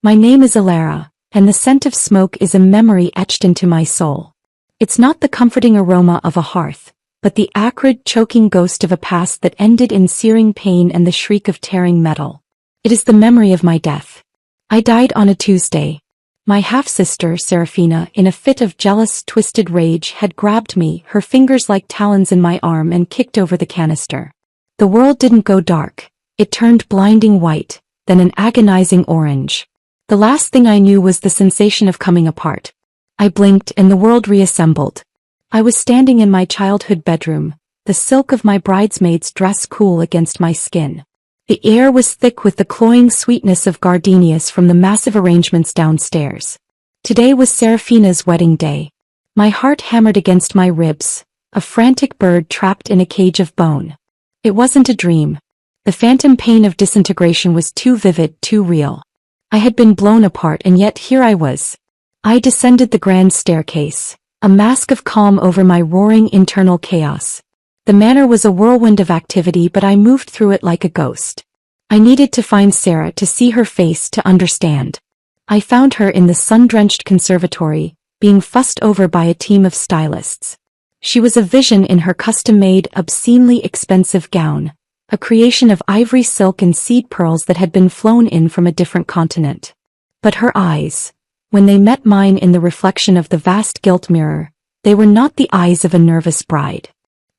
My name is Alara, and the scent of smoke is a memory etched into my soul. It's not the comforting aroma of a hearth, but the acrid, choking ghost of a past that ended in searing pain and the shriek of tearing metal. It is the memory of my death. I died on a Tuesday. My half-sister, Serafina, in a fit of jealous, twisted rage, had grabbed me, her fingers like talons in my arm, and kicked over the canister. The world didn't go dark. It turned blinding white, then an agonizing orange. The last thing I knew was the sensation of coming apart. I blinked and the world reassembled. I was standing in my childhood bedroom, the silk of my bridesmaid's dress cool against my skin. The air was thick with the cloying sweetness of gardenias from the massive arrangements downstairs. Today was Serafina's wedding day. My heart hammered against my ribs, a frantic bird trapped in a cage of bone. It wasn't a dream. The phantom pain of disintegration was too vivid, too real. I had been blown apart, and yet here I was. I descended the grand staircase, a mask of calm over my roaring internal chaos. The manor was a whirlwind of activity, but I moved through it like a ghost. I needed to find Sarah, to see her face, to understand. I found her in the sun-drenched conservatory, being fussed over by a team of stylists. She was a vision in her custom-made, obscenely expensive gown, a creation of ivory silk and seed pearls that had been flown in from a different continent. But her eyes, when they met mine in the reflection of the vast gilt mirror, they were not the eyes of a nervous bride.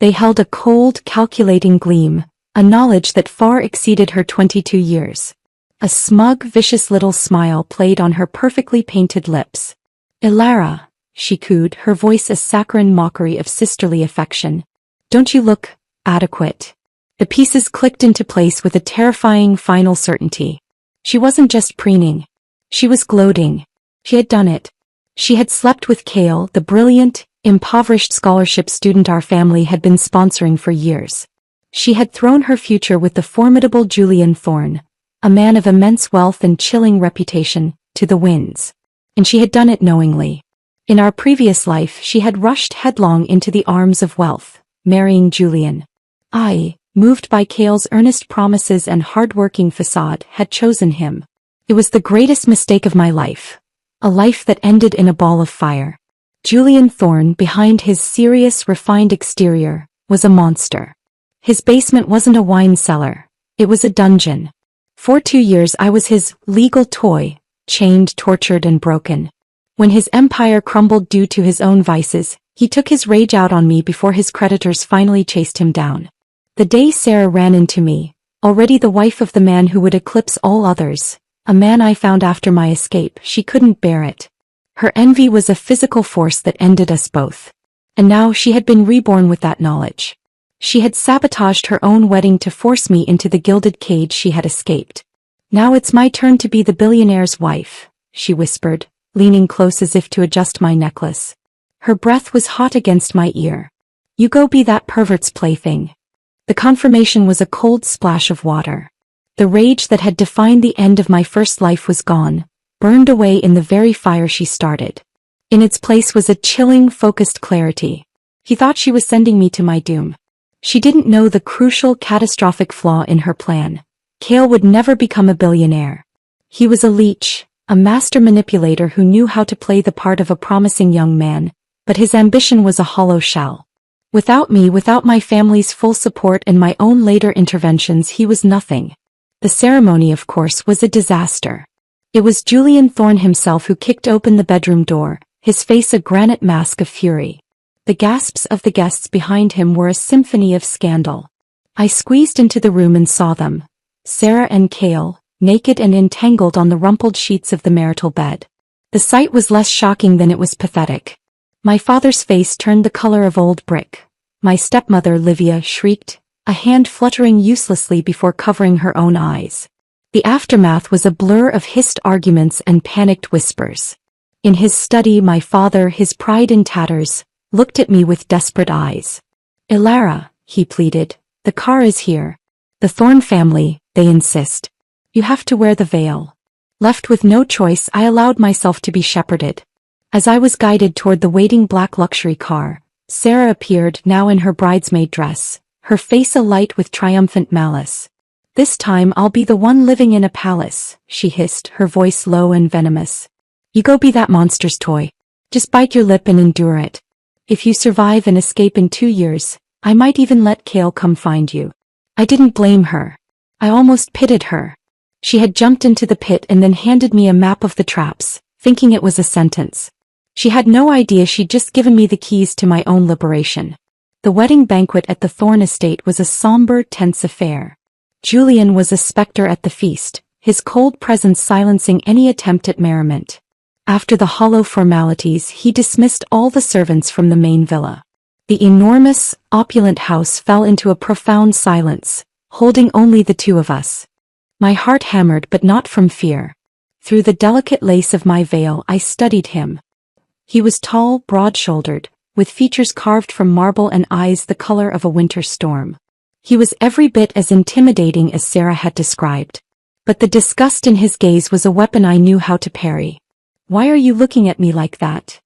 They held a cold, calculating gleam, a knowledge that far exceeded her 22 years. A smug, vicious little smile played on her perfectly painted lips. "Alara," she cooed, her voice a saccharine mockery of sisterly affection. "Don't you look adequate?" The pieces clicked into place with a terrifying final certainty. She wasn't just preening. She was gloating. She had done it. She had slept with Cale, the brilliant, impoverished scholarship student our family had been sponsoring for years. She had thrown her future with the formidable Julian Thorne, a man of immense wealth and chilling reputation, to the winds. And she had done it knowingly. In our previous life she had rushed headlong into the arms of wealth, marrying Julian. I, moved by Cale's earnest promises and hard-working facade, had chosen him. It was the greatest mistake of my life. A life that ended in a ball of fire. Julian Thorne, behind his serious, refined exterior, was a monster. His basement wasn't a wine cellar. It was a dungeon. For 2 years I was his legal toy, chained, tortured, and broken. When his empire crumbled due to his own vices, he took his rage out on me before his creditors finally chased him down. The day Sarah ran into me, already the wife of the man who would eclipse all others, a man I found after my escape, she couldn't bear it. Her envy was a physical force that ended us both. And now she had been reborn with that knowledge. She had sabotaged her own wedding to force me into the gilded cage she had escaped. "Now it's my turn to be the billionaire's wife," she whispered, leaning close as if to adjust my necklace. Her breath was hot against my ear. "You go be that pervert's plaything." The confirmation was a cold splash of water. The rage that had defined the end of my first life was gone, burned away in the very fire she started. In its place was a chilling, focused clarity. He thought she was sending me to my doom. She didn't know the crucial, catastrophic flaw in her plan. Cale would never become a billionaire. He was a leech, a master manipulator who knew how to play the part of a promising young man, but his ambition was a hollow shell. Without me, without my family's full support and my own later interventions, he was nothing. The ceremony, of course, was a disaster. It was Julian Thorne himself who kicked open the bedroom door, his face a granite mask of fury. The gasps of the guests behind him were a symphony of scandal. I squeezed into the room and saw them. Sarah and Cale, naked and entangled on the rumpled sheets of the marital bed. The sight was less shocking than it was pathetic. My father's face turned the color of old brick. My stepmother, Livia, shrieked, a hand fluttering uselessly before covering her own eyes. The aftermath was a blur of hissed arguments and panicked whispers. In his study, my father, his pride in tatters, looked at me with desperate eyes. "Alara," he pleaded, "the car is here. The Thorne family, they insist. You have to wear the veil." Left with no choice, I allowed myself to be shepherded. As I was guided toward the waiting black luxury car, Sarah appeared, now in her bridesmaid dress, her face alight with triumphant malice. This time I'll be the one living in a palace, she hissed, her voice low and venomous. You go be that monster's toy. Just bite your lip and endure it. If you survive and escape in 2 years, I might even let Kale come find you. I didn't blame her. I almost pitied her. She had jumped into the pit and then handed me a map of the traps, thinking it was a sentence. She had no idea she'd just given me the keys to my own liberation. The wedding banquet at the Thorne estate was a somber, tense affair. Julian was a specter at the feast, his cold presence silencing any attempt at merriment. After the hollow formalities, he dismissed all the servants from the main villa. The enormous, opulent house fell into a profound silence, holding only the two of us. My heart hammered, but not from fear. Through the delicate lace of my veil I studied him. He was tall, broad-shouldered, with features carved from marble and eyes the color of a winter storm. He was every bit as intimidating as Sarah had described. But the disgust in his gaze was a weapon I knew how to parry. Why are you looking at me like that?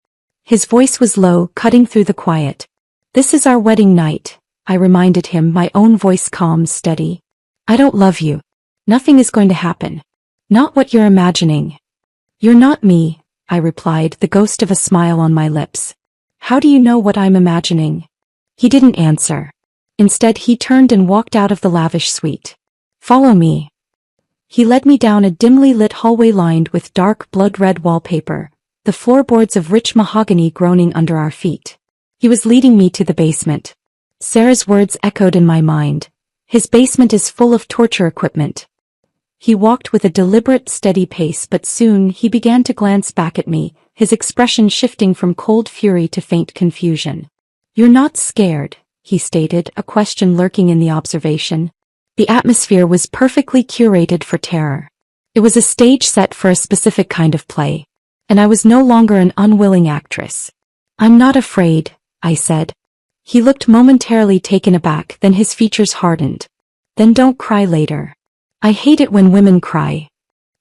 His voice was low, cutting through the quiet. This is our wedding night, I reminded him, my own voice calm, steady. I don't love you. Nothing is going to happen. Not what you're imagining. You're not me, I replied, the ghost of a smile on my lips. How do you know what I'm imagining? He didn't answer. Instead, he turned and walked out of the lavish suite. Follow me. He led me down a dimly lit hallway lined with dark blood-red wallpaper, the floorboards of rich mahogany groaning under our feet. He was leading me to the basement. Sarah's words echoed in my mind. His basement is full of torture equipment. He walked with a deliberate, steady pace, but soon he began to glance back at me, his expression shifting from cold fury to faint confusion. You're not scared, he stated, a question lurking in the observation. The atmosphere was perfectly curated for terror. It was a stage set for a specific kind of play, and I was no longer an unwilling actress. I'm not afraid, I said. He looked momentarily taken aback, then his features hardened. Then don't cry later. I hate it when women cry.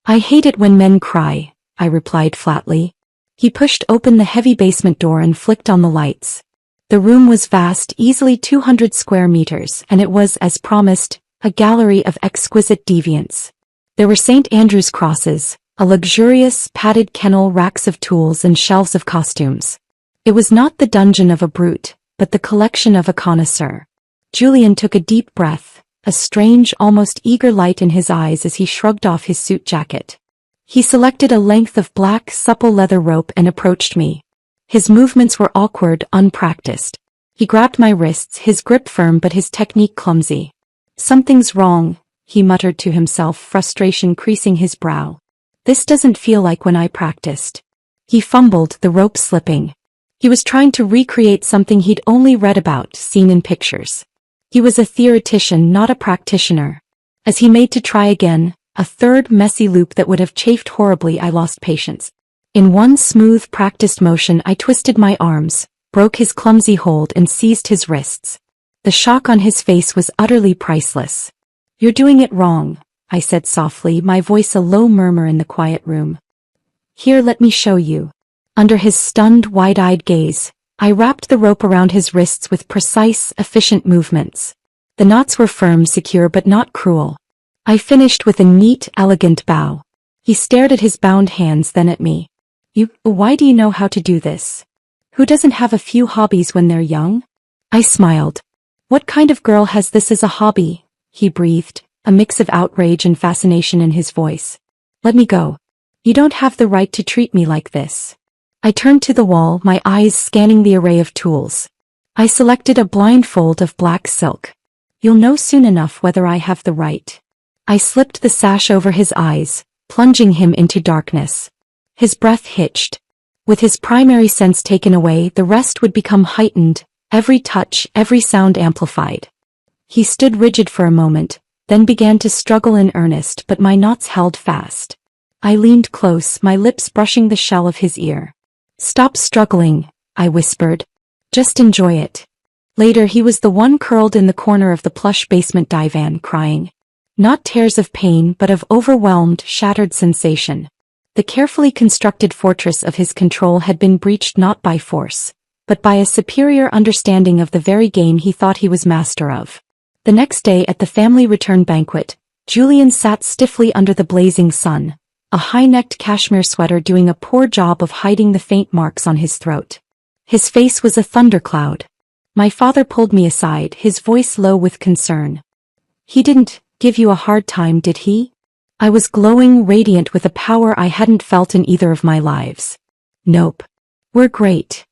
I hate it when men cry, I replied flatly. He pushed open the heavy basement door and flicked on the lights. The room was vast, easily 200 square meters, and it was, as promised, a gallery of exquisite deviance. There were St. Andrew's crosses, a luxurious, padded kennel, racks of tools, and shelves of costumes. It was not the dungeon of a brute, but the collection of a connoisseur. Julian took a deep breath, a strange, almost eager light in his eyes as he shrugged off his suit jacket. He selected a length of black, supple leather rope and approached me. His movements were awkward, unpracticed. He grabbed my wrists, his grip firm but his technique clumsy. Something's wrong, he muttered to himself, frustration creasing his brow. This doesn't feel like when I practiced. He fumbled, the rope slipping. He was trying to recreate something he'd only read about, seen in pictures. He was a theoretician, not a practitioner. As he made to try again, a third messy loop that would have chafed horribly, I lost patience. In one smooth, practiced motion I twisted my arms, broke his clumsy hold and seized his wrists. The shock on his face was utterly priceless. You're doing it wrong, I said softly, my voice a low murmur in the quiet room. Here, let me show you. Under his stunned, wide-eyed gaze, I wrapped the rope around his wrists with precise, efficient movements. The knots were firm, secure, but not cruel. I finished with a neat, elegant bow. He stared at his bound hands, then at me. Why do you know how to do this? Who doesn't have a few hobbies when they're young? I smiled. What kind of girl has this as a hobby? He breathed, a mix of outrage and fascination in his voice. Let me go. You don't have the right to treat me like this. I turned to the wall, my eyes scanning the array of tools. I selected a blindfold of black silk. You'll know soon enough whether I have the right. I slipped the sash over his eyes, plunging him into darkness. His breath hitched. With his primary sense taken away, the rest would become heightened, every touch, every sound amplified. He stood rigid for a moment, then began to struggle in earnest, but my knots held fast. I leaned close, my lips brushing the shell of his ear. Stop struggling, I whispered. Just enjoy it. Later he was the one curled in the corner of the plush basement divan, crying. Not tears of pain, but of overwhelmed, shattered sensation. The carefully constructed fortress of his control had been breached not by force, but by a superior understanding of the very game he thought he was master of. The next day at the family return banquet, Julian sat stiffly under the blazing sun, a high-necked cashmere sweater doing a poor job of hiding the faint marks on his throat. His face was a thundercloud. My father pulled me aside, his voice low with concern. "He didn't give you a hard time, did he?" I was glowing, radiant with a power I hadn't felt in either of my lives. "Nope. We're great."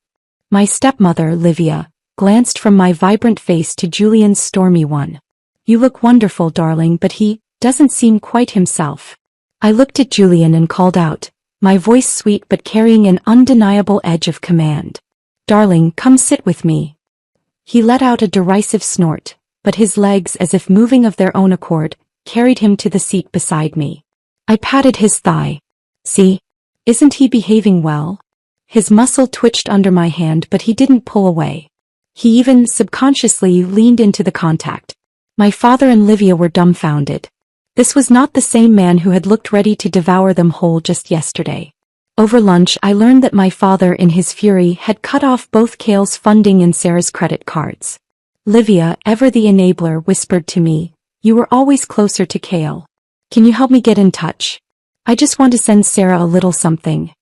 My stepmother, Livia, glanced from my vibrant face to Julian's stormy one. "You look wonderful, darling, but he doesn't seem quite himself." I looked at Julian and called out, my voice sweet but carrying an undeniable edge of command. "Darling, come sit with me." He let out a derisive snort, but his legs, as if moving of their own accord, carried him to the seat beside me. I patted his thigh. "See? Isn't he behaving well?" His muscle twitched under my hand, but he didn't pull away. He even subconsciously leaned into the contact. My father and Livia were dumbfounded. This was not the same man who had looked ready to devour them whole just yesterday. Over lunch I learned that my father in his fury had cut off both Cale's funding and Sarah's credit cards. Livia, ever the enabler, whispered to me, "You were always closer to Cale. Can you help me get in touch? I just want to send Sarah a little something."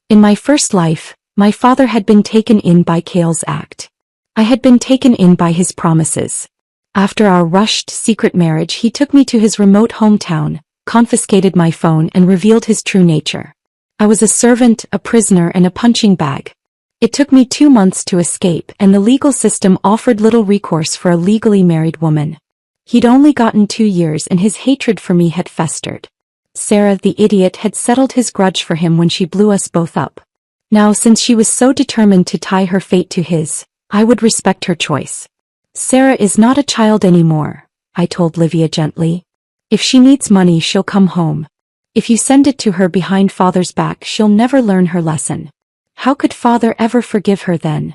In my first life, my father had been taken in by Cale's act. I had been taken in by his promises. After our rushed, secret marriage, he took me to his remote hometown, confiscated my phone, and revealed his true nature. I was a servant, a prisoner, and a punching bag. It took me 2 months to escape, and the legal system offered little recourse for a legally married woman. He'd only gotten 2 years, and his hatred for me had festered. Sarah, the idiot, had settled his grudge for him when she blew us both up. Now, since she was so determined to tie her fate to his, I would respect her choice. "Sarah is not a child anymore," I told Livia gently. "If she needs money, she'll come home. If you send it to her behind father's back, she'll never learn her lesson." How could father ever forgive her then?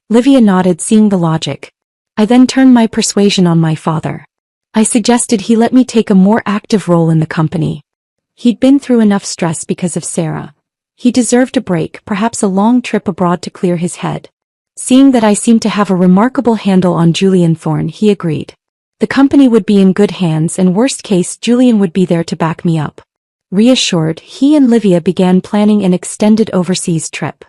Livia nodded, seeing the logic. I then turned my persuasion on my father. I suggested he let me take a more active role in the company. He'd been through enough stress because of Sarah. He deserved a break, perhaps a long trip abroad to clear his head. Seeing that I seemed to have a remarkable handle on Julian Thorne, he agreed. The company would be in good hands, and worst case, Julian would be there to back me up. Reassured, he and Livia began planning an extended overseas trip.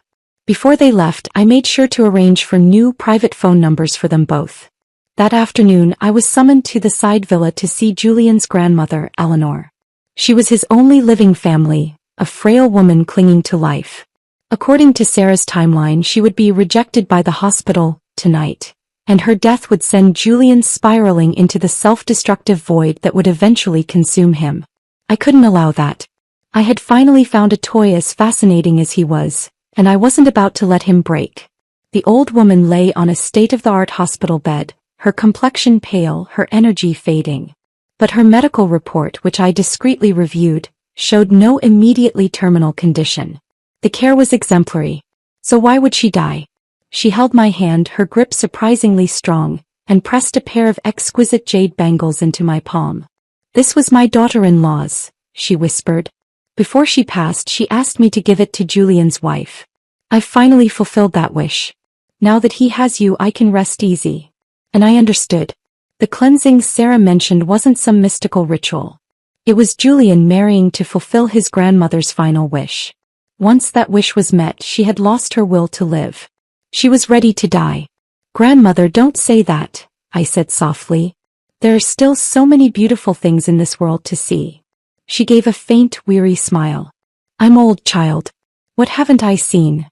Before they left, I made sure to arrange for new private phone numbers for them both. That afternoon, I was summoned to the side villa to see Julian's grandmother, Eleanor. She was his only living family, a frail woman clinging to life. According to Sarah's timeline, she would be rejected by the hospital tonight, and her death would send Julian spiraling into the self-destructive void that would eventually consume him. I couldn't allow that. I had finally found a toy as fascinating as he was, and I wasn't about to let him break. The old woman lay on a state-of-the-art hospital bed, her complexion pale, her energy fading. But her medical report, which I discreetly reviewed, showed no immediately terminal condition. The care was exemplary. So why would she die? She held my hand, her grip surprisingly strong, and pressed a pair of exquisite jade bangles into my palm. "This was my daughter-in-law's," she whispered. Before she passed, she asked me to give it to Julian's wife. I finally fulfilled that wish. Now that he has you, I can rest easy. And I understood. The cleansing Sarah mentioned wasn't some mystical ritual. It was Julian marrying to fulfill his grandmother's final wish. Once that wish was met, she had lost her will to live. She was ready to die. "Grandmother, don't say that," I said softly. "There are still so many beautiful things in this world to see." She gave a faint, weary smile. "I'm old, child. What haven't I seen?"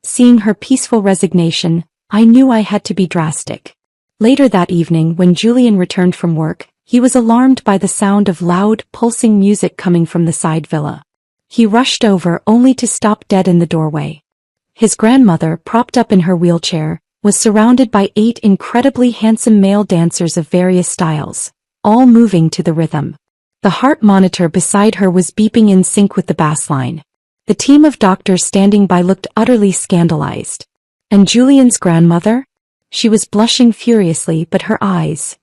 Seeing her peaceful resignation, I knew I had to be drastic. Later that evening, when Julian returned from work, he was alarmed by the sound of loud, pulsing music coming from the side villa. He rushed over, only to stop dead in the doorway. His grandmother, propped up in her wheelchair, was surrounded by 8 incredibly handsome male dancers of various styles, all moving to the rhythm. The heart monitor beside her was beeping in sync with the bass line. The team of doctors standing by looked utterly scandalized. And Julian's grandmother? She was blushing furiously, but her eyes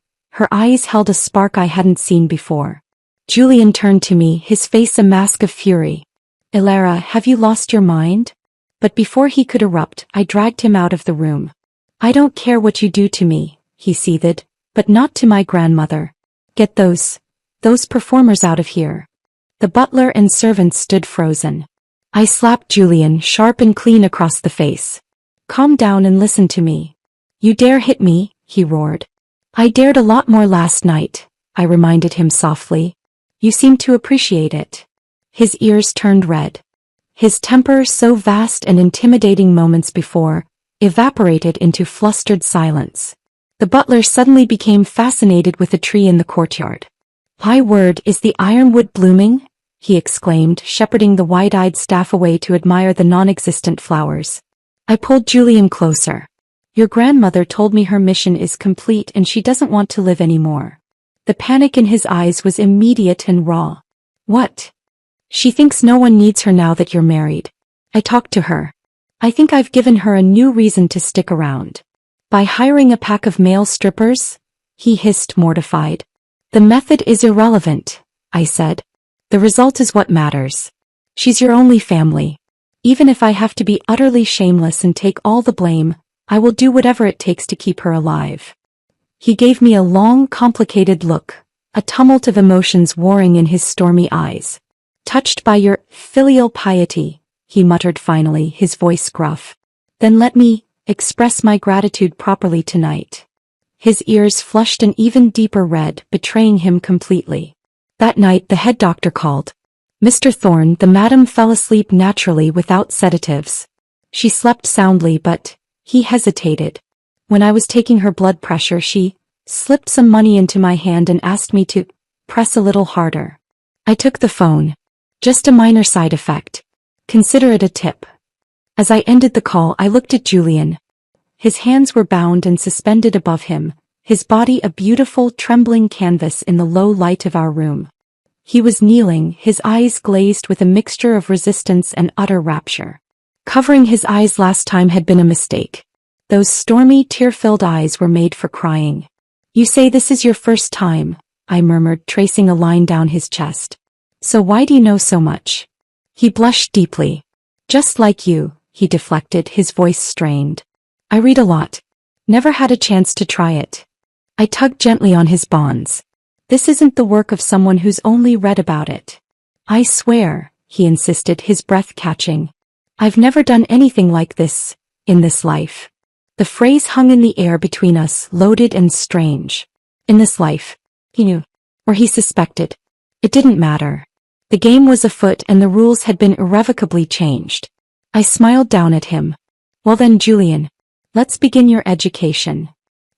held a spark I hadn't seen before. Julian turned to me, his face a mask of fury. "Ilara, have you lost your mind?" But before he could erupt, I dragged him out of the room. "I don't care what you do to me," he seethed, "but not to my grandmother. Get those Those performers out of here." The butler and servants stood frozen. I slapped Julian sharp and clean across the face. "Calm down and listen to me." "You dare hit me?" he roared. "I dared a lot more last night," I reminded him softly. "You seem to appreciate it." His ears turned red. His temper, so vast and intimidating moments before, evaporated into flustered silence. The butler suddenly became fascinated with a tree in the courtyard. "My word, is the ironwood blooming?" he exclaimed, shepherding the wide-eyed staff away to admire the non-existent flowers. I pulled Julian closer. "Your grandmother told me her mission is complete and she doesn't want to live anymore." The panic in his eyes was immediate and raw. "What?" "She thinks no one needs her now that you're married." I talked to her. "I think I've given her a new reason to stick around." "By hiring a pack of male strippers?" he hissed, mortified. "The method is irrelevant," I said. "The result is what matters. She's your only family. Even if I have to be utterly shameless and take all the blame, I will do whatever it takes to keep her alive." He gave me a long, complicated look, a tumult of emotions warring in his stormy eyes. "Touched by your filial piety," he muttered finally, his voice gruff. "Then let me express my gratitude properly tonight." His ears flushed an even deeper red, betraying him completely. That night the head doctor called. "Mr. Thorne, the madam fell asleep naturally without sedatives." She slept soundly, but he hesitated. When I was taking her blood pressure, she slipped some money into my hand and asked me to press a little harder. I took the phone. "Just a minor side effect. Consider it a tip." As I ended the call, I looked at Julian. His hands were bound and suspended above him, his body a beautiful, trembling canvas in the low light of our room. He was kneeling, his eyes glazed with a mixture of resistance and utter rapture. Covering his eyes last time had been a mistake. Those stormy, tear-filled eyes were made for crying. "You say this is your first time," I murmured, tracing a line down his chest. "So why do you know so much?" He blushed deeply. "Just like you," he deflected, his voice strained. "I read a lot. Never had a chance to try it." I tugged gently on his bonds. "This isn't the work of someone who's only read about it." "I swear," he insisted, his breath catching. "I've never done anything like this, in this life." The phrase hung in the air between us, loaded and strange. In this life. He knew. Or he suspected. It didn't matter. The game was afoot and the rules had been irrevocably changed. I smiled down at him. "Well then, Julian, let's begin your education."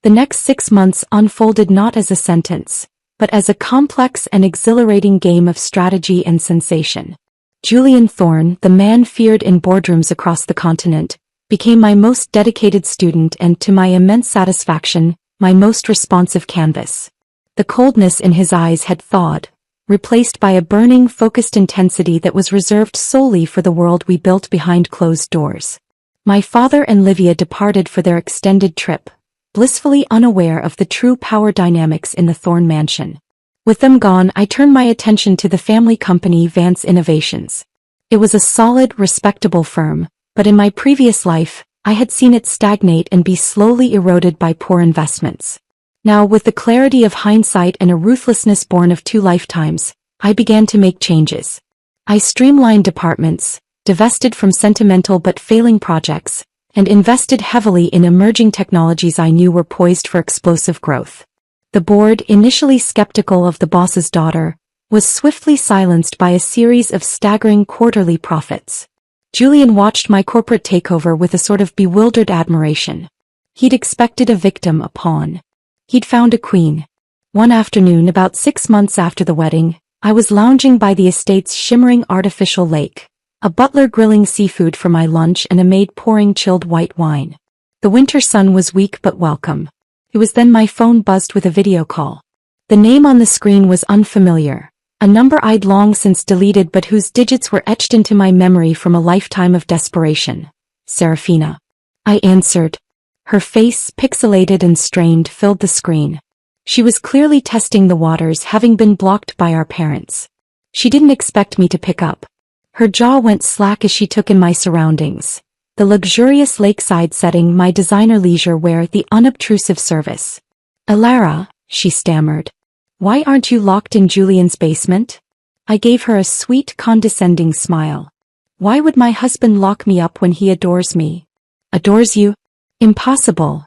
The next 6 months unfolded not as a sentence, but as a complex and exhilarating game of strategy and sensation. Julian Thorne, the man feared in boardrooms across the continent, became my most dedicated student and, to my immense satisfaction, my most responsive canvas. The coldness in his eyes had thawed, replaced by a burning, focused intensity that was reserved solely for the world we built behind closed doors. My father and Livia departed for their extended trip, blissfully unaware of the true power dynamics in the Thorne mansion. With them gone, I turned my attention to the family company Vance Innovations. It was a solid, respectable firm, but in my previous life, I had seen it stagnate and be slowly eroded by poor investments. Now, with the clarity of hindsight and a ruthlessness born of 2 lifetimes, I began to make changes. I streamlined departments, divested from sentimental but failing projects, and invested heavily in emerging technologies I knew were poised for explosive growth. The board, initially skeptical of the boss's daughter, was swiftly silenced by a series of staggering quarterly profits. Julian watched my corporate takeover with a sort of bewildered admiration. He'd expected a victim, a pawn. He'd found a queen. One afternoon, about 6 months after the wedding, I was lounging by the estate's shimmering artificial lake, a butler grilling seafood for my lunch and a maid pouring chilled white wine. The winter sun was weak but welcome. It was then my phone buzzed with a video call. The name on the screen was unfamiliar, a number I'd long since deleted but whose digits were etched into my memory from a lifetime of desperation. Serafina. I answered. Her face, pixelated and strained, filled the screen. She was clearly testing the waters, having been blocked by our parents. She didn't expect me to pick up. Her jaw went slack as she took in my surroundings. The luxurious lakeside setting, my designer leisure wear, the unobtrusive service. "Alara," she stammered. Why aren't you locked in Julian's basement? I gave her a sweet, condescending smile. Why would my husband lock me up when he adores me? Adores you? Impossible.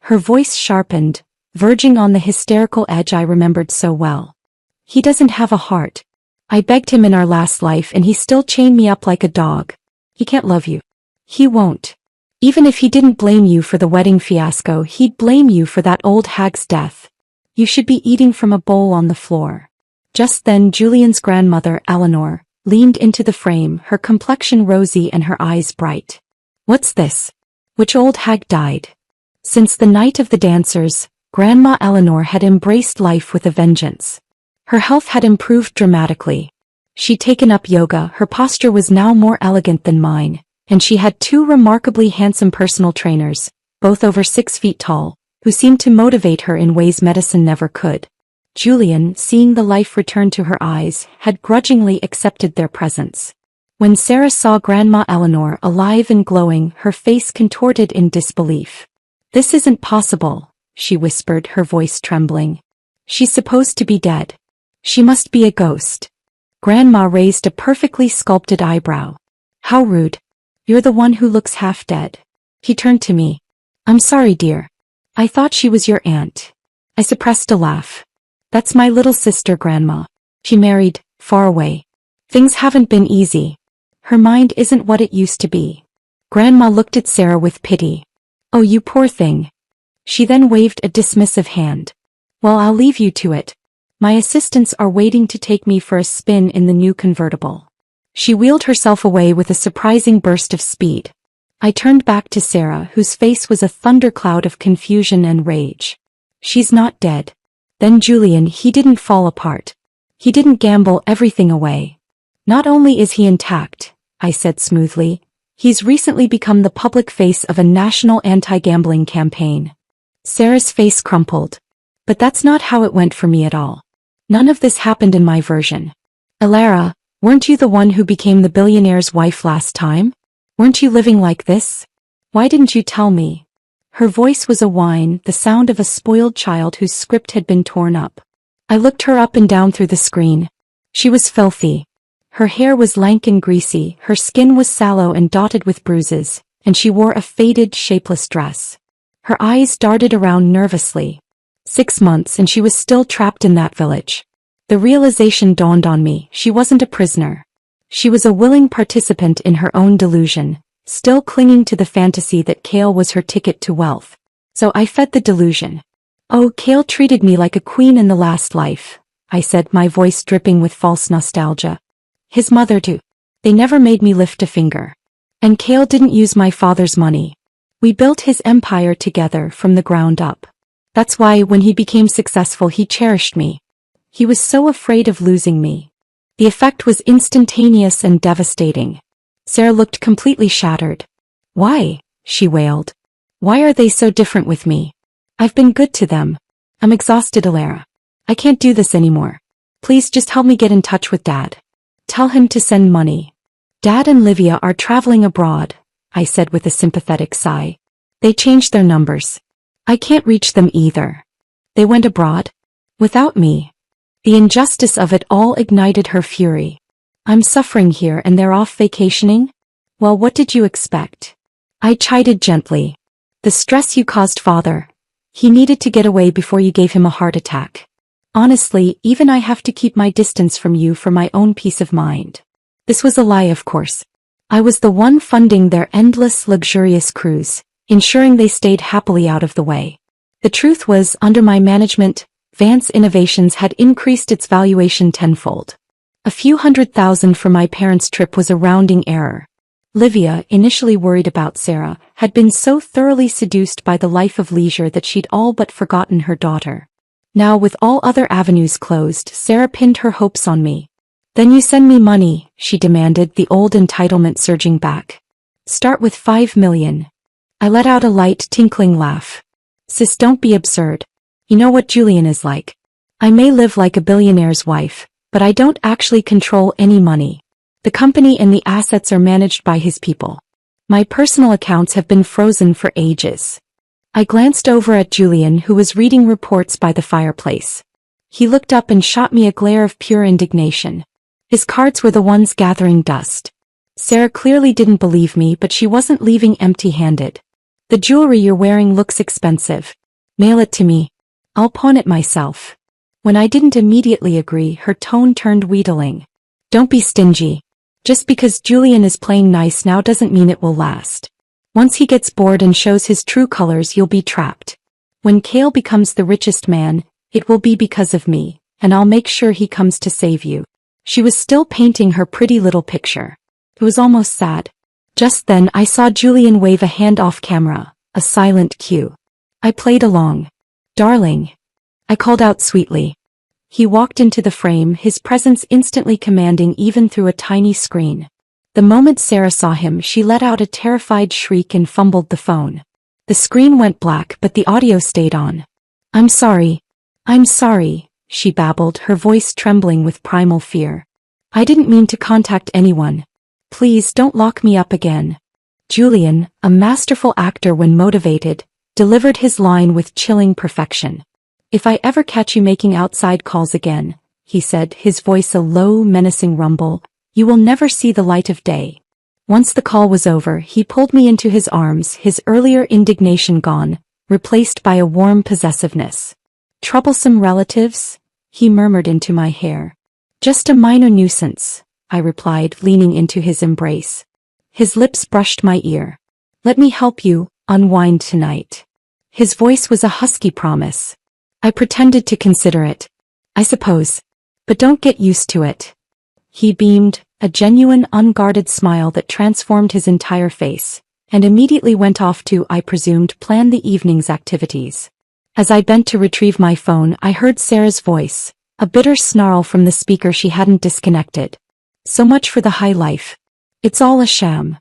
Her voice sharpened, verging on the hysterical edge I remembered so well. He doesn't have a heart. I begged him in our last life and he still chained me up like a dog. He can't love you. He won't. Even if he didn't blame you for the wedding fiasco, he'd blame you for that old hag's death. You should be eating from a bowl on the floor. Just then Julian's grandmother, Eleanor, leaned into the frame, her complexion rosy and her eyes bright. What's this? Which old hag died? Since the night of the dancers, Grandma Eleanor had embraced life with a vengeance. Her health had improved dramatically. She'd taken up yoga, her posture was now more elegant than mine, and she had two remarkably handsome personal trainers, both over 6 feet tall, who seemed to motivate her in ways medicine never could. Julian, seeing the life return to her eyes, had grudgingly accepted their presence. When Sarah saw Grandma Eleanor alive and glowing, her face contorted in disbelief. This isn't possible, she whispered, her voice trembling. She's supposed to be dead. She must be a ghost. Grandma raised a perfectly sculpted eyebrow. How rude. You're the one who looks half dead. He turned to me. I'm sorry, dear. I thought she was your aunt. I suppressed a laugh. That's my little sister, Grandma. She married, far away. Things haven't been easy. Her mind isn't what it used to be. Grandma looked at Sarah with pity. Oh, you poor thing. She then waved a dismissive hand. Well, I'll leave you to it. My assistants are waiting to take me for a spin in the new convertible. She wheeled herself away with a surprising burst of speed. I turned back to Sarah, whose face was a thundercloud of confusion and rage. She's not dead. Then Julian, he didn't fall apart. He didn't gamble everything away. Not only is he intact, I said smoothly, he's recently become the public face of a national anti-gambling campaign. Sarah's face crumpled. But that's not how it went for me at all. None of this happened in my version. Alara, weren't you the one who became the billionaire's wife last time? Weren't you living like this? Why didn't you tell me? Her voice was a whine, the sound of a spoiled child whose script had been torn up. I looked her up and down through the screen. She was filthy. Her hair was lank and greasy, her skin was sallow and dotted with bruises, and she wore a faded, shapeless dress. Her eyes darted around nervously. 6 months and she was still trapped in that village. The realization dawned on me, she wasn't a prisoner. She was a willing participant in her own delusion, still clinging to the fantasy that Kale was her ticket to wealth. So I fed the delusion. Oh, Kale treated me like a queen in the last life, I said, my voice dripping with false nostalgia. His mother too. They never made me lift a finger. And Kale didn't use my father's money. We built his empire together from the ground up. That's why when he became successful he cherished me. He was so afraid of losing me. The effect was instantaneous and devastating. Sarah looked completely shattered. Why? She wailed. Why are they so different with me? I've been good to them. I'm exhausted, Alara. I can't do this anymore. Please just help me get in touch with Dad. Tell him to send money. Dad and Livia are traveling abroad, I said with a sympathetic sigh. They changed their numbers. I can't reach them either. They went abroad? Without me. The injustice of it all ignited her fury. I'm suffering here and they're off vacationing? Well, what did you expect? I chided gently. The stress you caused Father. He needed to get away before you gave him a heart attack. Honestly, even I have to keep my distance from you for my own peace of mind. This was a lie, of course. I was the one funding their endless, luxurious cruise, ensuring they stayed happily out of the way. The truth was, under my management, Vance Innovations had increased its valuation tenfold. A few $100,000 for my parents' trip was a rounding error. Livia, initially worried about Sarah, had been so thoroughly seduced by the life of leisure that she'd all but forgotten her daughter. Now, with all other avenues closed, Sarah pinned her hopes on me. Then you send me money, she demanded, the old entitlement surging back. Start with $5 million. I let out a light, tinkling laugh. Sis, don't be absurd. You know what Julian is like. I may live like a billionaire's wife, but I don't actually control any money. The company and the assets are managed by his people. My personal accounts have been frozen for ages. I glanced over at Julian, who was reading reports by the fireplace. He looked up and shot me a glare of pure indignation. His cards were the ones gathering dust. Sarah clearly didn't believe me, but she wasn't leaving empty-handed. The jewelry you're wearing looks expensive. Mail it to me. I'll pawn it myself. When I didn't immediately agree, her tone turned wheedling. Don't be stingy. Just because Julian is playing nice now doesn't mean it will last. Once he gets bored and shows his true colors, you'll be trapped. When Cale becomes the richest man, it will be because of me, and I'll make sure he comes to save you. She was still painting her pretty little picture. It was almost sad. Just then I saw Julian wave a hand off camera, a silent cue. I played along. Darling. I called out sweetly. He walked into the frame, his presence instantly commanding even through a tiny screen. The moment Sarah saw him, she let out a terrified shriek and fumbled the phone. The screen went black, but the audio stayed on. I'm sorry, she babbled, her voice trembling with primal fear. I didn't mean to contact anyone. Please don't lock me up again. Julian, a masterful actor when motivated, delivered his line with chilling perfection. If I ever catch you making outside calls again, he said, his voice a low, menacing rumble, you will never see the light of day. Once the call was over, he pulled me into his arms, his earlier indignation gone, replaced by a warm possessiveness. Troublesome relatives? He murmured into my hair. Just a minor nuisance, I replied, leaning into his embrace. His lips brushed my ear. Let me help you unwind tonight. His voice was a husky promise. I pretended to consider it. I suppose. But don't get used to it. He beamed, a genuine, unguarded smile that transformed his entire face, and immediately went off to, I presumed, plan the evening's activities. As I bent to retrieve my phone, I heard Sarah's voice, a bitter snarl from the speaker she hadn't disconnected. So much for the high life. It's all a sham.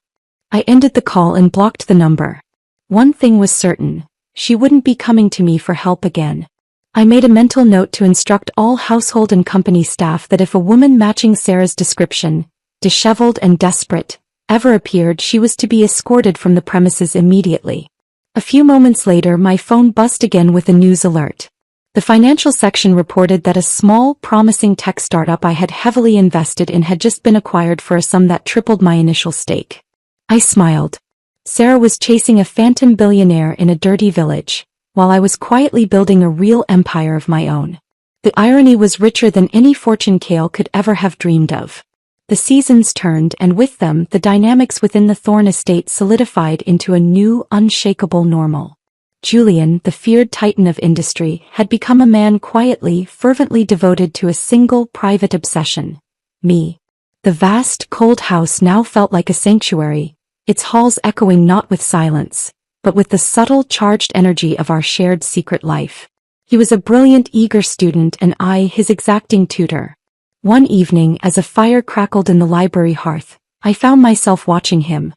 I ended the call and blocked the number. One thing was certain, she wouldn't be coming to me for help again. I made a mental note to instruct all household and company staff that if a woman matching Sarah's description, disheveled and desperate, ever appeared, she was to be escorted from the premises immediately. A few moments later, my phone buzzed again with a news alert. The financial section reported that a small, promising tech startup I had heavily invested in had just been acquired for a sum that tripled my initial stake. I smiled. Sarah was chasing a phantom billionaire in a dirty village, while I was quietly building a real empire of my own. The irony was richer than any fortune Cale could ever have dreamed of. The seasons turned, and with them, the dynamics within the Thorne estate solidified into a new, unshakable normal. Julian, the feared titan of industry, had become a man quietly, fervently devoted to a single, private obsession: me. The vast, cold house now felt like a sanctuary, its halls echoing not with silence, but with the subtle, charged energy of our shared secret life. He was a brilliant, eager student, and I, his exacting tutor. One evening, as a fire crackled in the library hearth, I found myself watching him.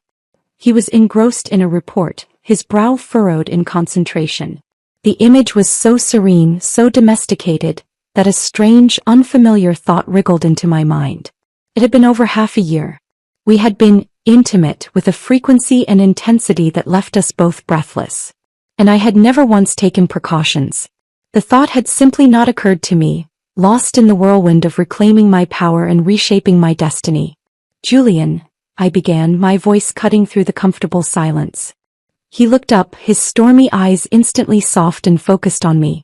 He was engrossed in a report, his brow furrowed in concentration. The image was so serene, so domesticated, that a strange, unfamiliar thought wriggled into my mind. It had been over half a year. We had been intimate with a frequency and intensity that left us both breathless. And I had never once taken precautions. The thought had simply not occurred to me, lost in the whirlwind of reclaiming my power and reshaping my destiny. Julian, I began, my voice cutting through the comfortable silence. He looked up, his stormy eyes instantly soft and focused on me.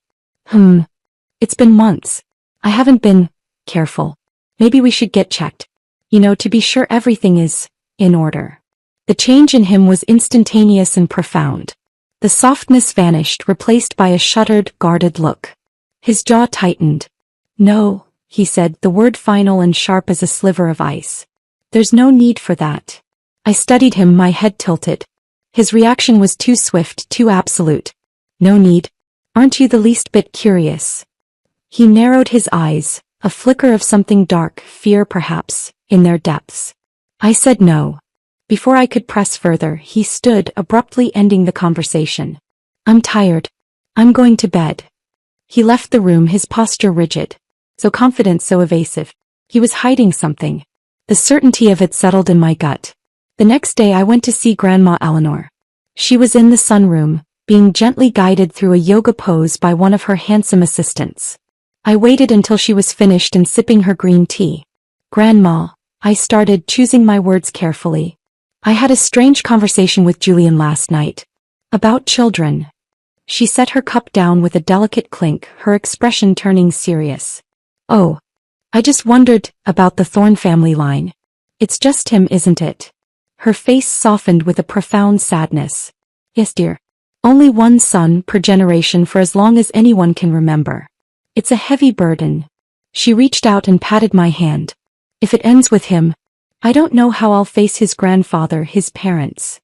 It's been months. I haven't been careful. Maybe we should get checked. To be sure everything is in order. The change in him was instantaneous and profound. The softness vanished, replaced by a shuttered, guarded look. His jaw tightened. No, he said, the word final and sharp as a sliver of ice. There's no need for that. I studied him, my head tilted. His reaction was too swift, too absolute. No need. Aren't you the least bit curious? He narrowed his eyes, a flicker of something dark, fear perhaps, in their depths. I said no. Before I could press further, he stood, abruptly ending the conversation. I'm tired. I'm going to bed. He left the room, his posture rigid. So confident, so evasive. He was hiding something. The certainty of it settled in my gut. The next day I went to see Grandma Eleanor. She was in the sunroom, being gently guided through a yoga pose by one of her handsome assistants. I waited until she was finished and sipping her green tea. Grandma, I started, choosing my words carefully. I had a strange conversation with Julian last night. About children. She set her cup down with a delicate clink, her expression turning serious. Oh. I just wondered about the Thorne family line. It's just him, isn't it? Her face softened with a profound sadness. Yes, dear. Only one son per generation for as long as anyone can remember. It's a heavy burden. She reached out and patted my hand. If it ends with him, I don't know how I'll face his grandfather, his parents.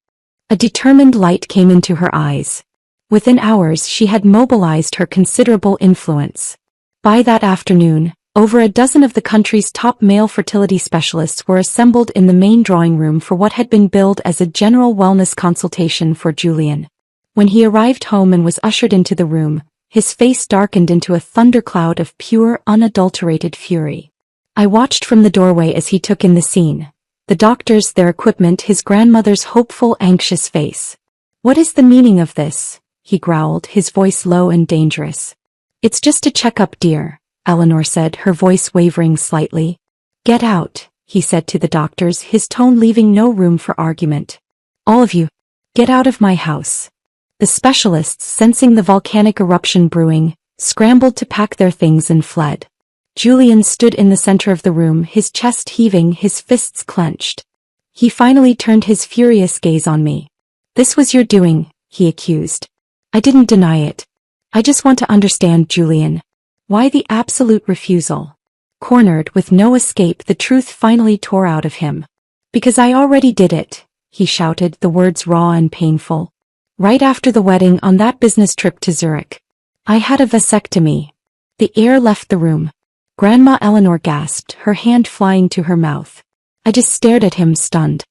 A determined light came into her eyes. Within hours she had mobilized her considerable influence. By that afternoon, over a dozen of the country's top male fertility specialists were assembled in the main drawing room for what had been billed as a general wellness consultation for Julian. When he arrived home and was ushered into the room, his face darkened into a thundercloud of pure, unadulterated fury. I watched from the doorway as he took in the scene. The doctors, their equipment, his grandmother's hopeful, anxious face. "What is the meaning of this?" he growled, his voice low and dangerous. "It's just a checkup, dear," Eleanor said, her voice wavering slightly. "Get out," he said to the doctors, his tone leaving no room for argument. "All of you, get out of my house." The specialists, sensing the volcanic eruption brewing, scrambled to pack their things and fled. Julian stood in the center of the room, his chest heaving, his fists clenched. He finally turned his furious gaze on me. "This was your doing," he accused. "I didn't deny it. I just want to understand, Julian. Why the absolute refusal?" Cornered, with no escape, the truth finally tore out of him. "Because I already did it," he shouted, the words raw and painful. "Right after the wedding, on that business trip to Zurich. I had a vasectomy." The air left the room. Grandma Eleanor gasped, her hand flying to her mouth. I just stared at him, stunned.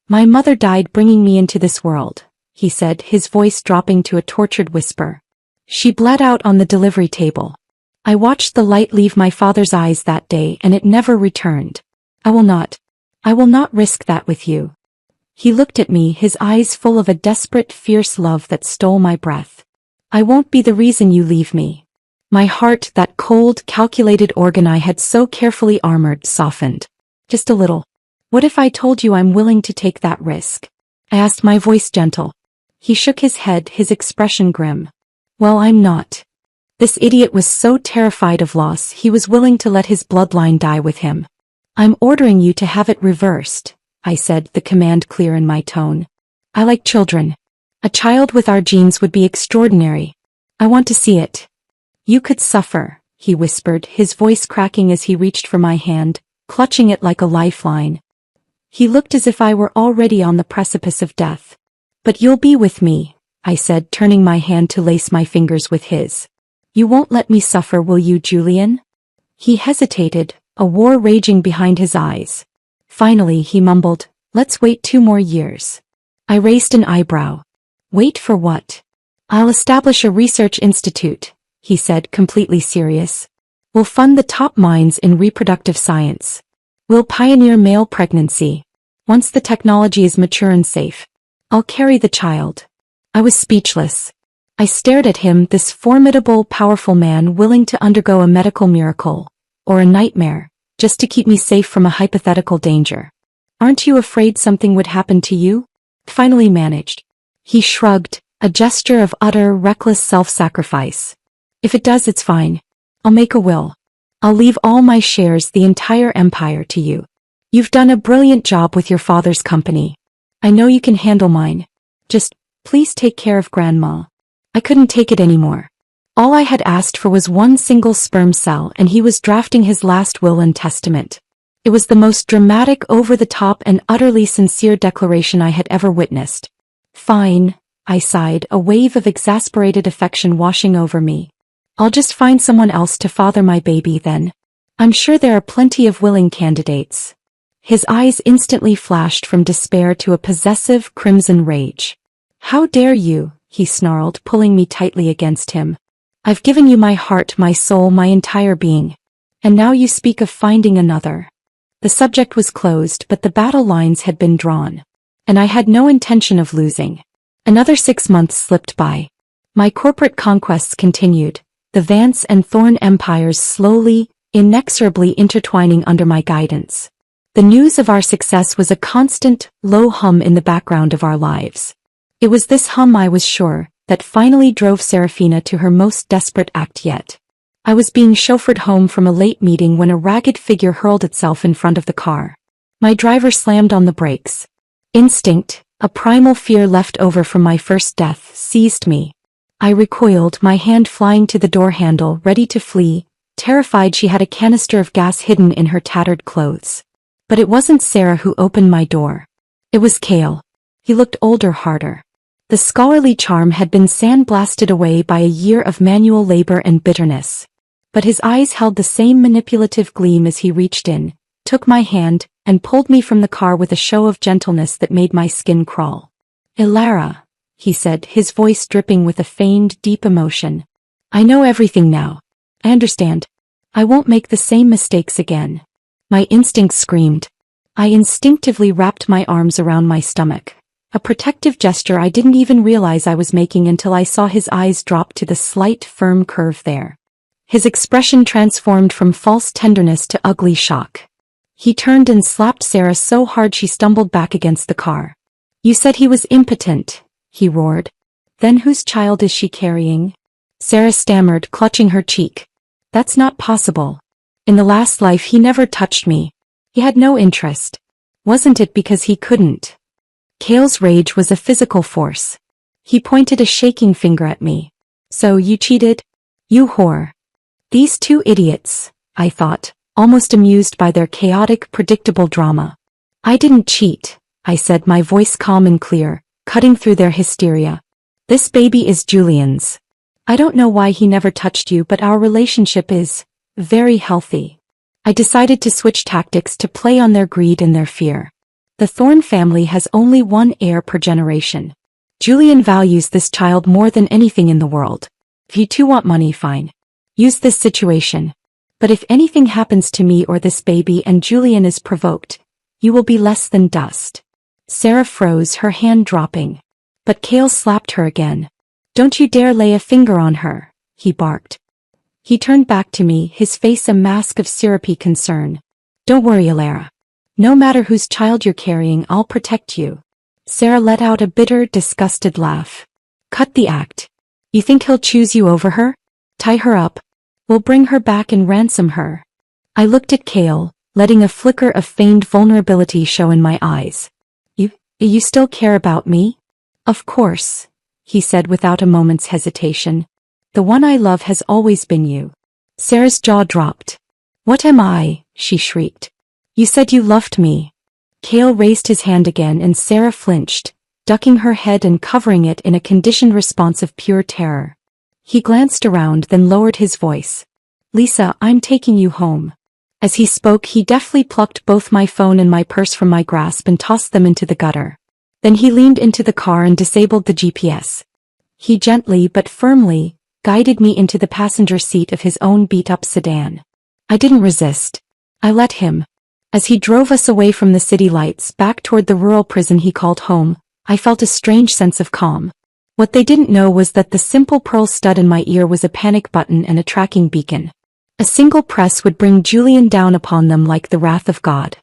"My mother died bringing me into this world," he said, his voice dropping to a tortured whisper. "She bled out on the delivery table. I watched the light leave my father's eyes that day and it never returned. I will not risk that with you." He looked at me, his eyes full of a desperate, fierce love that stole my breath. "I won't be the reason you leave me." My heart, that cold, calculated organ I had so carefully armored, softened. "Just a little. What if I told you I'm willing to take that risk?" I asked, my voice gentle. He shook his head, his expression grim. "Well, I'm not." This idiot was so terrified of loss he was willing to let his bloodline die with him. "I'm ordering you to have it reversed," I said, the command clear in my tone. "I like children. A child with our genes would be extraordinary. I want to see it." "You could suffer," he whispered, his voice cracking as he reached for my hand, clutching it like a lifeline. He looked as if I were already on the precipice of death. "But you'll be with me," I said, turning my hand to lace my fingers with his. "You won't let me suffer, will you, Julian?" He hesitated, a war raging behind his eyes. Finally, he mumbled, "Let's wait 2 more years." I raised an eyebrow. "Wait for what?" "I'll establish a research institute," he said, completely serious. "We'll fund the top minds in reproductive science. We'll pioneer male pregnancy. Once the technology is mature and safe, I'll carry the child." I was speechless. I stared at him, this formidable, powerful man willing to undergo a medical miracle, or a nightmare, just to keep me safe from a hypothetical danger. "Aren't you afraid something would happen to you?" Finally managed. He shrugged, a gesture of utter, reckless self-sacrifice. "If it does, it's fine. I'll make a will. I'll leave all my shares, the entire empire, to you. You've done a brilliant job with your father's company. I know you can handle mine. Just, please take care of Grandma." I couldn't take it anymore. All I had asked for was one single sperm cell, and he was drafting his last will and testament. It was the most dramatic, over-the-top, and utterly sincere declaration I had ever witnessed. "Fine," I sighed, a wave of exasperated affection washing over me. "I'll just find someone else to father my baby then. I'm sure there are plenty of willing candidates." His eyes instantly flashed from despair to a possessive, crimson rage. "How dare you?" he snarled, pulling me tightly against him. "I've given you my heart, my soul, my entire being. And now you speak of finding another." The subject was closed, but the battle lines had been drawn. And I had no intention of losing. Another 6 months slipped by. My corporate conquests continued, the Vance and Thorne empires slowly, inexorably intertwining under my guidance. The news of our success was a constant, low hum in the background of our lives. It was this hum, I was sure, that finally drove Serafina to her most desperate act yet. I was being chauffeured home from a late meeting when a ragged figure hurled itself in front of the car. My driver slammed on the brakes. Instinct, a primal fear left over from my first death, seized me. I recoiled, my hand flying to the door handle, ready to flee, terrified she had a canister of gas hidden in her tattered clothes. But it wasn't Sarah who opened my door. It was Cale. He looked older, harder. The scholarly charm had been sandblasted away by a year of manual labor and bitterness. But his eyes held the same manipulative gleam as he reached in, took my hand, and pulled me from the car with a show of gentleness that made my skin crawl. "Ilara," he said, his voice dripping with a feigned, deep emotion. "I know everything now. I understand. I won't make the same mistakes again." My instincts screamed. I instinctively wrapped my arms around my stomach. A protective gesture I didn't even realize I was making until I saw his eyes drop to the slight, firm curve there. His expression transformed from false tenderness to ugly shock. He turned and slapped Sarah so hard she stumbled back against the car. "You said he was impotent," he roared. "Then whose child is she carrying?" Sarah stammered, clutching her cheek. "That's not possible. In the last life he never touched me. He had no interest. Wasn't it because he couldn't?" Cale's rage was a physical force. He pointed a shaking finger at me. "So you cheated? You whore." These two idiots, I thought, almost amused by their chaotic, predictable drama. "I didn't cheat," I said, my voice calm and clear, cutting through their hysteria. "This baby is Julian's. I don't know why he never touched you, but our relationship is very healthy." I decided to switch tactics to play on their greed and their fear. The Thorne family has only one heir per generation. Julian values this child more than anything in the world. If you two want money, fine. Use this situation. But if anything happens to me or this baby and Julian is provoked, you will be less than dust. Sarah froze, her hand dropping. But Cale slapped her again. "Don't you dare lay a finger on her," he barked. He turned back to me, his face a mask of syrupy concern. "Don't worry, Ilara. No matter whose child you're carrying, I'll protect you." Sarah let out a bitter, disgusted laugh. "Cut the act. You think he'll choose you over her? Tie her up. We'll bring her back and ransom her." I looked at Cale, letting a flicker of feigned vulnerability show in my eyes. You still care about me?" "Of course," he said without a moment's hesitation. "The one I love has always been you." Sarah's jaw dropped. "What am I?" she shrieked. "You said you loved me." Cale raised his hand again and Sarah flinched, ducking her head and covering it in a conditioned response of pure terror. He glanced around, then lowered his voice. "Lisa, I'm taking you home." As he spoke, he deftly plucked both my phone and my purse from my grasp and tossed them into the gutter. Then he leaned into the car and disabled the GPS. He gently but firmly guided me into the passenger seat of his own beat-up sedan. I didn't resist. I let him. As he drove us away from the city lights back toward the rural prison he called home, I felt a strange sense of calm. What they didn't know was that the simple pearl stud in my ear was a panic button and a tracking beacon. A single press would bring Julian down upon them like the wrath of God.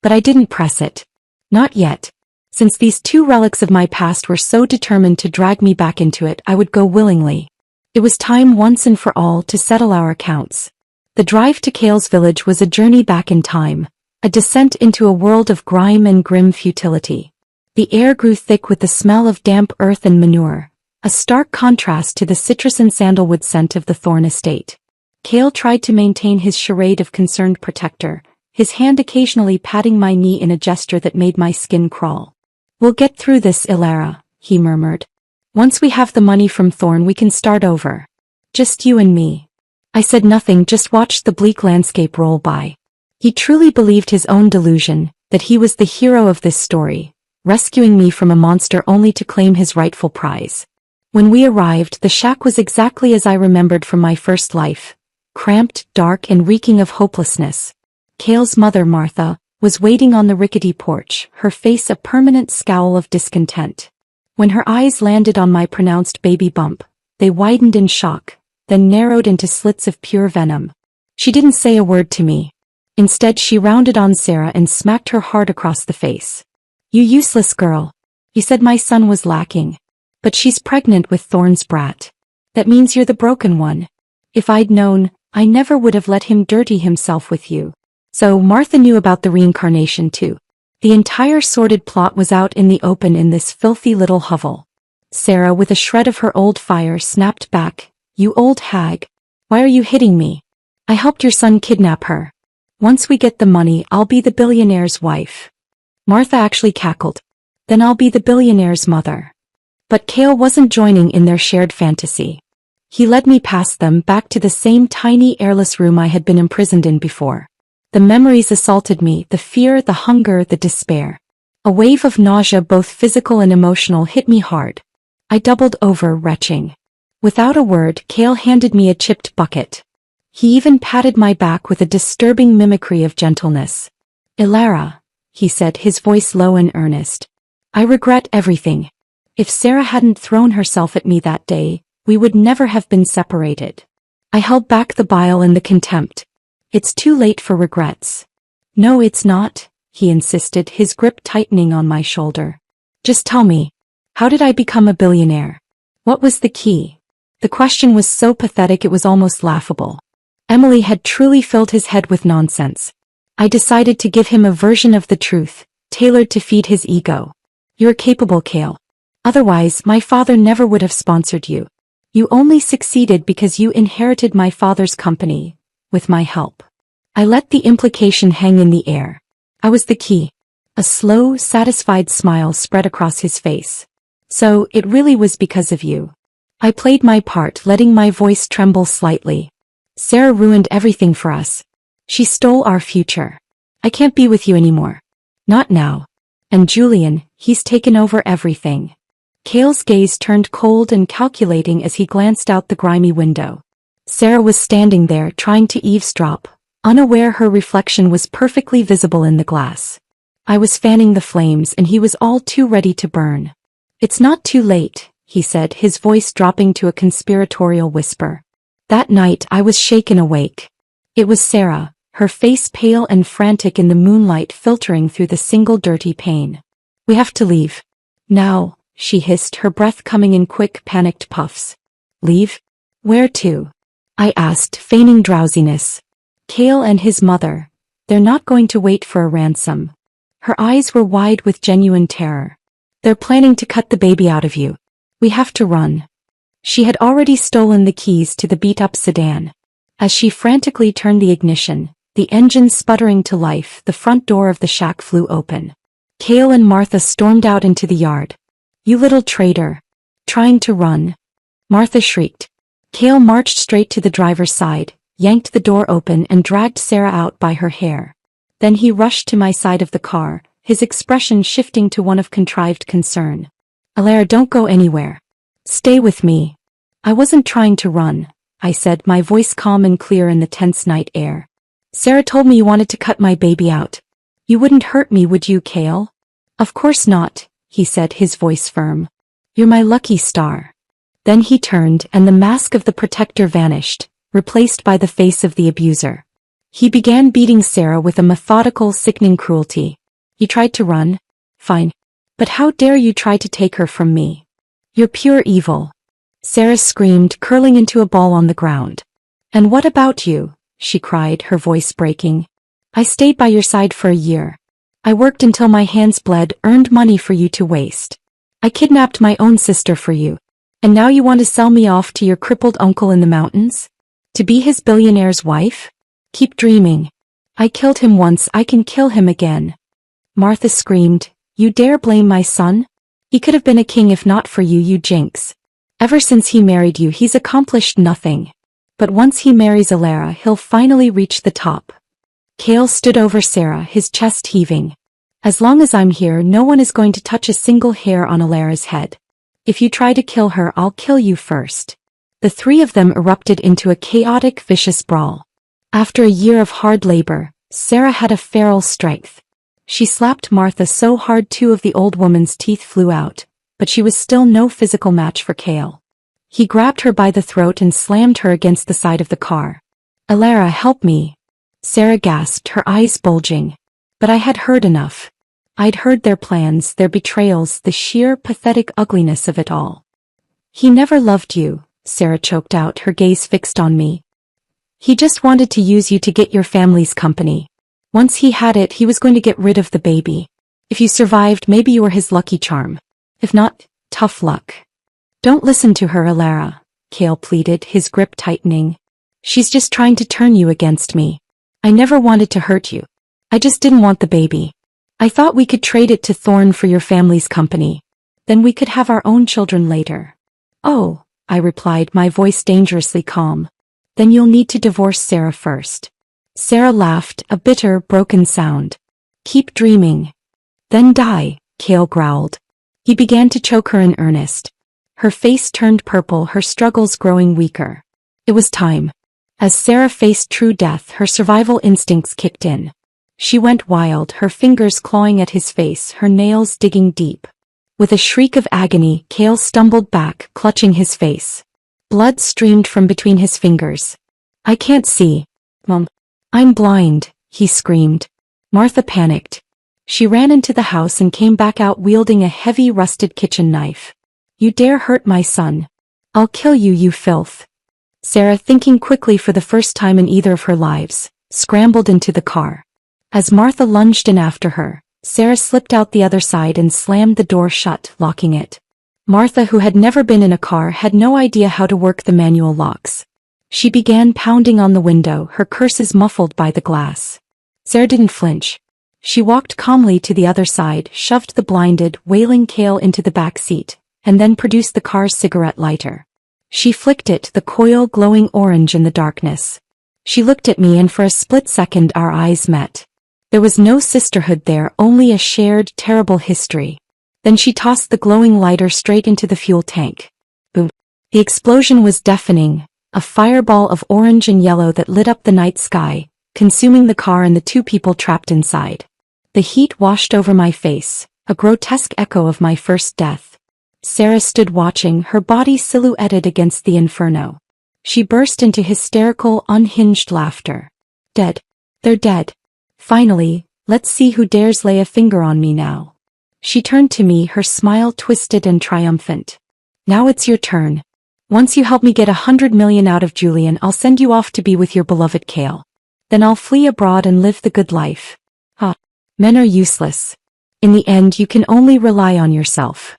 But I didn't press it. Not yet. Since these two relics of my past were so determined to drag me back into it, I would go willingly. It was time once and for all to settle our accounts. The drive to Cale's village was a journey back in time, a descent into a world of grime and grim futility. The air grew thick with the smell of damp earth and manure, a stark contrast to the citrus and sandalwood scent of the Thorne estate. Cale tried to maintain his charade of concerned protector, his hand occasionally patting my knee in a gesture that made my skin crawl. "We'll get through this, Ilara," he murmured. "Once we have the money from Thorne, we can start over. Just you and me." I said nothing, just watched the bleak landscape roll by. He truly believed his own delusion, that he was the hero of this story, rescuing me from a monster only to claim his rightful prize. When we arrived, the shack was exactly as I remembered from my first life, cramped, dark, and reeking of hopelessness. Cale's mother, Martha, was waiting on the rickety porch, her face a permanent scowl of discontent. When her eyes landed on my pronounced baby bump, they widened in shock, then narrowed into slits of pure venom. She didn't say a word to me. Instead, she rounded on Sarah and smacked her hard across the face. You useless girl. You said my son was lacking. But she's pregnant with Thorne's brat. That means you're the broken one. If I'd known, I never would have let him dirty himself with you. So Martha knew about the reincarnation too. The entire sordid plot was out in the open in this filthy little hovel. Sarah, with a shred of her old fire, snapped back. You old hag. Why are you hitting me? I helped your son kidnap her. Once we get the money, I'll be the billionaire's wife. Martha actually cackled. Then I'll be the billionaire's mother. But Cale wasn't joining in their shared fantasy. He led me past them back to the same tiny airless room I had been imprisoned in before. The memories assaulted me, the fear, the hunger, the despair. A wave of nausea, both physical and emotional, hit me hard. I doubled over, retching. Without a word, Cale handed me a chipped bucket. He even patted my back with a disturbing mimicry of gentleness. Ilara, he said, his voice low and earnest. I regret everything. If Sarah hadn't thrown herself at me that day, we would never have been separated. I held back the bile and the contempt. It's too late for regrets. No, it's not, he insisted, his grip tightening on my shoulder. Just tell me, how did I become a billionaire? What was the key? The question was so pathetic it was almost laughable. Emily had truly filled his head with nonsense. I decided to give him a version of the truth, tailored to feed his ego. You're capable, Cale. Otherwise, my father never would have sponsored you. You only succeeded because you inherited my father's company, with my help. I let the implication hang in the air. I was the key. A slow, satisfied smile spread across his face. So, it really was because of you. I played my part, letting my voice tremble slightly. Sarah ruined everything for us. She stole our future. I can't be with you anymore. Not now. And Julian, he's taken over everything. Cale's gaze turned cold and calculating as he glanced out the grimy window. Sarah was standing there, trying to eavesdrop, unaware her reflection was perfectly visible in the glass. I was fanning the flames and he was all too ready to burn. It's not too late, he said, his voice dropping to a conspiratorial whisper. That night I was shaken awake. It was Sarah, her face pale and frantic in the moonlight filtering through the single dirty pane. We have to leave. Now, she hissed, her breath coming in quick, panicked puffs. Leave? Where to? I asked, feigning drowsiness. Cale and his mother. They're not going to wait for a ransom. Her eyes were wide with genuine terror. They're planning to cut the baby out of you. We have to run. She had already stolen the keys to the beat-up sedan. As she frantically turned the ignition, the engine sputtering to life, the front door of the shack flew open. Cale and Martha stormed out into the yard. You little traitor. Trying to run. Martha shrieked. Cale marched straight to the driver's side, yanked the door open and dragged Sarah out by her hair. Then he rushed to my side of the car, his expression shifting to one of contrived concern. Ilara, don't go anywhere. Stay with me. I wasn't trying to run, I said, my voice calm and clear in the tense night air. Sarah told me you wanted to cut my baby out. You wouldn't hurt me, would you, Cale? Of course not, he said, his voice firm. You're my lucky star. Then he turned and the mask of the protector vanished, replaced by the face of the abuser. He began beating Sarah with a methodical, sickening cruelty. You tried to run? Fine. But how dare you try to take her from me? You're pure evil. Sarah screamed, curling into a ball on the ground. And what about you? She cried, her voice breaking. I stayed by your side for a year. I worked until my hands bled, earned money for you to waste. I kidnapped my own sister for you. And now you want to sell me off to your crippled uncle in the mountains? To be his billionaire's wife? Keep dreaming. I killed him once, I can kill him again. Martha screamed. You dare blame my son? He could have been a king if not for you, you jinx. Ever since he married you, he's accomplished nothing. But once he marries Ilara, he'll finally reach the top. Cale stood over Sarah, his chest heaving. As long as I'm here, no one is going to touch a single hair on Ilara's head. If you try to kill her, I'll kill you first. The three of them erupted into a chaotic, vicious brawl. After a year of hard labor, Sarah had a feral strength. She slapped Martha so hard 2 of the old woman's teeth flew out, but she was still no physical match for Cale. He grabbed her by the throat and slammed her against the side of the car. "Alara, help me!" Sarah gasped, her eyes bulging. But I had heard enough. I'd heard their plans, their betrayals, the sheer, pathetic ugliness of it all. "He never loved you," Sarah choked out, her gaze fixed on me. "He just wanted to use you to get your family's company. Once he had it, he was going to get rid of the baby. If you survived, maybe you were his lucky charm. If not, tough luck." "Don't listen to her, Alara," Cale pleaded, his grip tightening. "She's just trying to turn you against me. I never wanted to hurt you. I just didn't want the baby. I thought we could trade it to Thorn for your family's company. Then we could have our own children later." "Oh," I replied, my voice dangerously calm. "Then you'll need to divorce Sarah first." Sarah laughed, a bitter, broken sound. "Keep dreaming. Then die," Cale growled. He began to choke her in earnest. Her face turned purple, her struggles growing weaker. It was time. As Sarah faced true death, her survival instincts kicked in. She went wild, her fingers clawing at his face, her nails digging deep. With a shriek of agony, Cale stumbled back, clutching his face. Blood streamed from between his fingers. "I can't see, Mom. I'm blind," he screamed. Martha panicked. She ran into the house and came back out wielding a heavy rusted kitchen knife. "You dare hurt my son. I'll kill you, you filth." Sarah, thinking quickly for the first time in either of her lives, scrambled into the car. As Martha lunged in after her, Sarah slipped out the other side and slammed the door shut, locking it. Martha, who had never been in a car, had no idea how to work the manual locks. She began pounding on the window, her curses muffled by the glass. Sarah didn't flinch. She walked calmly to the other side, shoved the blinded, wailing Cale into the back seat, and then produced the car's cigarette lighter. She flicked it, the coil glowing orange in the darkness. She looked at me, and for a split second our eyes met. There was no sisterhood there, only a shared, terrible history. Then she tossed the glowing lighter straight into the fuel tank. Boom. The explosion was deafening, a fireball of orange and yellow that lit up the night sky, consuming the car and the two people trapped inside. The heat washed over my face, a grotesque echo of my first death. Sarah stood watching, her body silhouetted against the inferno. She burst into hysterical, unhinged laughter. "Dead. They're dead. Finally, let's see who dares lay a finger on me now." She turned to me, her smile twisted and triumphant. "Now it's your turn. Once you help me get 100 million out of Julian, I'll send you off to be with your beloved Cale. Then I'll flee abroad and live the good life. Men are useless. In the end, you can only rely on yourself.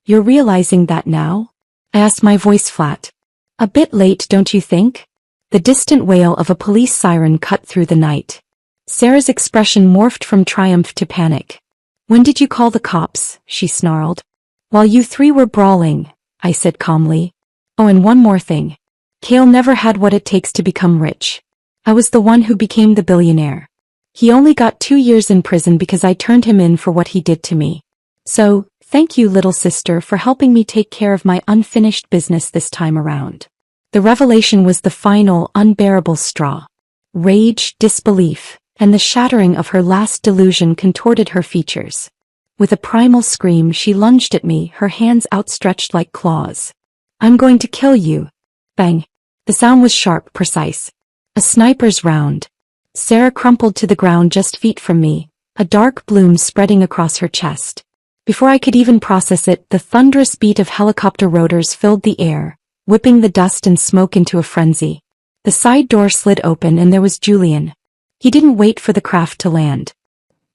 You're realizing that now?" I asked, my voice flat. "A bit late, don't you think?" The distant wail of a police siren cut through the night. Sarah's expression morphed from triumph to panic. "When did you call the cops?" she snarled. "While you three were brawling," I said calmly. "Oh, and one more thing. Cale never had what it takes to become rich. I was the one who became the billionaire. He only got 2 years in prison because I turned him in for what he did to me. So, thank you, little sister, for helping me take care of my unfinished business this time around." The revelation was the final, unbearable straw. Rage, disbelief, and the shattering of her last delusion contorted her features. With a primal scream, she lunged at me, her hands outstretched like claws. "I'm going to kill you." Bang. The sound was sharp, precise. A sniper's round. Sarah crumpled to the ground just feet from me, a dark bloom spreading across her chest. Before I could even process it, the thunderous beat of helicopter rotors filled the air, whipping the dust and smoke into a frenzy. The side door slid open and there was Julian. He didn't wait for the craft to land.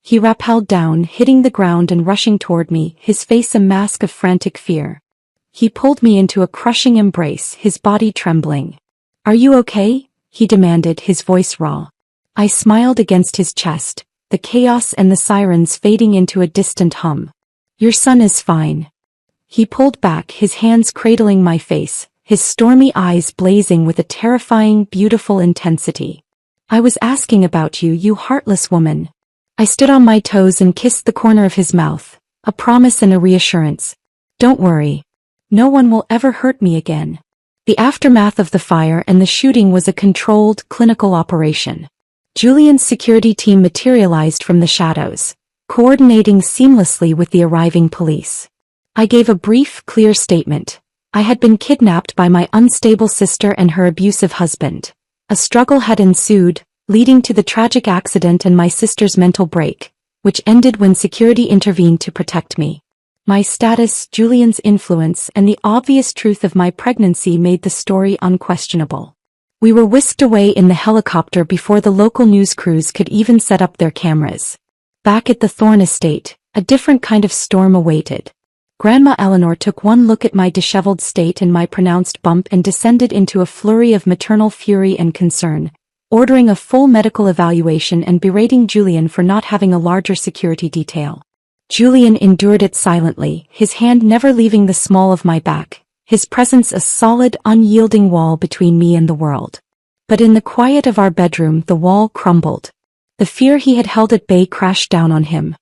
He rappelled down, hitting the ground and rushing toward me, his face a mask of frantic fear. He pulled me into a crushing embrace, his body trembling. "Are you okay?" he demanded, his voice raw. I smiled against his chest, the chaos and the sirens fading into a distant hum. "Your son is fine." He pulled back, his hands cradling my face, his stormy eyes blazing with a terrifying, beautiful intensity. "I was asking about you, you heartless woman." I stood on my toes and kissed the corner of his mouth, a promise and a reassurance. "Don't worry. No one will ever hurt me again." The aftermath of the fire and the shooting was a controlled, clinical operation. Julian's security team materialized from the shadows, coordinating seamlessly with the arriving police. I gave a brief, clear statement. I had been kidnapped by my unstable sister and her abusive husband. A struggle had ensued, leading to the tragic accident and my sister's mental break, which ended when security intervened to protect me. My status, Julian's influence, and the obvious truth of my pregnancy made the story unquestionable. We were whisked away in the helicopter before the local news crews could even set up their cameras. Back at the Thorne estate, a different kind of storm awaited. Grandma Eleanor took one look at my disheveled state and my pronounced bump and descended into a flurry of maternal fury and concern, ordering a full medical evaluation and berating Julian for not having a larger security detail. Julian endured it silently, his hand never leaving the small of my back, his presence a solid, unyielding wall between me and the world. But in the quiet of our bedroom the wall crumbled. The fear he had held at bay crashed down on him.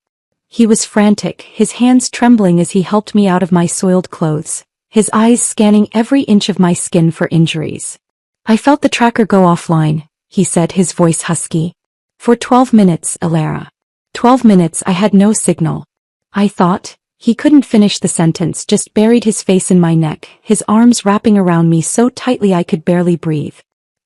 He was frantic, his hands trembling as he helped me out of my soiled clothes, his eyes scanning every inch of my skin for injuries. "I felt the tracker go offline," he said, his voice husky. "For 12 minutes, Alara. 12 minutes I had no signal." I thought. He couldn't finish the sentence, just buried his face in my neck, his arms wrapping around me so tightly I could barely breathe.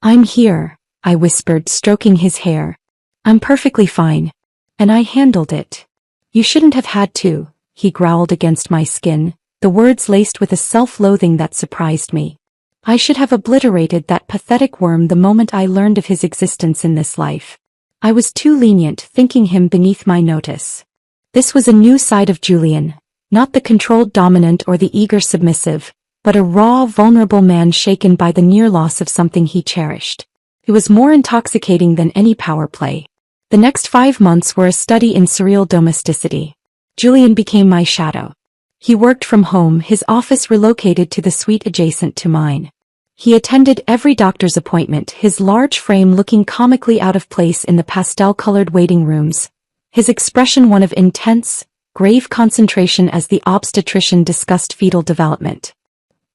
"I'm here," I whispered, stroking his hair. "I'm perfectly fine. And I handled it." "You shouldn't have had to," he growled against my skin, the words laced with a self-loathing that surprised me. "I should have obliterated that pathetic worm the moment I learned of his existence in this life. I was too lenient, thinking him beneath my notice." This was a new side of Julian, not the controlled dominant or the eager submissive, but a raw, vulnerable man shaken by the near loss of something he cherished. It was more intoxicating than any power play. The next 5 months were a study in surreal domesticity. Julian became my shadow. He worked from home, his office relocated to the suite adjacent to mine. He attended every doctor's appointment, his large frame looking comically out of place in the pastel-colored waiting rooms, his expression one of intense, grave concentration as the obstetrician discussed fetal development.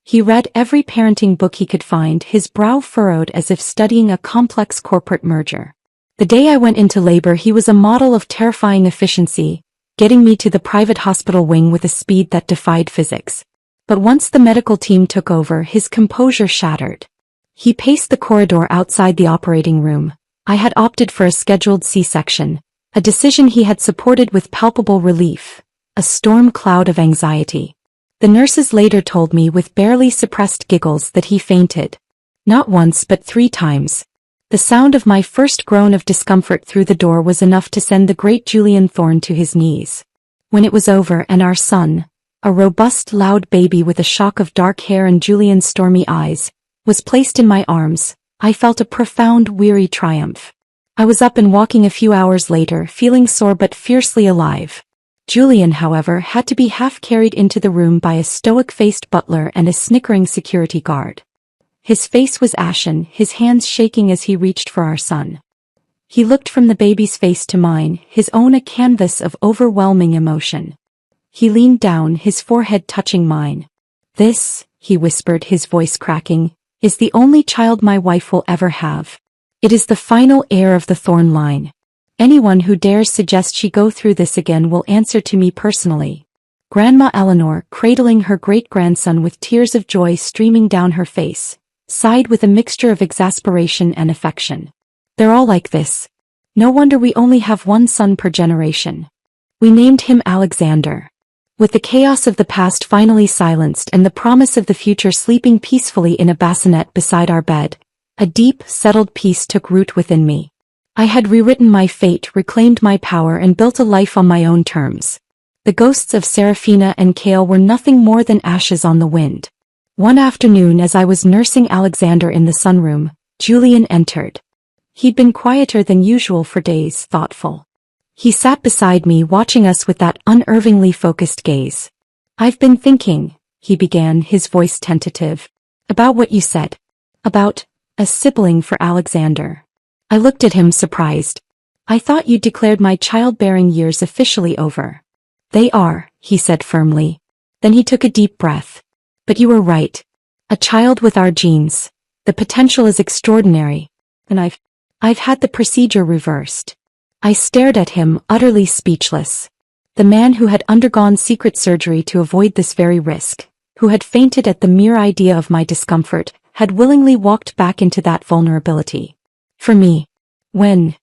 He read every parenting book he could find, his brow furrowed as if studying a complex corporate merger. The day I went into labor he was a model of terrifying efficiency, getting me to the private hospital wing with a speed that defied physics. But once the medical team took over, his composure shattered. He paced the corridor outside the operating room. I had opted for a scheduled C-section, a decision he had supported with palpable relief, a storm cloud of anxiety. The nurses later told me with barely suppressed giggles that he fainted. Not once but 3 times. The sound of my first groan of discomfort through the door was enough to send the great Julian Thorne to his knees. When it was over and our son, a robust, loud baby with a shock of dark hair and Julian's stormy eyes, was placed in my arms, I felt a profound, weary triumph. I was up and walking a few hours later, feeling sore but fiercely alive. Julian, however, had to be half carried into the room by a stoic-faced butler and a snickering security guard. His face was ashen, his hands shaking as he reached for our son. He looked from the baby's face to mine, his own a canvas of overwhelming emotion. He leaned down, his forehead touching mine. "This," he whispered, his voice cracking, "is the only child my wife will ever have. It is the final heir of the Thorne line. Anyone who dares suggest she go through this again will answer to me personally." Grandma Eleanor, cradling her great-grandson with tears of joy streaming down her face, sighed with a mixture of exasperation and affection. "They're all like this. No wonder we only have one son per generation." We named him Alexander. With the chaos of the past finally silenced and the promise of the future sleeping peacefully in a bassinet beside our bed, a deep, settled peace took root within me. I had rewritten my fate, reclaimed my power, and built a life on my own terms. The ghosts of Serafina and Kale were nothing more than ashes on the wind. One afternoon, as I was nursing Alexander in the sunroom, Julian entered. He'd been quieter than usual for days, thoughtful. He sat beside me, watching us with that unervingly focused gaze. "I've been thinking," he began, his voice tentative, "about what you said. About a sibling for Alexander." I looked at him, surprised. "I thought you declared my childbearing years officially over." "They are," he said firmly. Then he took a deep breath. "But you were right. A child with our genes. The potential is extraordinary. And I've had the procedure reversed." I stared at him, utterly speechless. The man who had undergone secret surgery to avoid this very risk, who had fainted at the mere idea of my discomfort, had willingly walked back into that vulnerability. For me, when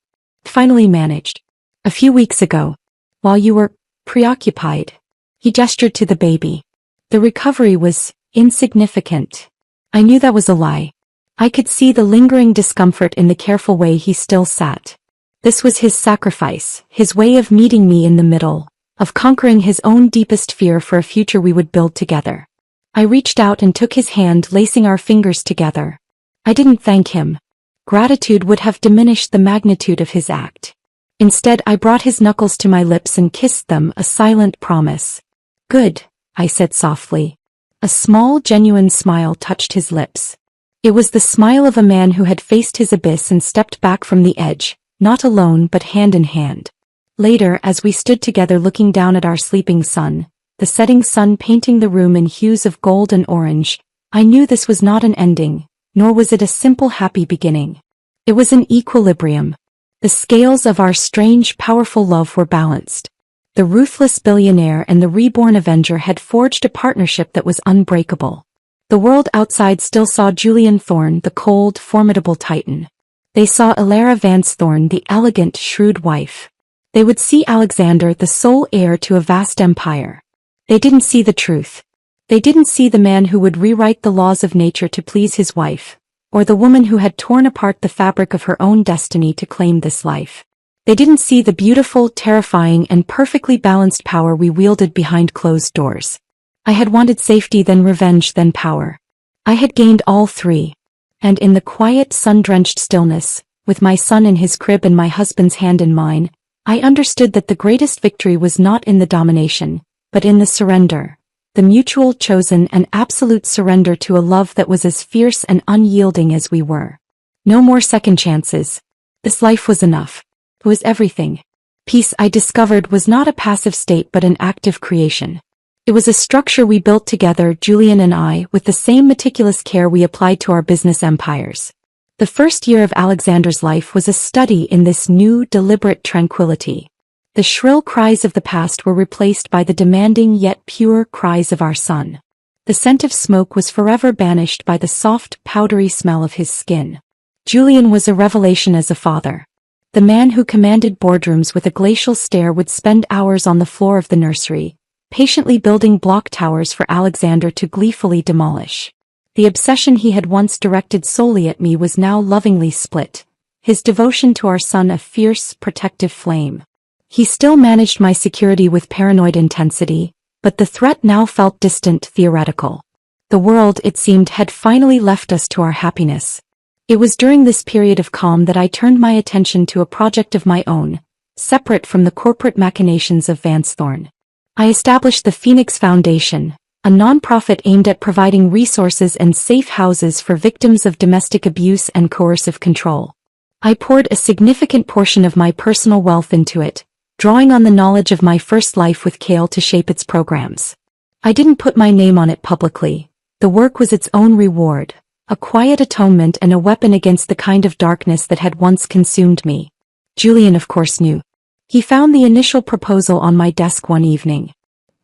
finally managed, a few weeks ago, while you were preoccupied, he gestured to the baby. The recovery was insignificant. I knew that was a lie. I could see the lingering discomfort in the careful way he still sat. This was his sacrifice, his way of meeting me in the middle, of conquering his own deepest fear for a future we would build together. I reached out and took his hand, lacing our fingers together. I didn't thank him. Gratitude would have diminished the magnitude of his act. Instead, I brought his knuckles to my lips and kissed them, a silent promise. "Good," I said softly. A small, genuine smile touched his lips. It was the smile of a man who had faced his abyss and stepped back from the edge, not alone but hand in hand. Later, as we stood together looking down at our sleeping son, the setting sun painting the room in hues of gold and orange, I knew this was not an ending, nor was it a simple happy beginning. It was an equilibrium. The scales of our strange, powerful love were balanced. The ruthless billionaire and the reborn avenger had forged a partnership that was unbreakable. The world outside still saw Julian Thorne, the cold, formidable titan. They saw Ilara Vance Thorne, the elegant, shrewd wife. They would see Alexander, the sole heir to a vast empire. They didn't see the truth. They didn't see the man who would rewrite the laws of nature to please his wife, or the woman who had torn apart the fabric of her own destiny to claim this life. They didn't see the beautiful, terrifying, and perfectly balanced power we wielded behind closed doors. I had wanted safety, then revenge, then power. I had gained all three. And in the quiet, sun-drenched stillness, with my son in his crib and my husband's hand in mine, I understood that the greatest victory was not in the domination, but in the surrender. The mutual, chosen, and absolute surrender to a love that was as fierce and unyielding as we were. No more second chances. This life was enough. It was everything. Peace, I discovered, was not a passive state but an active creation. It was a structure we built together, Julian and I, with the same meticulous care we applied to our business empires. The first year of Alexander's life was a study in this new, deliberate tranquility. The shrill cries of the past were replaced by the demanding yet pure cries of our son. The scent of smoke was forever banished by the soft, powdery smell of his skin. Julian was a revelation as a father. The man who commanded boardrooms with a glacial stare would spend hours on the floor of the nursery, patiently building block towers for Alexander to gleefully demolish. The obsession he had once directed solely at me was now lovingly split, his devotion to our son a fierce, protective flame. He still managed my security with paranoid intensity, but the threat now felt distant, theoretical. The world, it seemed, had finally left us to our happiness. It was during this period of calm that I turned my attention to a project of my own, separate from the corporate machinations of Vance Thorne. I established the Phoenix Foundation, a nonprofit aimed at providing resources and safe houses for victims of domestic abuse and coercive control. I poured a significant portion of my personal wealth into it, drawing on the knowledge of my first life with Kale to shape its programs. I didn't put my name on it publicly. The work was its own reward, a quiet atonement and a weapon against the kind of darkness that had once consumed me. Julian, of course, knew. He found the initial proposal on my desk one evening.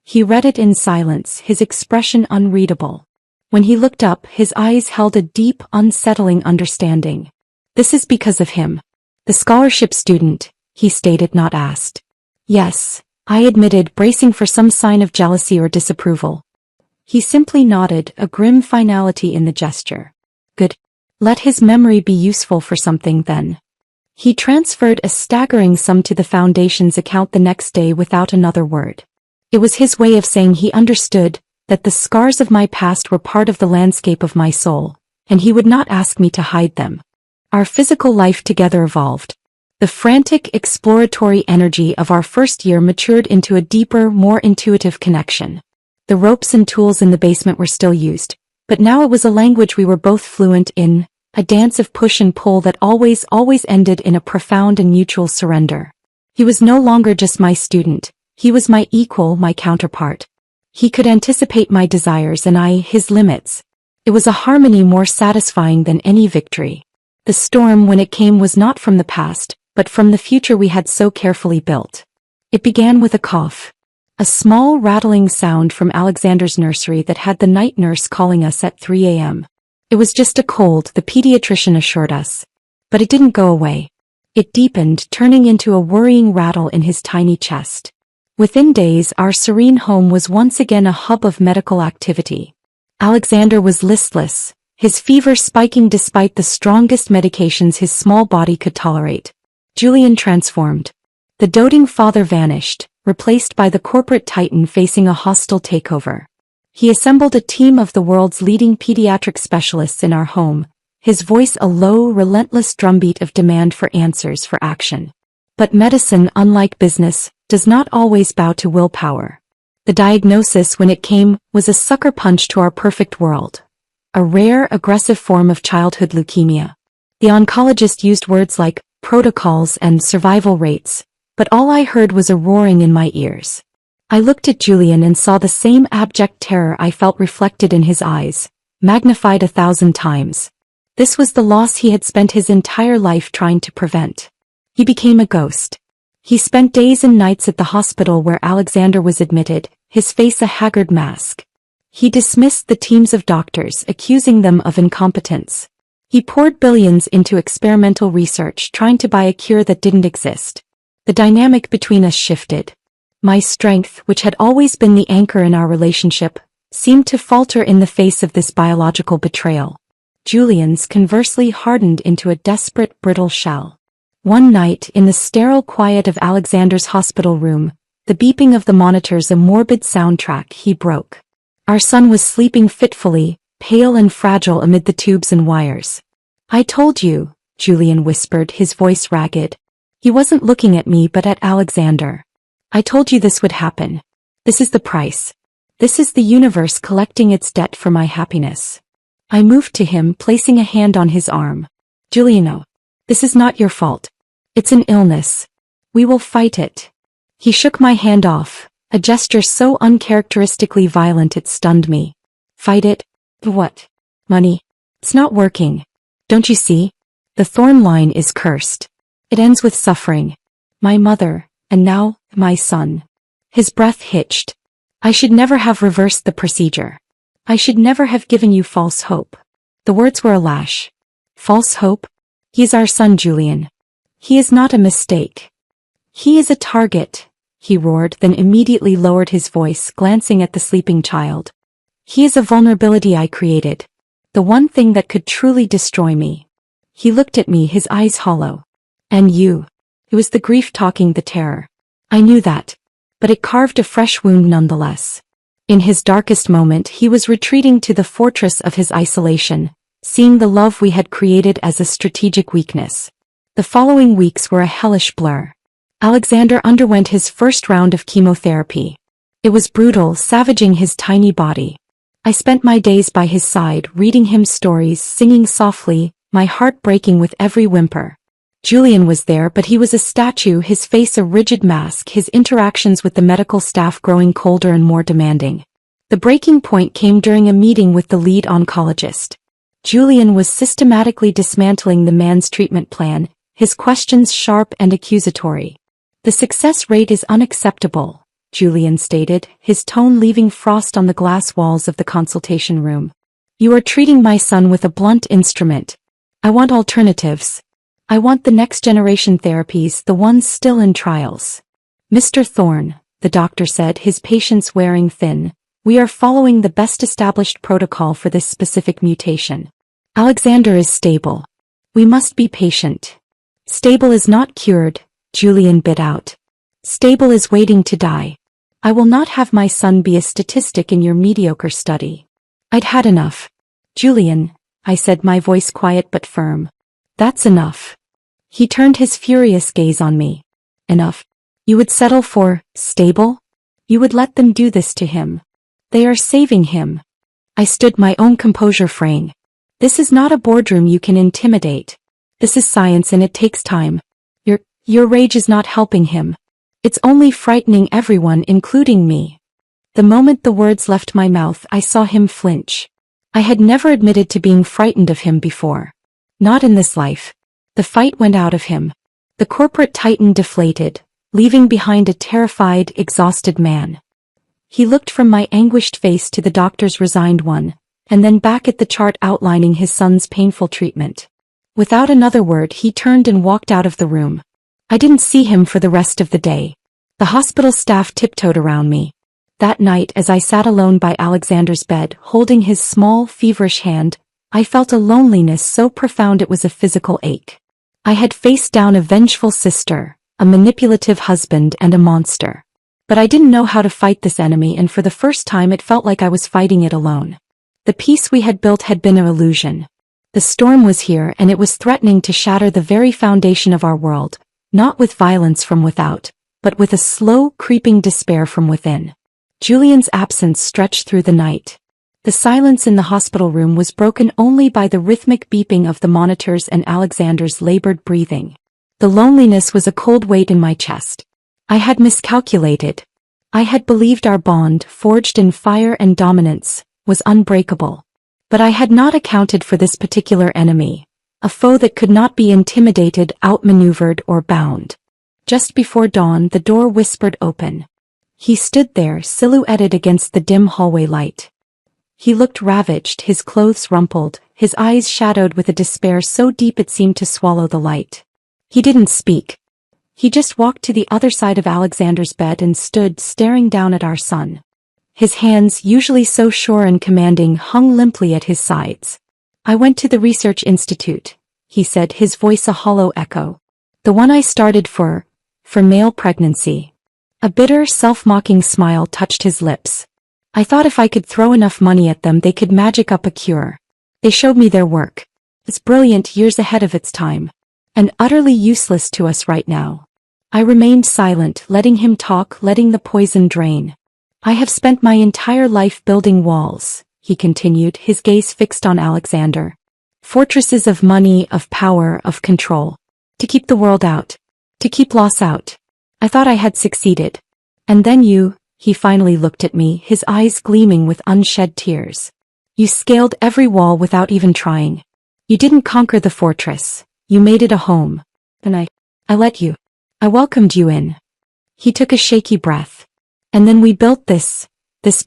He read it in silence, his expression unreadable. When he looked up, his eyes held a deep, unsettling understanding. "This is because of him. The scholarship student," he stated, not asked. "Yes," I admitted, bracing for some sign of jealousy or disapproval. He simply nodded, a grim finality in the gesture. "Good. Let his memory be useful for something then." He transferred a staggering sum to the foundation's account the next day without another word. It was his way of saying he understood that the scars of my past were part of the landscape of my soul, and he would not ask me to hide them. Our physical life together evolved. The frantic, exploratory energy of our first year matured into a deeper, more intuitive connection. The ropes and tools in the basement were still used, but now it was a language we were both fluent in, a dance of push and pull that always ended in a profound and mutual surrender. He was no longer just my student, he was my equal, my counterpart. He could anticipate my desires and I his limits. It was a harmony more satisfying than any victory. The storm, when it came, was not from the past, but from the future we had so carefully built. It began with a cough. A small rattling sound from Alexander's nursery that had the night nurse calling us at 3 a.m. It was just a cold, the pediatrician assured us. But it didn't go away. It deepened, turning into a worrying rattle in his tiny chest. Within days, our serene home was once again a hub of medical activity. Alexander was listless, his fever spiking despite the strongest medications his small body could tolerate. Julian transformed. The doting father vanished, replaced by the corporate titan facing a hostile takeover. He assembled a team of the world's leading pediatric specialists in our home, his voice a low, relentless drumbeat of demand for answers, for action. But medicine, unlike business, does not always bow to willpower. The diagnosis, when it came, was a sucker punch to our perfect world. A rare, aggressive form of childhood leukemia. The oncologist used words like protocols and survival rates, but all I heard was a roaring in my ears. I looked at Julian and saw the same abject terror I felt reflected in his eyes, magnified 1,000 times. This was the loss he had spent his entire life trying to prevent. He became a ghost. He spent days and nights at the hospital where Alexander was admitted, his face a haggard mask. He dismissed the teams of doctors, accusing them of incompetence. He poured billions into experimental research, trying to buy a cure that didn't exist. The dynamic between us shifted. My strength, which had always been the anchor in our relationship, seemed to falter in the face of this biological betrayal. Julian's, conversely, hardened into a desperate, brittle shell. One night, in the sterile quiet of Alexander's hospital room, the beeping of the monitors a morbid soundtrack, he broke. Our son was sleeping fitfully, pale and fragile amid the tubes and wires. "I told you," Julian whispered, his voice ragged. He wasn't looking at me but at Alexander. "I told you this would happen. This is the price. This is the universe collecting its debt for my happiness." I moved to him, placing a hand on his arm. "Juliano, this is not your fault. It's an illness. We will fight it." He shook my hand off, a gesture so uncharacteristically violent it stunned me. "Fight it? What? Money? It's not working. Don't you see? The thorn line is cursed. It ends with suffering. My mother, and now, my son." His breath hitched. "I should never have reversed the procedure. I should never have given you false hope." The words were a lash. "False hope? He is our son, Julian. He is not a mistake. He is a target," he roared, then immediately lowered his voice, glancing at the sleeping child. "He is a vulnerability I created. The one thing that could truly destroy me." He looked at me, his eyes hollow. "And you?" It was the grief talking, the terror. I knew that. But it carved a fresh wound nonetheless. In his darkest moment, he was retreating to the fortress of his isolation, seeing the love we had created as a strategic weakness. The following weeks were a hellish blur. Alexander underwent his first round of chemotherapy. It was brutal, savaging his tiny body. I spent my days by his side, reading him stories, singing softly, my heart breaking with every whimper. Julian was there, but he was a statue, his face a rigid mask, his interactions with the medical staff growing colder and more demanding. The breaking point came during a meeting with the lead oncologist. Julian was systematically dismantling the man's treatment plan, his questions sharp and accusatory. "The success rate is unacceptable," Julian stated, his tone leaving frost on the glass walls of the consultation room. "You are treating my son with a blunt instrument. I want alternatives. I want the next generation therapies, the ones still in trials." "Mr. Thorne," the doctor said, his patience wearing thin, "we are following the best established protocol for this specific mutation. Alexander is stable. We must be patient." "Stable is not cured," Julian bit out. "Stable is waiting to die. I will not have my son be a statistic in your mediocre study." I'd had enough. "Julian," I said, my voice quiet but firm. "That's enough." He turned his furious gaze on me. "Enough? You would settle for stable? You would let them do this to him? They are saving him." I stood, my own composure fraying. "This is not a boardroom you can intimidate. This is science and it takes time. Your rage is not helping him. It's only frightening everyone, including me." The moment the words left my mouth, I saw him flinch. I had never admitted to being frightened of him before. Not in this life. The fight went out of him. The corporate titan deflated, leaving behind a terrified, exhausted man. He looked from my anguished face to the doctor's resigned one, and then back at the chart outlining his son's painful treatment. Without another word, he turned and walked out of the room. I didn't see him for the rest of the day. The hospital staff tiptoed around me. That night, as I sat alone by Alexander's bed, holding his small, feverish hand, I felt a loneliness so profound it was a physical ache. I had faced down a vengeful sister, a manipulative husband, and a monster. But I didn't know how to fight this enemy, and for the first time it felt like I was fighting it alone. The peace we had built had been an illusion. The storm was here, and it was threatening to shatter the very foundation of our world, not with violence from without, but with a slow, creeping despair from within. Julian's absence stretched through the night. The silence in the hospital room was broken only by the rhythmic beeping of the monitors and Alexander's labored breathing. The loneliness was a cold weight in my chest. I had miscalculated. I had believed our bond, forged in fire and dominance, was unbreakable. But I had not accounted for this particular enemy, a foe that could not be intimidated, outmaneuvered, or bound. Just before dawn, the door whispered open. He stood there, silhouetted against the dim hallway light. He looked ravaged, his clothes rumpled, his eyes shadowed with a despair so deep it seemed to swallow the light. He didn't speak. He just walked to the other side of Alexander's bed and stood staring down at our son. His hands, usually so sure and commanding, hung limply at his sides. "I went to the research institute," he said, his voice a hollow echo. "The one I started for male pregnancy." A bitter, self-mocking smile touched his lips. "I thought if I could throw enough money at them they could magic up a cure. They showed me their work. It's brilliant, years ahead of its time. And utterly useless to us right now." I remained silent, letting him talk, letting the poison drain. "I have spent my entire life building walls," he continued, his gaze fixed on Alexander. "Fortresses of money, of power, of control. To keep the world out. To keep loss out. I thought I had succeeded. And then you," he finally looked at me, his eyes gleaming with unshed tears. "You scaled every wall without even trying. You didn't conquer the fortress. You made it a home. And I let you. I welcomed you in." He took a shaky breath. "And then we built this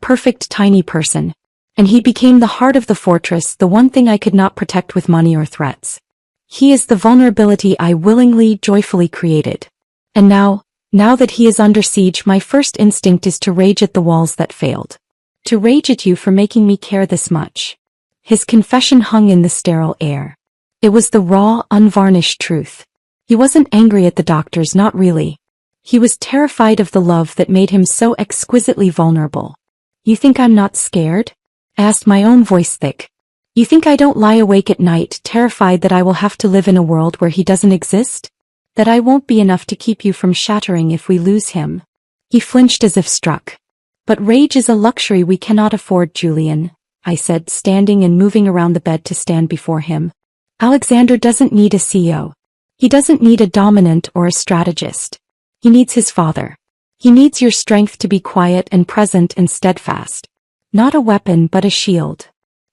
perfect tiny person. And he became the heart of the fortress, the one thing I could not protect with money or threats. He is the vulnerability I willingly, joyfully created. And now that he is under siege, my first instinct is to rage at the walls that failed. To rage at you for making me care this much." His confession hung in the sterile air. It was the raw, unvarnished truth. He wasn't angry at the doctors, not really. He was terrified of the love that made him so exquisitely vulnerable. "You think I'm not scared?" I asked, my own voice thick. "You think I don't lie awake at night, terrified that I will have to live in a world where he doesn't exist? That I won't be enough to keep you from shattering if we lose him?" He flinched as if struck. "But rage is a luxury we cannot afford, Julian," I said, standing and moving around the bed to stand before him. "Alexander doesn't need a CEO. He doesn't need a dominant or a strategist. He needs his father. He needs your strength to be quiet and present and steadfast. Not a weapon but a shield."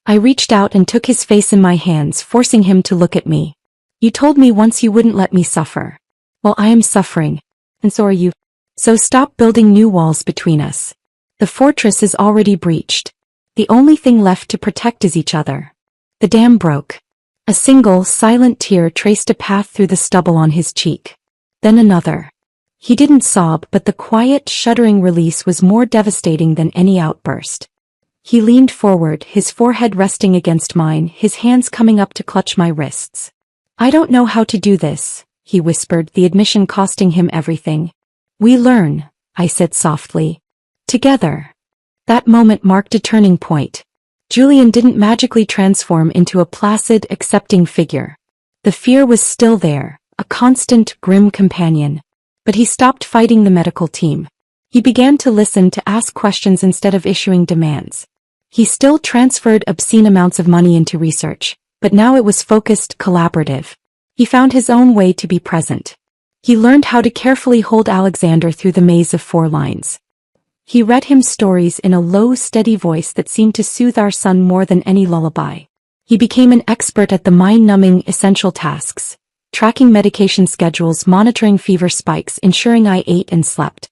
I reached out and took his face in my hands, forcing him to look at me. "You told me once you wouldn't let me suffer. Well, I am suffering. And so are you. So stop building new walls between us. The fortress is already breached. The only thing left to protect is each other." The dam broke. A single, silent tear traced a path through the stubble on his cheek. Then another. He didn't sob, but the quiet, shuddering release was more devastating than any outburst. He leaned forward, his forehead resting against mine, his hands coming up to clutch my wrists. "I don't know how to do this," he whispered, the admission costing him everything. "We learn," I said softly. "Together." That moment marked a turning point. Julian didn't magically transform into a placid, accepting figure. The fear was still there, a constant, grim companion. But he stopped fighting the medical team. He began to listen, to ask questions instead of issuing demands. He still transferred obscene amounts of money into research, but now it was focused, collaborative. He found his own way to be present. He learned how to carefully hold Alexander through the maze of 4 lines. He read him stories in a low, steady voice that seemed to soothe our son more than any lullaby. He became an expert at the mind-numbing, essential tasks, tracking medication schedules, monitoring fever spikes, ensuring I ate and slept.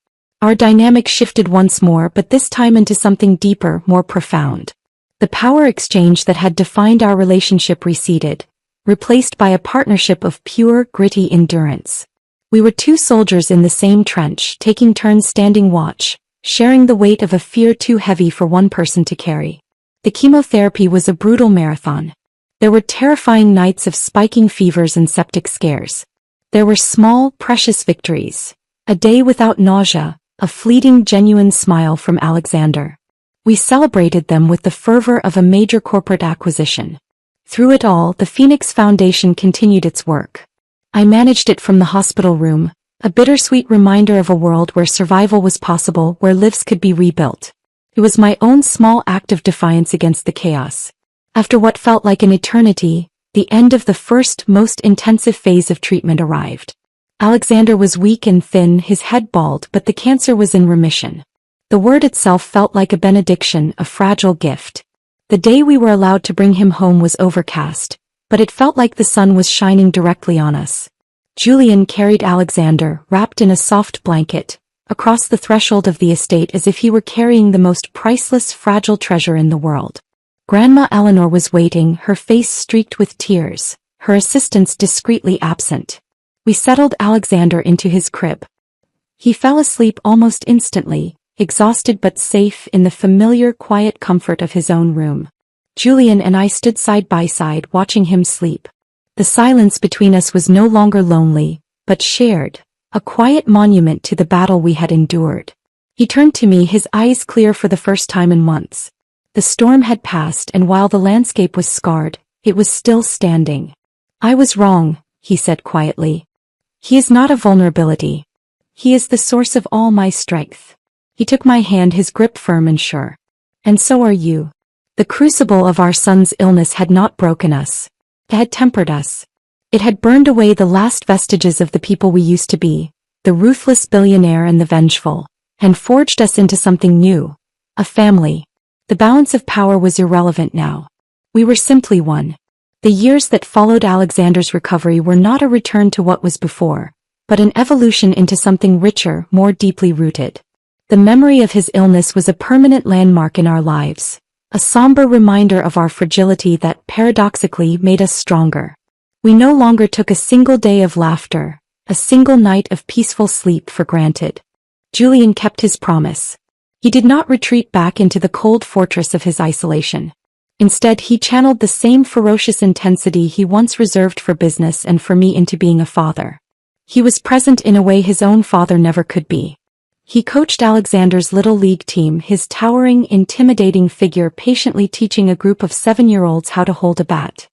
Our dynamic shifted once more, but this time into something deeper, more profound. The power exchange that had defined our relationship receded, replaced by a partnership of pure, gritty endurance. We were two soldiers in the same trench, taking turns standing watch, sharing the weight of a fear too heavy for one person to carry. The chemotherapy was a brutal marathon. There were terrifying nights of spiking fevers and septic scares. There were small, precious victories. A day without nausea, a fleeting, genuine smile from Alexander. We celebrated them with the fervor of a major corporate acquisition. Through it all, the Phoenix Foundation continued its work. I managed it from the hospital room, a bittersweet reminder of a world where survival was possible, where lives could be rebuilt. It was my own small act of defiance against the chaos. After what felt like an eternity, the end of the first, most intensive phase of treatment arrived. Alexander was weak and thin, his head bald, but the cancer was in remission. The word itself felt like a benediction, a fragile gift. The day we were allowed to bring him home was overcast, but it felt like the sun was shining directly on us. Julian carried Alexander, wrapped in a soft blanket, across the threshold of the estate as if he were carrying the most priceless, fragile treasure in the world. Grandma Eleanor was waiting, her face streaked with tears, her assistants discreetly absent. We settled Alexander into his crib. He fell asleep almost instantly, exhausted but safe in the familiar, quiet comfort of his own room. Julian and I stood side by side watching him sleep. The silence between us was no longer lonely, but shared, a quiet monument to the battle we had endured. He turned to me, his eyes clear for the first time in months. The storm had passed, and while the landscape was scarred, it was still standing. "I was wrong," he said quietly. "He is not a vulnerability. He is the source of all my strength." He took my hand, his grip firm and sure. "And so are you." The crucible of our son's illness had not broken us. It had tempered us. It had burned away the last vestiges of the people we used to be, the ruthless billionaire and the vengeful, and forged us into something new, a family. The balance of power was irrelevant now. We were simply one. The years that followed Alexander's recovery were not a return to what was before, but an evolution into something richer, more deeply rooted. The memory of his illness was a permanent landmark in our lives, a somber reminder of our fragility that paradoxically made us stronger. We no longer took a single day of laughter, a single night of peaceful sleep for granted. Julian kept his promise. He did not retreat back into the cold fortress of his isolation. Instead, he channeled the same ferocious intensity he once reserved for business and for me into being a father. He was present in a way his own father never could be. He coached Alexander's little league team, his towering, intimidating figure patiently teaching a group of 7-year-olds how to hold a bat.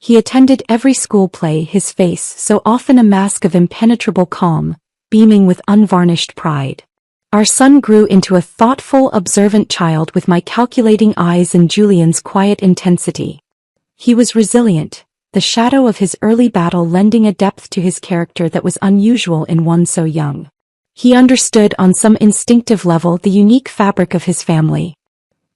He attended every school play, his face so often a mask of impenetrable calm, beaming with unvarnished pride. Our son grew into a thoughtful, observant child with my calculating eyes and Julian's quiet intensity. He was resilient, the shadow of his early battle lending a depth to his character that was unusual in one so young. He understood on some instinctive level the unique fabric of his family.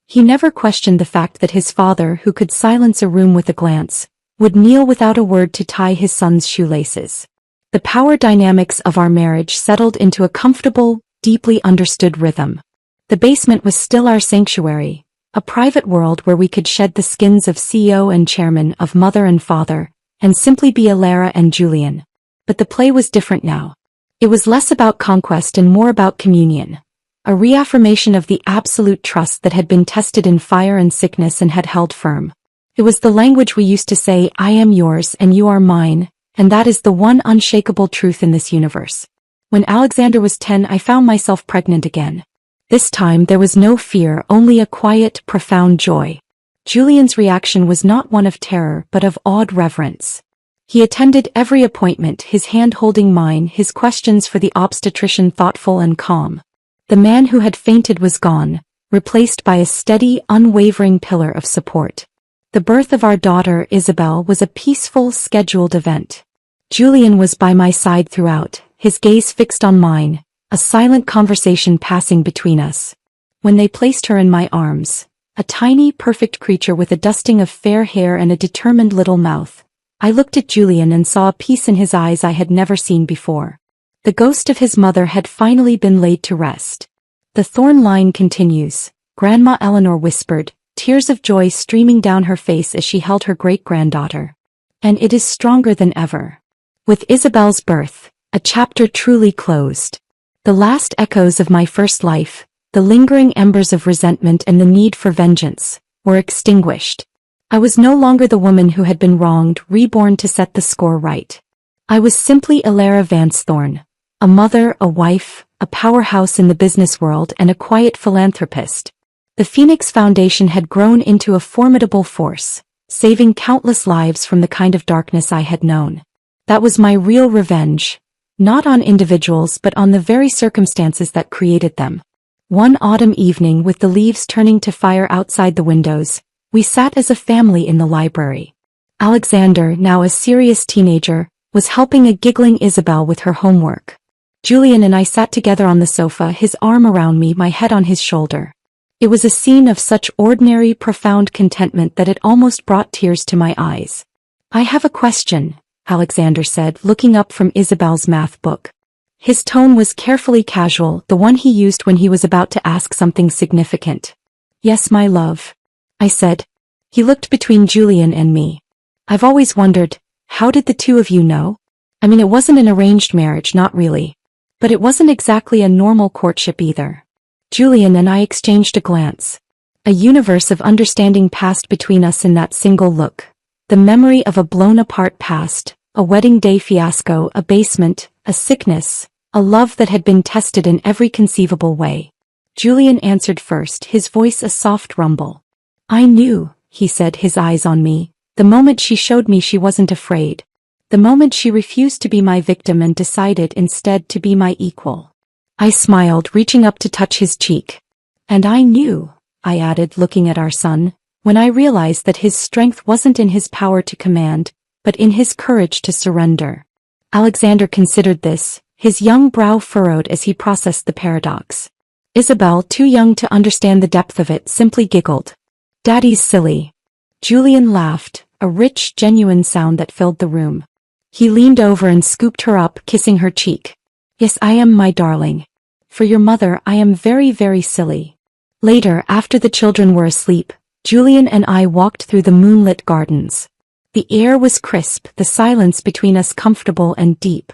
He never questioned the fact that his father, who could silence a room with a glance, would kneel without a word to tie his son's shoelaces. The power dynamics of our marriage settled into a comfortable, deeply understood rhythm. The basement was still our sanctuary, a private world where we could shed the skins of CEO and chairman, of mother and father, and simply be Alara and Julian. But the play was different now. It was less about conquest and more about communion, a reaffirmation of the absolute trust that had been tested in fire and sickness and had held firm. It was the language we used to say, "I am yours and you are mine," and that is the one unshakable truth in this universe. When Alexander was 10, I found myself pregnant again. This time there was no fear, only a quiet, profound joy. Julian's reaction was not one of terror but of awed reverence. He attended every appointment, his hand holding mine, his questions for the obstetrician thoughtful and calm. The man who had fainted was gone, replaced by a steady, unwavering pillar of support. The birth of our daughter, Isabel, was a peaceful, scheduled event. Julian was by my side throughout, his gaze fixed on mine, a silent conversation passing between us. When they placed her in my arms, a tiny, perfect creature with a dusting of fair hair and a determined little mouth, I looked at Julian and saw a peace in his eyes I had never seen before. The ghost of his mother had finally been laid to rest. The thorn line continues, Grandma Eleanor whispered, tears of joy streaming down her face as she held her great-granddaughter. And it is stronger than ever. With Isabel's birth, a chapter truly closed. The last echoes of my first life, the lingering embers of resentment and the need for vengeance, were extinguished. I was no longer the woman who had been wronged, reborn to set the score right. I was simply Elara Vansthorn, a mother, a wife, a powerhouse in the business world and a quiet philanthropist. The Phoenix Foundation had grown into a formidable force, saving countless lives from the kind of darkness I had known. That was my real revenge, not on individuals but on the very circumstances that created them. One autumn evening, with the leaves turning to fire outside the windows, we sat as a family in the library. Alexander, now a serious teenager, was helping a giggling Isabel with her homework. Julian and I sat together on the sofa, his arm around me, my head on his shoulder. It was a scene of such ordinary, profound contentment that it almost brought tears to my eyes. "I have a question," Alexander said, looking up from Isabel's math book. His tone was carefully casual, the one he used when he was about to ask something significant. "Yes, my love," I said. He looked between Julian and me. "I've always wondered, how did the two of you know? I mean, it wasn't an arranged marriage, not really. But it wasn't exactly a normal courtship either." Julian and I exchanged a glance. A universe of understanding passed between us in that single look. The memory of a blown-apart past, a wedding day fiasco, a basement, a sickness, a love that had been tested in every conceivable way. Julian answered first, his voice a soft rumble. "I knew," he said, his eyes on me, "the moment she showed me she wasn't afraid. The moment she refused to be my victim and decided instead to be my equal." I smiled, reaching up to touch his cheek. "And I knew," I added, looking at our son, "when I realized that his strength wasn't in his power to command, but in his courage to surrender." Alexander considered this, his young brow furrowed as he processed the paradox. Isabel, too young to understand the depth of it, simply giggled. "Daddy's silly." Julian laughed, a rich, genuine sound that filled the room. He leaned over and scooped her up, kissing her cheek. "Yes, I am, my darling. For your mother, I am very, very silly." Later, after the children were asleep, Julian and I walked through the moonlit gardens. The air was crisp, the silence between us comfortable and deep.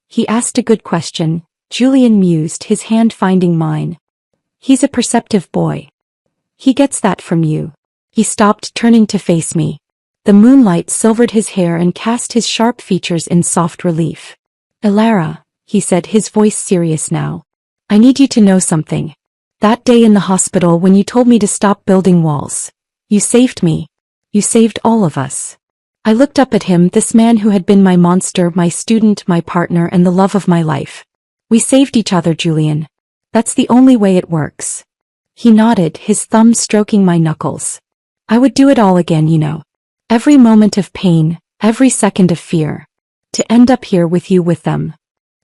"He asked a good question," Julian mused, his hand finding mine. "He's a perceptive boy. He gets that from you." He stopped, turning to face me. The moonlight silvered his hair and cast his sharp features in soft relief. "Elara," he said, his voice serious now, "I need you to know something. That day in the hospital when you told me to stop building walls, you saved me. You saved all of us." I looked up at him, this man who had been my monster, my student, my partner, and the love of my life. "We saved each other, Julian. That's the only way it works." He nodded, his thumb stroking my knuckles. "I would do it all again, you know. Every moment of pain, every second of fear. To end up here with you with them.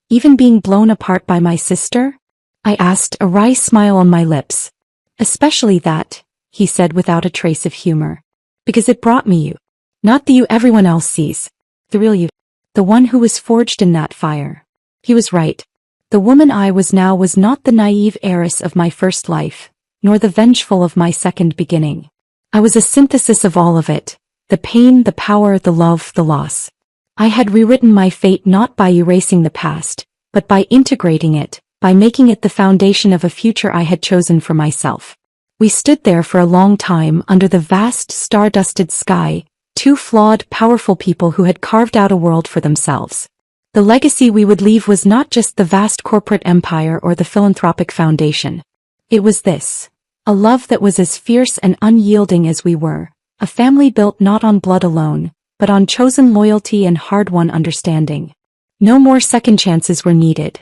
Even being blown apart by my sister?" I asked, a wry smile on my lips. "Especially that," he said without a trace of humor. "Because it brought me you. Not the you everyone else sees. The real you. The one who was forged in that fire." He was right. The woman I was now was not the naive heiress of my first life, nor the vengeful of my second beginning. I was a synthesis of all of it. The pain, the power, the love, the loss. I had rewritten my fate not by erasing the past, but by integrating it, by making it the foundation of a future I had chosen for myself. We stood there for a long time under the vast, star-dusted sky, two flawed, powerful people who had carved out a world for themselves. The legacy we would leave was not just the vast corporate empire or the philanthropic foundation. It was this. A love that was as fierce and unyielding as we were. A family built not on blood alone, but on chosen loyalty and hard-won understanding. No more second chances were needed.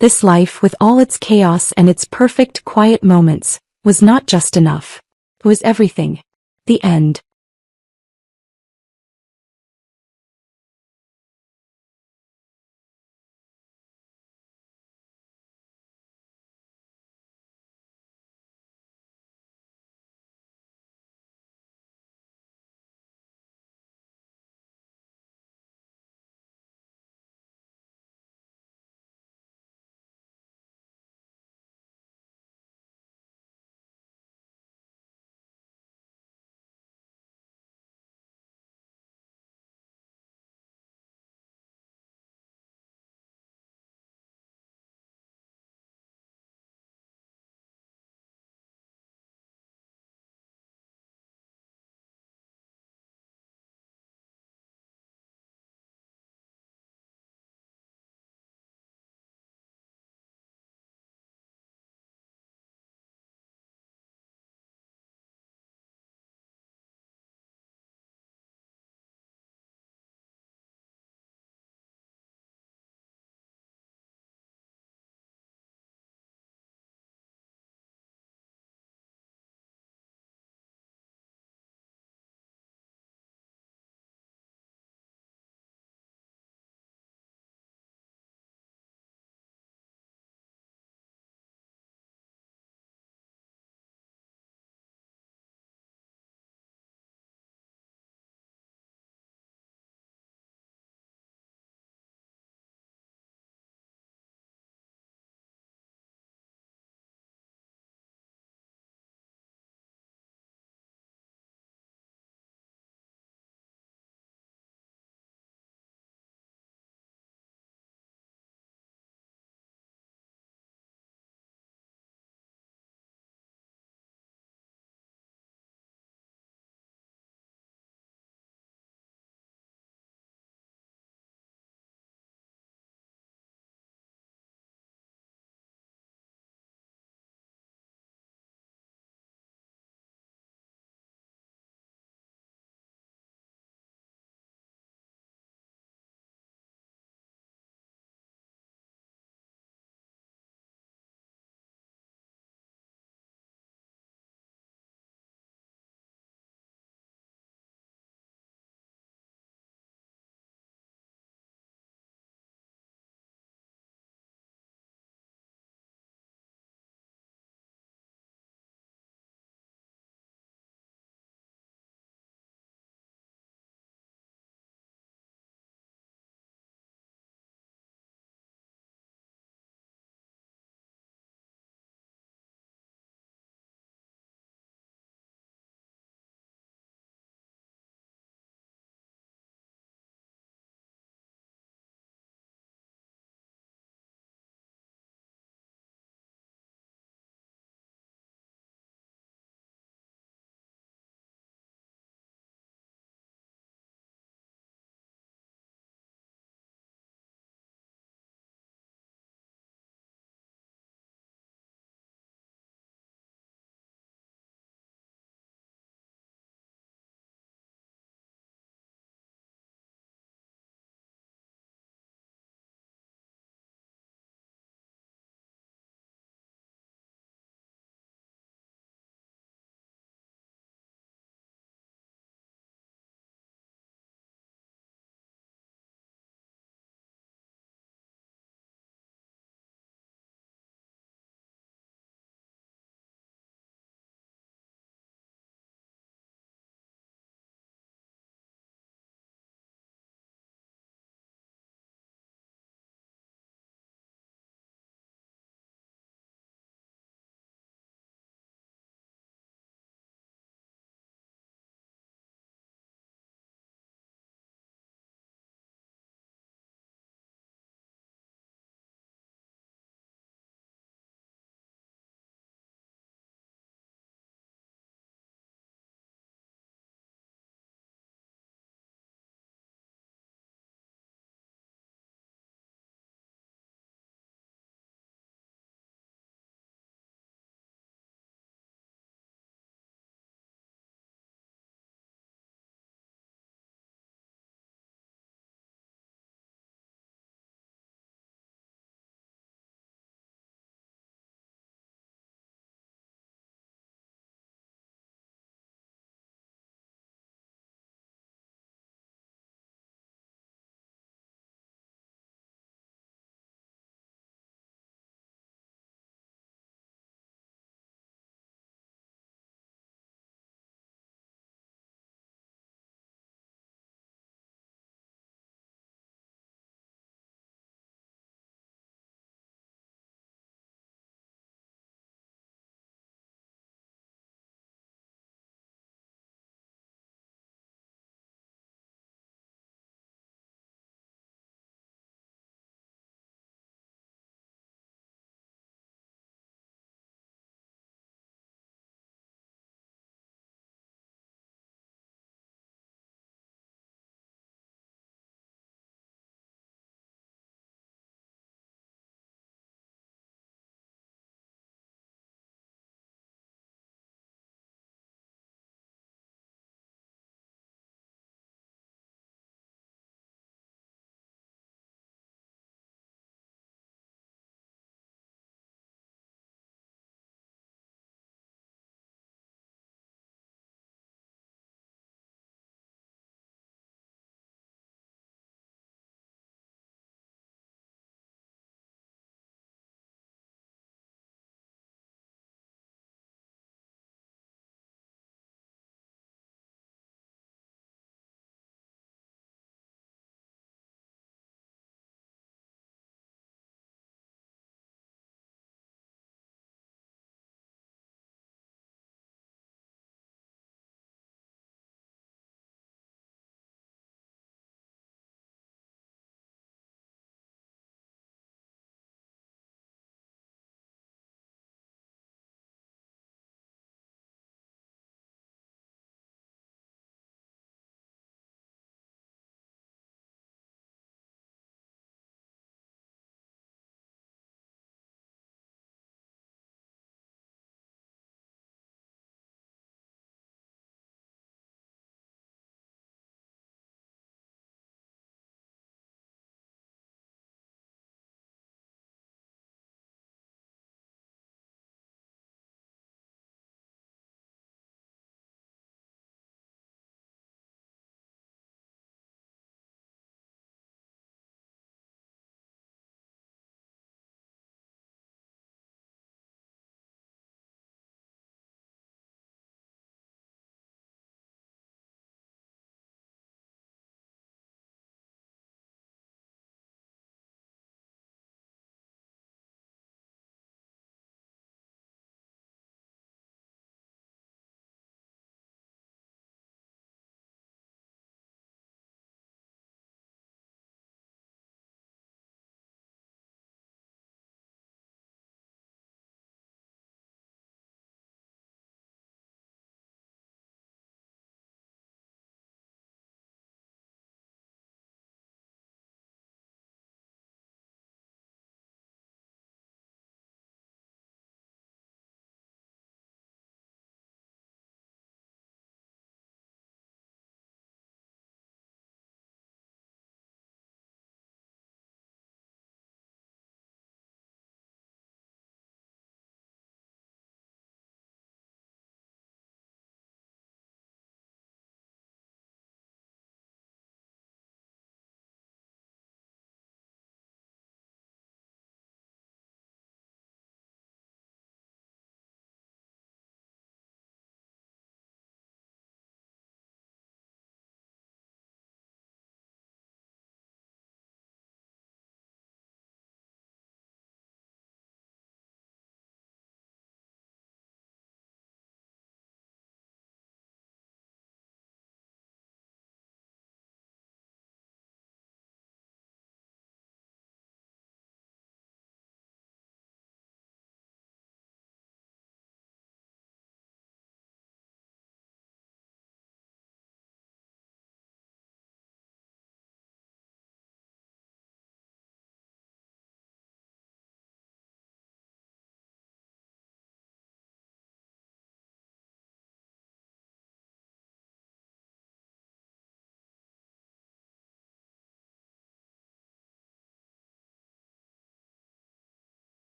This life, with all its chaos and its perfect, quiet moments, was not just enough. It was everything. The end.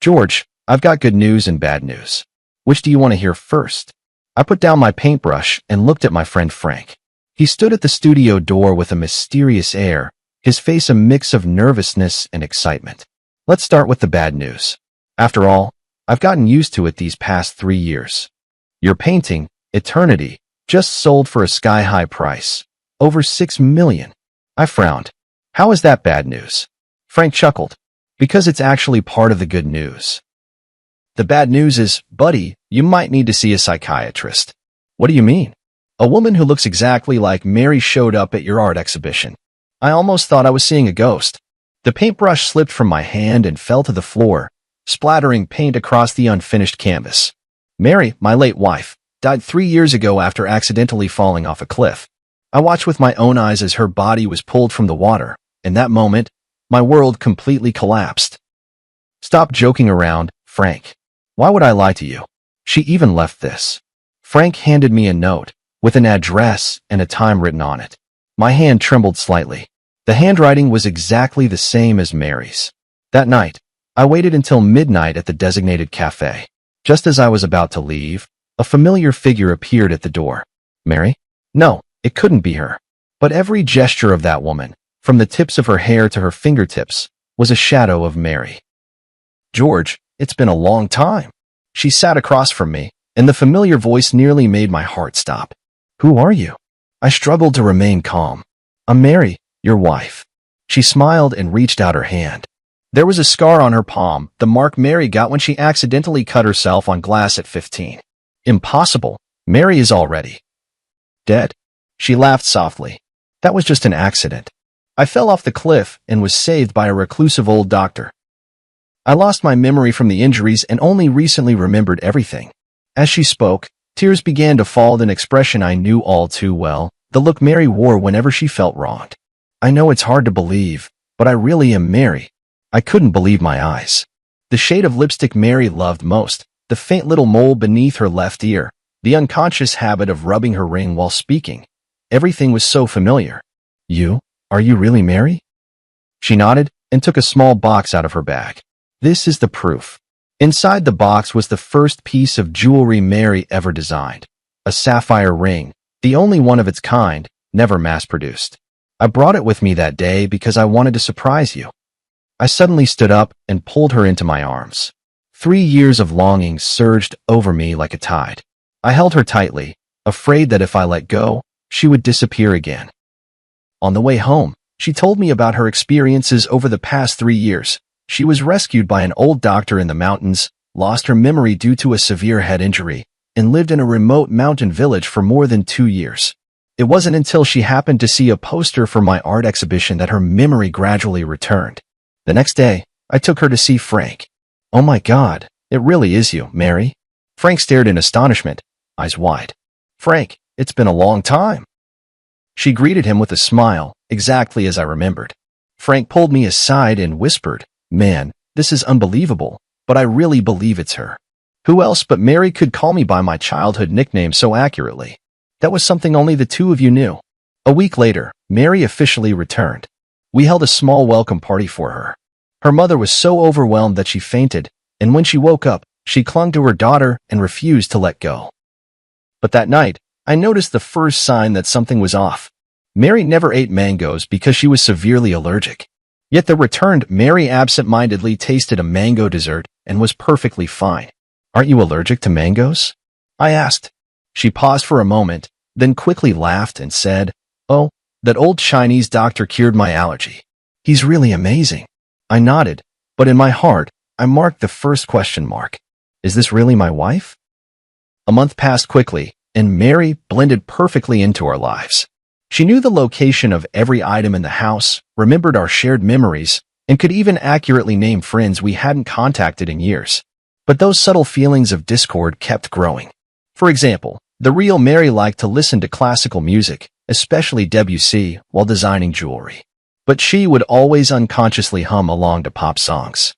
George, I've got good news and bad news. Which do you want to hear first? I put down my paintbrush and looked at my friend Frank. He stood at the studio door with a mysterious air, his face a mix of nervousness and excitement. Let's start with the bad news. After all, I've gotten used to it these past 3 years. Your painting, Eternity, just sold for a sky-high price. Over $6 million. I frowned. How is that bad news? Frank chuckled. Because it's actually part of the good news. The bad news is, buddy, you might need to see a psychiatrist. What do you mean? A woman who looks exactly like Mary showed up at your art exhibition. I almost thought I was seeing a ghost. The paintbrush slipped from my hand and fell to the floor, splattering paint across the unfinished canvas. Mary, my late wife, died 3 years ago after accidentally falling off a cliff. I watched with my own eyes as her body was pulled from the water. In that moment, my world completely collapsed. Stop joking around, Frank. Why would I lie to you? She even left this. Frank handed me a note, with an address and a time written on it. My hand trembled slightly. The handwriting was exactly the same as Mary's. That night, I waited until midnight at the designated cafe. Just as I was about to leave, a familiar figure appeared at the door. Mary? No, it couldn't be her. But every gesture of that woman, from the tips of her hair to her fingertips, was a shadow of Mary. George, it's been a long time. She sat across from me, and the familiar voice nearly made my heart stop. Who are you? I struggled to remain calm. I'm Mary, your wife. She smiled and reached out her hand. There was a scar on her palm, the mark Mary got when she accidentally cut herself on glass at 15. Impossible. Mary is already dead. She laughed softly. That was just an accident. I fell off the cliff and was saved by a reclusive old doctor. I lost my memory from the injuries and only recently remembered everything. As she spoke, tears began to fall with an expression I knew all too well, the look Mary wore whenever she felt wronged. I know it's hard to believe, but I really am Mary. I couldn't believe my eyes. The shade of lipstick Mary loved most, the faint little mole beneath her left ear, the unconscious habit of rubbing her ring while speaking. Everything was so familiar. Are you really Mary? She nodded and took a small box out of her bag. This is the proof. Inside the box was the first piece of jewelry Mary ever designed. A sapphire ring, the only one of its kind, never mass-produced. I brought it with me that day because I wanted to surprise you. I suddenly stood up and pulled her into my arms. 3 years of longing surged over me like a tide. I held her tightly, afraid that if I let go, she would disappear again. On the way home, she told me about her experiences over the past 3 years. She was rescued by an old doctor in the mountains, lost her memory due to a severe head injury, and lived in a remote mountain village for more than 2 years. It wasn't until she happened to see a poster for my art exhibition that her memory gradually returned. The next day, I took her to see Frank. Oh my God, it really is you, Mary. Frank stared in astonishment, eyes wide. Frank, it's been a long time. She greeted him with a smile, exactly as I remembered. Frank pulled me aside and whispered, Man, this is unbelievable, but I really believe it's her. Who else but Mary could call me by my childhood nickname so accurately? That was something only the two of you knew. A week later, Mary officially returned. We held a small welcome party for her. Her mother was so overwhelmed that she fainted, and when she woke up, she clung to her daughter and refused to let go. But that night, I noticed the first sign that something was off. Mary never ate mangoes because she was severely allergic. Yet the returned Mary absent-mindedly tasted a mango dessert and was perfectly fine. Aren't you allergic to mangoes? I asked. She paused for a moment, then quickly laughed and said, Oh, that old Chinese doctor cured my allergy. He's really amazing. I nodded, but in my heart, I marked the first question mark. Is this really my wife? A month passed quickly, and Mary blended perfectly into our lives. She knew the location of every item in the house, remembered our shared memories, and could even accurately name friends we hadn't contacted in years. But those subtle feelings of discord kept growing. For example, the real Mary liked to listen to classical music, especially Debussy, while designing jewelry. But she would always unconsciously hum along to pop songs.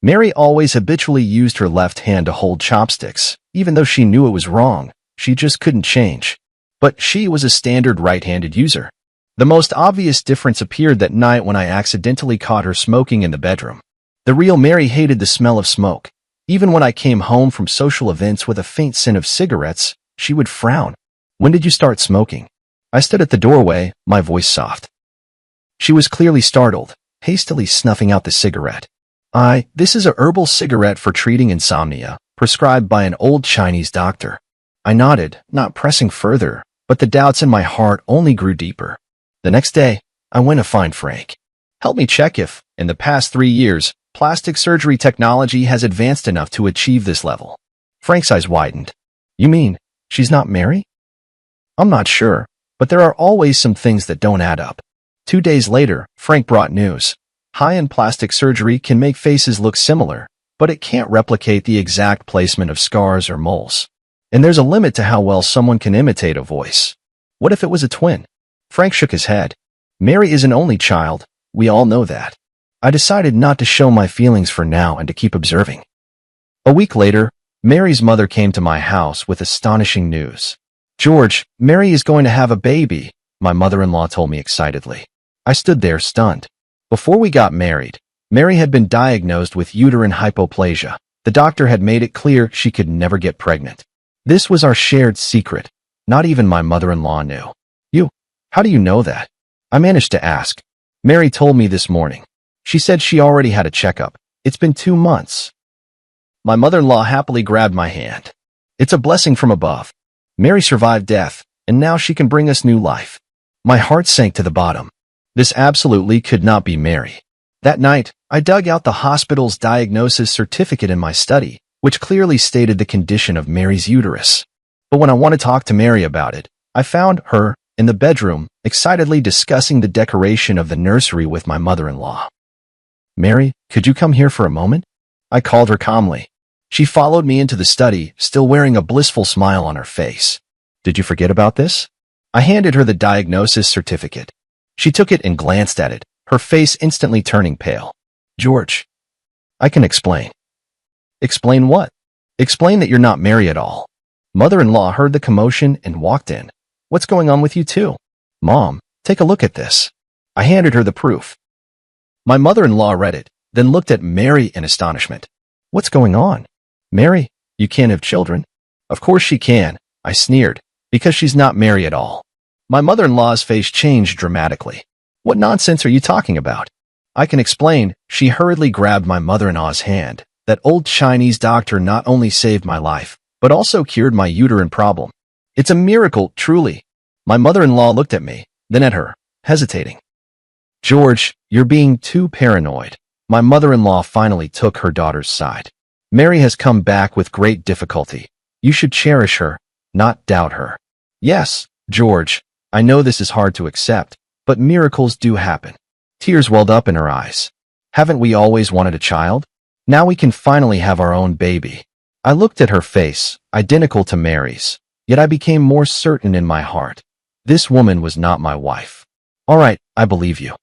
Mary always habitually used her left hand to hold chopsticks, even though she knew it was wrong. She just couldn't change. But she was a standard right-handed user. The most obvious difference appeared that night when I accidentally caught her smoking in the bedroom. The real Mary hated the smell of smoke. Even when I came home from social events with a faint scent of cigarettes, she would frown. When did you start smoking? I stood at the doorway, my voice soft. She was clearly startled, hastily snuffing out the cigarette. This is a herbal cigarette for treating insomnia, prescribed by an old Chinese doctor. I nodded, not pressing further, but the doubts in my heart only grew deeper. The next day, I went to find Frank. Help me check if, in the past 3 years, plastic surgery technology has advanced enough to achieve this level. Frank's eyes widened. You mean, she's not Mary? I'm not sure, but there are always some things that don't add up. 2 days later, Frank brought news. High-end plastic surgery can make faces look similar, but it can't replicate the exact placement of scars or moles. And there's a limit to how well someone can imitate a voice. What if it was a twin? Frank shook his head. Mary is an only child. We all know that. I decided not to show my feelings for now and to keep observing. A week later, Mary's mother came to my house with astonishing news. George, Mary is going to have a baby, my mother-in-law told me excitedly. I stood there stunned. Before we got married, Mary had been diagnosed with uterine hypoplasia. The doctor had made it clear she could never get pregnant. This was our shared secret. Not even my mother-in-law knew. How do you know that? I managed to ask. Mary told me this morning. She said she already had a checkup. It's been 2 months. My mother-in-law happily grabbed my hand. It's a blessing from above. Mary survived death, and now she can bring us new life. My heart sank to the bottom. This absolutely could not be Mary. That night, I dug out the hospital's diagnosis certificate in my study, which clearly stated the condition of Mary's uterus. But when I wanted to talk to Mary about it, I found her in the bedroom, excitedly discussing the decoration of the nursery with my mother-in-law. Mary, could you come here for a moment? I called her calmly. She followed me into the study, still wearing a blissful smile on her face. Did you forget about this? I handed her the diagnosis certificate. She took it and glanced at it, her face instantly turning pale. George, I can explain. Explain what? Explain that you're not Mary at all. Mother-in-law heard the commotion and walked in. What's going on with you two? Mom, take a look at this. I handed her the proof. My mother-in-law read it, then looked at Mary in astonishment. What's going on? Mary, you can't have children. Of course she can, I sneered, because she's not Mary at all. My mother-in-law's face changed dramatically. What nonsense are you talking about? I can explain. She hurriedly grabbed my mother-in-law's hand. That old Chinese doctor not only saved my life, but also cured my uterine problem. It's a miracle, truly. My mother-in-law looked at me, then at her, hesitating. George, you're being too paranoid. My mother-in-law finally took her daughter's side. Mary has come back with great difficulty. You should cherish her, not doubt her. Yes, George, I know this is hard to accept, but miracles do happen. Tears welled up in her eyes. Haven't we always wanted a child? Now we can finally have our own baby. I looked at her face, identical to Mary's. Yet I became more certain in my heart. This woman was not my wife. All right, I believe you.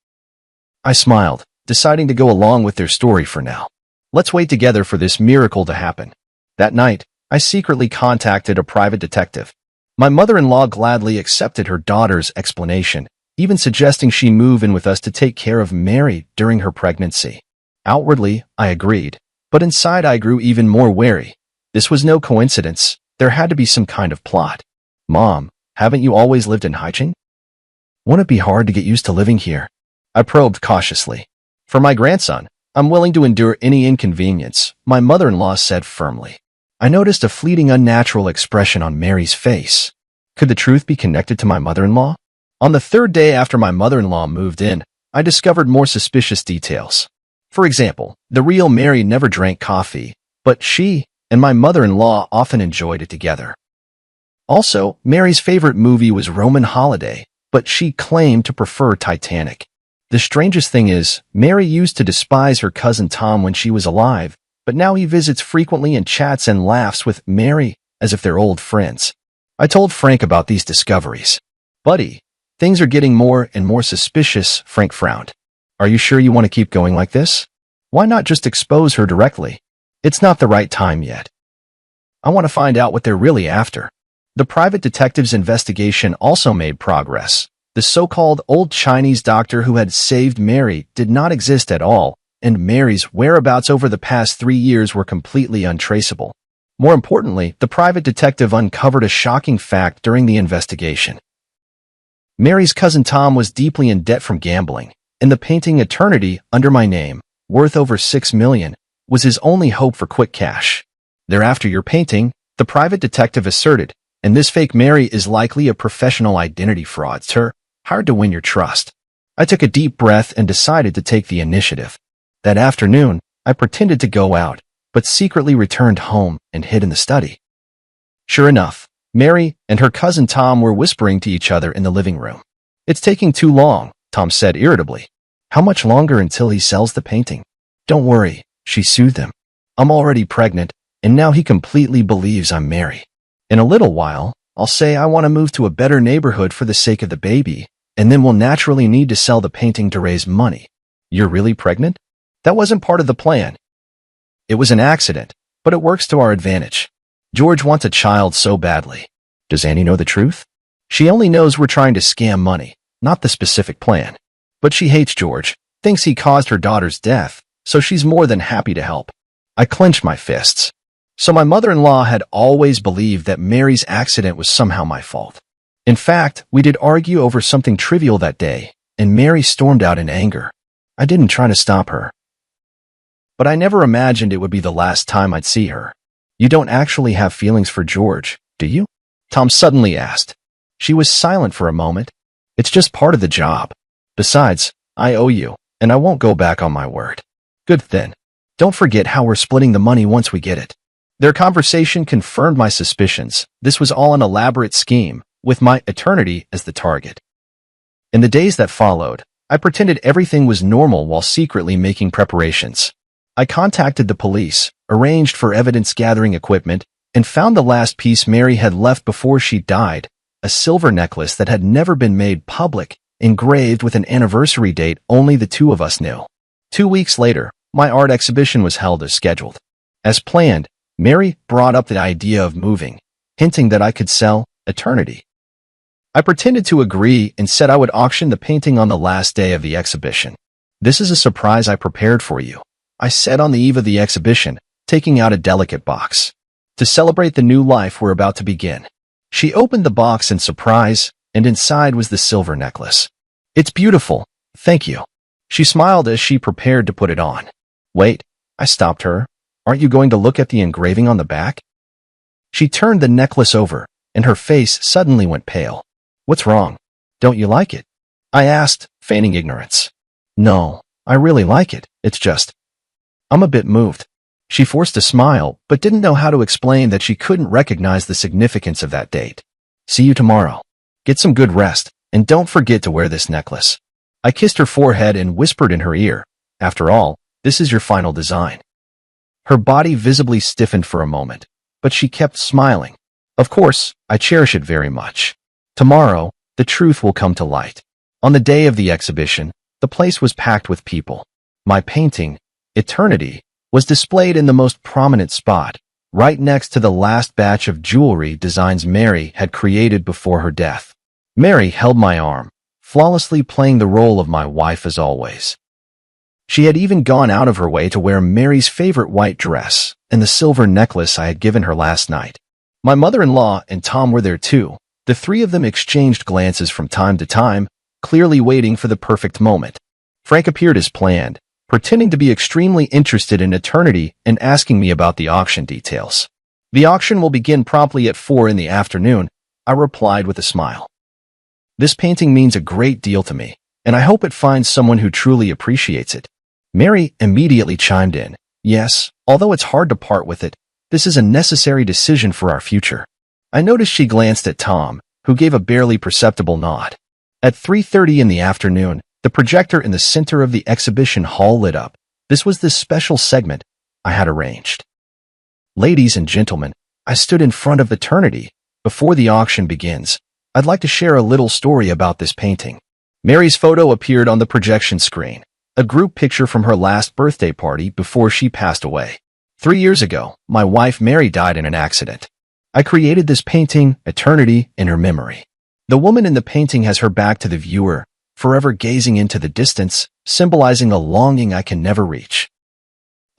I smiled, deciding to go along with their story for now. Let's wait together for this miracle to happen. That night, I secretly contacted a private detective. My mother-in-law gladly accepted her daughter's explanation, even suggesting she move in with us to take care of Mary during her pregnancy. Outwardly, I agreed, but inside I grew even more wary. This was no coincidence. There had to be some kind of plot. Mom, haven't you always lived in Haicheng? Won't it be hard to get used to living here? I probed cautiously. For my grandson, I'm willing to endure any inconvenience, my mother-in-law said firmly. I noticed a fleeting unnatural expression on Mary's face. Could the truth be connected to my mother-in-law? On the 3rd day after my mother-in-law moved in, I discovered more suspicious details. For example, the real Mary never drank coffee, but she and my mother-in-law often enjoyed it together. Also, Mary's favorite movie was Roman Holiday, but she claimed to prefer Titanic. The strangest thing is, Mary used to despise her cousin Tom when she was alive, but now he visits frequently and chats and laughs with Mary as if they're old friends. I told Frank about these discoveries. Buddy, things are getting more and more suspicious, Frank frowned. Are you sure you want to keep going like this? Why not just expose her directly? It's not the right time yet. I want to find out what they're really after. The private detective's investigation also made progress. The so-called old Chinese doctor who had saved Mary did not exist at all, and Mary's whereabouts over the past 3 years were completely untraceable. More importantly, the private detective uncovered a shocking fact during the investigation. Mary's cousin Tom was deeply in debt from gambling, and the painting Eternity under my name, worth over $6 million, was his only hope for quick cash. "They're after your painting," the private detective asserted, "and this fake Mary is likely a professional identity fraudster, hired to win your trust." I took a deep breath and decided to take the initiative. That afternoon, I pretended to go out, but secretly returned home and hid in the study. Sure enough, Mary and her cousin Tom were whispering to each other in the living room. "It's taking too long," Tom said irritably. "How much longer until he sells the painting?" "Don't worry," she soothed him. "I'm already pregnant, and now he completely believes I'm Mary. In a little while, I'll say I want to move to a better neighborhood for the sake of the baby, and then we'll naturally need to sell the painting to raise money." "You're really pregnant?" "That wasn't part of the plan. It was an accident, but it works to our advantage. George wants a child so badly." "Does Annie know the truth?" "She only knows we're trying to scam money, not the specific plan. But she hates George, thinks he caused her daughter's death, so she's more than happy to help." I clenched my fists. So my mother-in-law had always believed that Mary's accident was somehow my fault. In fact, we did argue over something trivial that day, and Mary stormed out in anger. I didn't try to stop her, but I never imagined it would be the last time I'd see her. "You don't actually have feelings for George, do you?" Tom suddenly asked. She was silent for a moment. "It's just part of the job. Besides, I owe you, and I won't go back on my word." "Good then. Don't forget how we're splitting the money once we get it." Their conversation confirmed my suspicions. This was all an elaborate scheme, with my eternity as the target. In the days that followed, I pretended everything was normal while secretly making preparations. I contacted the police, arranged for evidence-gathering equipment, and found the last piece Mary had left before she died, a silver necklace that had never been made public, engraved with an anniversary date only the two of us knew. 2 weeks later, my art exhibition was held as scheduled. As planned, Mary brought up the idea of moving, hinting that I could sell Eternity. I pretended to agree and said I would auction the painting on the last day of the exhibition. "This is a surprise I prepared for you," I said on the eve of the exhibition, taking out a delicate box. "To celebrate the new life we're about to begin." She opened the box in surprise, and inside was the silver necklace. "It's beautiful, thank you." She smiled as she prepared to put it on. "Wait," I stopped her. "Aren't you going to look at the engraving on the back?" She turned the necklace over, and her face suddenly went pale. "What's wrong? Don't you like it?" I asked, feigning ignorance. "No, I really like it. It's just, I'm a bit moved." She forced a smile, but didn't know how to explain that she couldn't recognize the significance of that date. "See you tomorrow. Get some good rest, and don't forget to wear this necklace." I kissed her forehead and whispered in her ear, "After all, this is your final design." Her body visibly stiffened for a moment, but she kept smiling. "Of course, I cherish it very much. Tomorrow, the truth will come to light." On the day of the exhibition, the place was packed with people. My painting, Eternity, was displayed in the most prominent spot, right next to the last batch of jewelry designs Mary had created before her death. Mary held my arm, flawlessly playing the role of my wife as always. She had even gone out of her way to wear Mary's favorite white dress and the silver necklace I had given her last night. My mother-in-law and Tom were there too. The three of them exchanged glances from time to time, clearly waiting for the perfect moment. Frank appeared as planned, pretending to be extremely interested in Eternity and asking me about the auction details. "The auction will begin promptly at 4 in the afternoon," I replied with a smile. "This painting means a great deal to me, and I hope it finds someone who truly appreciates it." Mary immediately chimed in. "Yes, although it's hard to part with it, this is a necessary decision for our future." I noticed she glanced at Tom, who gave a barely perceptible nod. At 3:30 in the afternoon, the projector in the center of the exhibition hall lit up. This was the special segment I had arranged. "Ladies and gentlemen, I stood in front of Eternity. Before the auction begins, I'd like to share a little story about this painting." Mary's photo appeared on the projection screen, a group picture from her last birthday party before she passed away. 3 years ago, my wife Mary died in an accident. I created this painting, Eternity, in her memory. The woman in the painting has her back to the viewer, forever gazing into the distance, symbolizing a longing I can never reach.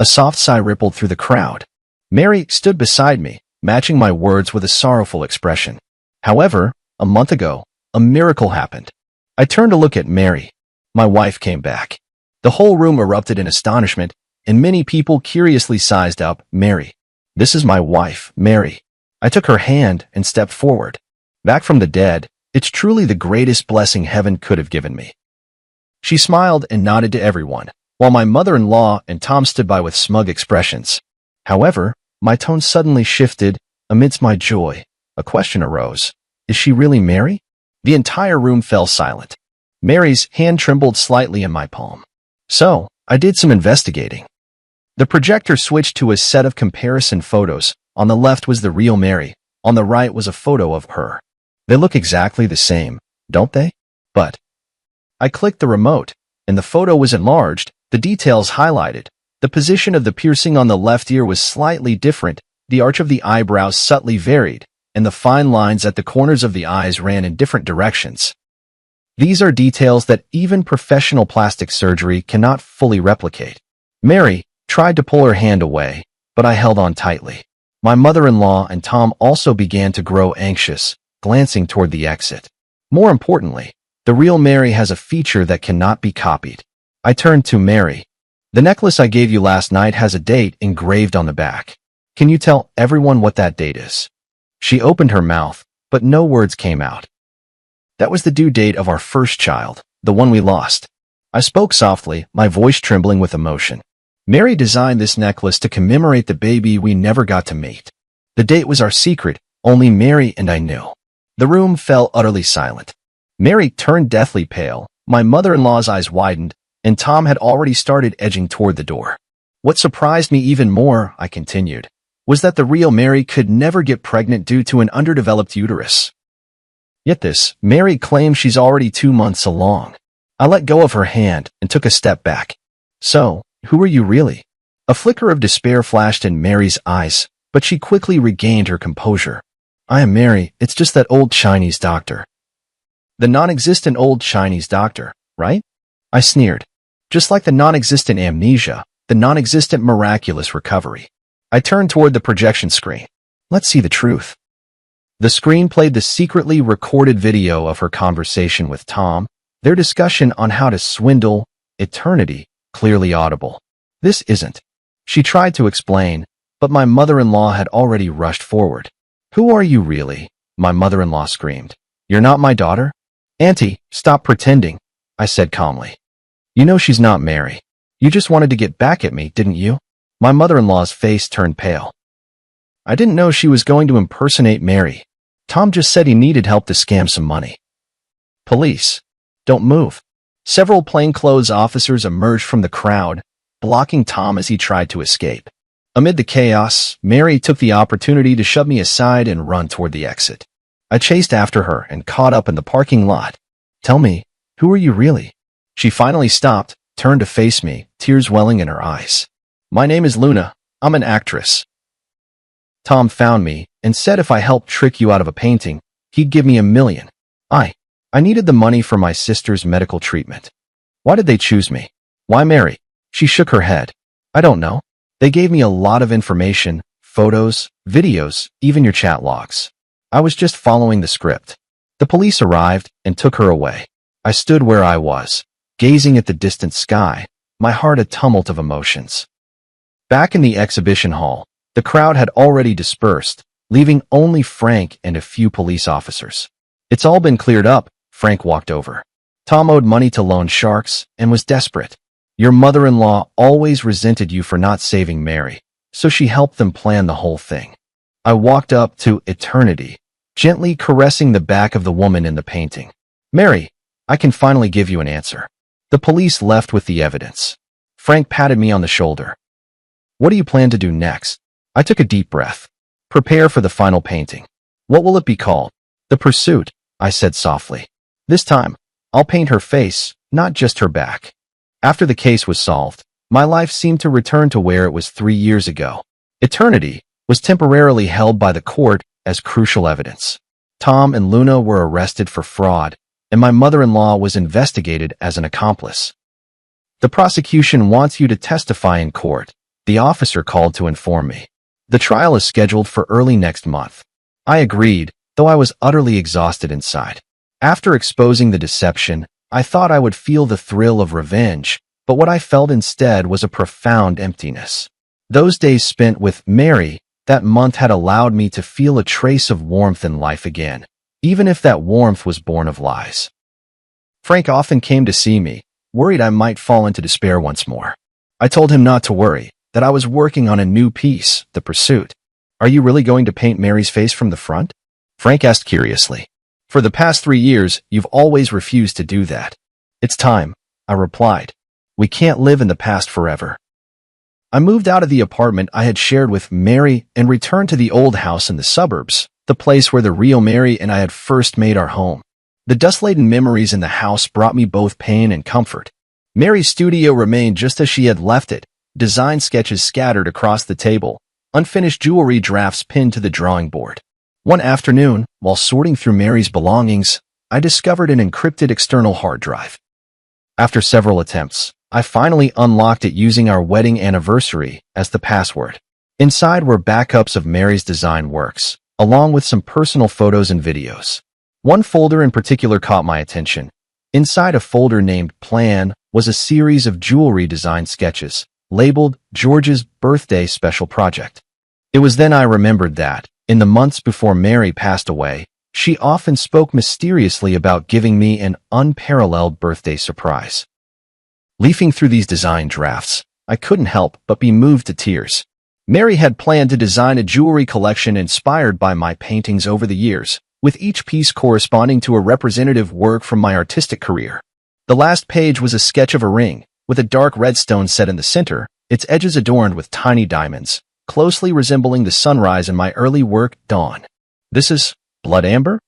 A soft sigh rippled through the crowd. Mary stood beside me, matching my words with a sorrowful expression. However, a month ago, a miracle happened. I turned to look at Mary. My wife came back. The whole room erupted in astonishment, and many people curiously sized up, Mary. This is my wife, Mary. I took her hand and stepped forward. Back from the dead, it's truly the greatest blessing heaven could have given me. She smiled and nodded to everyone, while my mother-in-law and Tom stood by with smug expressions. However, my tone suddenly shifted. Amidst my joy, a question arose. Is she really Mary? The entire room fell silent. Mary's hand trembled slightly in my palm. So, I did some investigating. The projector switched to a set of comparison photos. On the left was the real Mary. On the right was a photo of her. They look exactly the same, don't they? But I clicked the remote, and the photo was enlarged, the details highlighted. The position of the piercing on the left ear was slightly different, the arch of the eyebrows subtly varied, and the fine lines at the corners of the eyes ran in different directions. These are details that even professional plastic surgery cannot fully replicate. Mary tried to pull her hand away, but I held on tightly. My mother-in-law and Tom also began to grow anxious, glancing toward the exit. More importantly, the real Mary has a feature that cannot be copied. I turned to Mary. The necklace I gave you last night has a date engraved on the back. Can you tell everyone what that date is? She opened her mouth, but no words came out. That was the due date of our first child, the one we lost. I spoke softly, my voice trembling with emotion. Mary designed this necklace to commemorate the baby we never got to meet. The date was our secret, only Mary and I knew. The room fell utterly silent. Mary turned deathly pale, my mother-in-law's eyes widened, and Tom had already started edging toward the door. What surprised me even more, I continued, was that the real Mary could never get pregnant due to an underdeveloped uterus. Yet this, Mary claims she's already 2 months along. I let go of her hand and took a step back. So, who are you really? A flicker of despair flashed in Mary's eyes, but she quickly regained her composure. I am Mary, it's just that old Chinese doctor. The non-existent old Chinese doctor, right? I sneered. Just like the non-existent amnesia, the non-existent miraculous recovery. I turned toward the projection screen. Let's see the truth. The screen played the secretly recorded video of her conversation with Tom, their discussion on how to swindle eternity, clearly audible. This isn't. She tried to explain, but my mother-in-law had already rushed forward. Who are you really? My mother-in-law screamed. You're not my daughter? Auntie, stop pretending, I said calmly. You know she's not Mary. You just wanted to get back at me, didn't you? My mother-in-law's face turned pale. I didn't know she was going to impersonate Mary. Tom just said he needed help to scam some money. Police. Don't move. Several plainclothes officers emerged from the crowd, blocking Tom as he tried to escape. Amid the chaos, Mary took the opportunity to shove me aside and run toward the exit. I chased after her and caught up in the parking lot. Tell me, who are you really? She finally stopped, turned to face me, tears welling in her eyes. My name is Luna. I'm an actress. Tom found me and said if I helped trick you out of a painting, he'd give me $1 million. I needed the money for my sister's medical treatment. Why did they choose me? Why Mary? She shook her head. I don't know. They gave me a lot of information, photos, videos, even your chat logs. I was just following the script. The police arrived and took her away. I stood where I was, gazing at the distant sky, my heart a tumult of emotions. Back in the exhibition hall, the crowd had already dispersed, leaving only Frank and a few police officers. It's all been cleared up, Frank walked over. Tom owed money to loan sharks and was desperate. Your mother-in-law always resented you for not saving Mary, so she helped them plan the whole thing. I walked up to eternity, gently caressing the back of the woman in the painting. Mary, I can finally give you an answer. The police left with the evidence. Frank patted me on the shoulder. What do you plan to do next? I took a deep breath. Prepare for the final painting. What will it be called? The Pursuit, I said softly. This time, I'll paint her face, not just her back. After the case was solved, my life seemed to return to where it was 3 years ago. Eternity was temporarily held by the court as crucial evidence. Tom and Luna were arrested for fraud, and my mother-in-law was investigated as an accomplice. The prosecution wants you to testify in court, the officer called to inform me. The trial is scheduled for early next month. I agreed, though I was utterly exhausted inside. After exposing the deception, I thought I would feel the thrill of revenge, but what I felt instead was a profound emptiness. Those days spent with Mary that month had allowed me to feel a trace of warmth in life again, even if that warmth was born of lies. Frank often came to see me, worried I might fall into despair once more. I told him not to worry, that I was working on a new piece, The Pursuit. Are you really going to paint Mary's face from the front? Frank asked curiously. For the past 3 years, you've always refused to do that. It's time, I replied. We can't live in the past forever. I moved out of the apartment I had shared with Mary and returned to the old house in the suburbs, the place where the real Mary and I had first made our home. The dust-laden memories in the house brought me both pain and comfort. Mary's studio remained just as she had left it, design sketches scattered across the table, unfinished jewelry drafts pinned to the drawing board. One afternoon, while sorting through Mary's belongings, I discovered an encrypted external hard drive. After several attempts, I finally unlocked it using our wedding anniversary as the password. Inside were backups of Mary's design works, along with some personal photos and videos. One folder in particular caught my attention. Inside a folder named Plan was a series of jewelry design sketches, labeled George's Birthday Special Project. It was then I remembered that, in the months before Mary passed away, she often spoke mysteriously about giving me an unparalleled birthday surprise. Leafing through these design drafts, I couldn't help but be moved to tears. Mary had planned to design a jewelry collection inspired by my paintings over the years, with each piece corresponding to a representative work from my artistic career. The last page was a sketch of a ring, with a dark red stone set in the center, its edges adorned with tiny diamonds, closely resembling the sunrise in my early work, Dawn. This is blood amber?